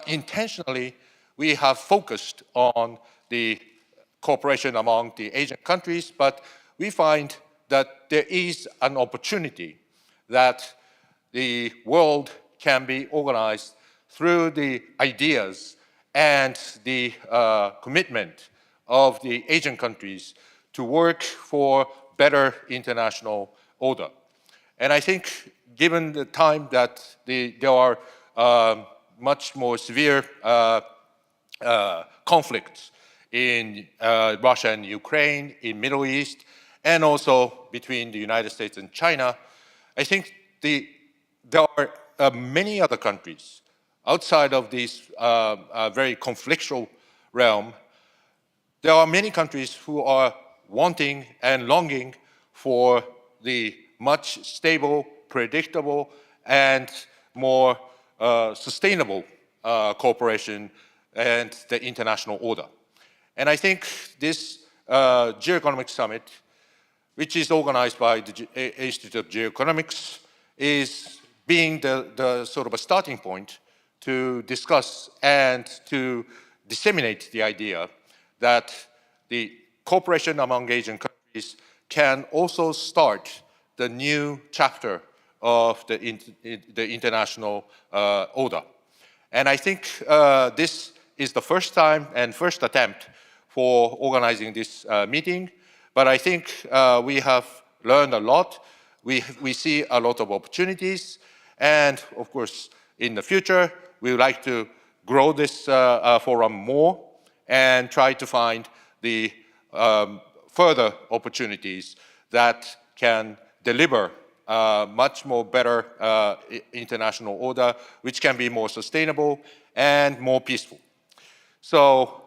intentionally, we have focused on the cooperation among the Asian countries, but we find that there is an opportunity that the world can be organized through the ideas and the commitment of the Asian countries to work for better international order. And I think given the time that there are much more severe conflicts in Russia and Ukraine, in Middle East, and also between the United States and China, I think there are many other countries outside of this very conflictual realm. There are many countries who are wanting and longing for the much stable, predictable, and more sustainable cooperation and the international order. And I think this Geoeconomics Summit, which is organized by the Institute of Geoeconomics, is being the sort of a starting point to discuss and to disseminate the idea that the cooperation among Asian countries can also start the new chapter of the international order. And I think this is the first time and first attempt for organizing this meeting, but I think we have learned a lot. We see a lot of opportunities, and of course, in the future, we would like to grow this forum more and try to find the further opportunities that can deliver much more better international order, which can be more sustainable and more peaceful. So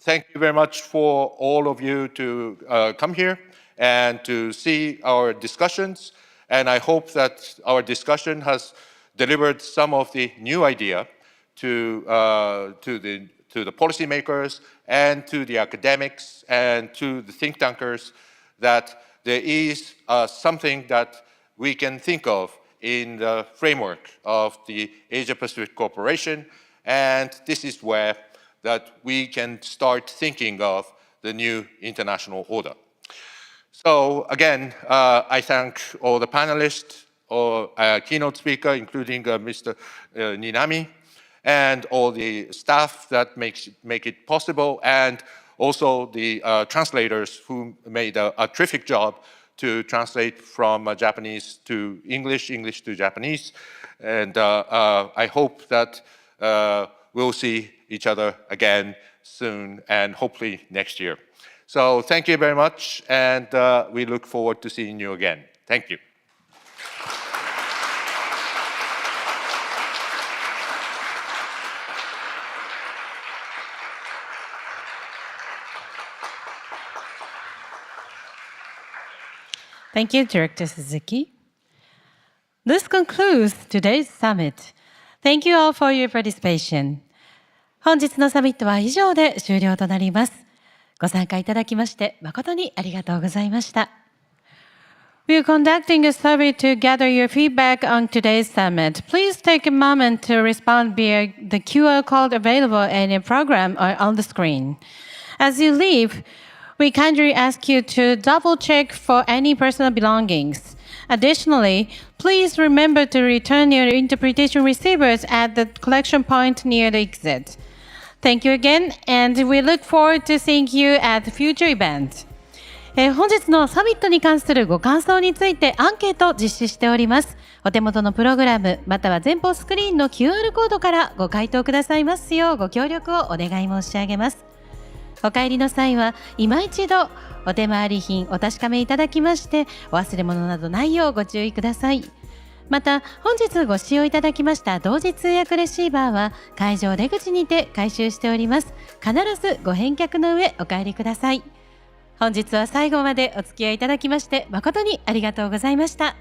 thank you very much for all of you to come here and to see our discussions. And I hope that our discussion has delivered some of the new idea to the policymakers and to the academics and to the think tankers that there is something that we can think of in the framework of the Asia-Pacific Cooperation, and this is where that we can start thinking of the new international order. So again, I thank all the panelists, or keynote speaker, including Mr. Ninami, and all the staff that make it possible, and also the translators who made a terrific job to translate from Japanese to English, English to Japanese. And I hope that we'll see each other again soon, and hopefully next year. So thank you very much, and we look forward to seeing you again. Thank you. Thank you, Director Suzuki. This concludes today's summit. Thank you all for your participation. 本日のサミットは以上で終了となります。ご参加いただきまして誠にありがとうございました。We are conducting a survey to gather your feedback on today's summit. Please take a moment to respond via the QR code available in your program or on the screen. As you leave, we kindly ask you to double-check for any personal belongings. Additionally, please remember to return your interpretation receivers at the collection point near the exit. Thank you again, and we look forward to seeing you at the future event. 本日のサミットに関するご感想についてアンケートを実施しております。お手元のプログラムまたは前方スクリーンの QR コードからご回答くださいますようご協力をお願い申し上げます。お帰りの際は今一度お手回り品お確かめいただきましてお忘れ物などないようご注意ください。また本日ご使用いただきました同時通訳レシーバーは会場出口にて回収しております。必ずご返却の上お帰りください。本日は最後までお付き合いいただきまして誠にありがとうございました。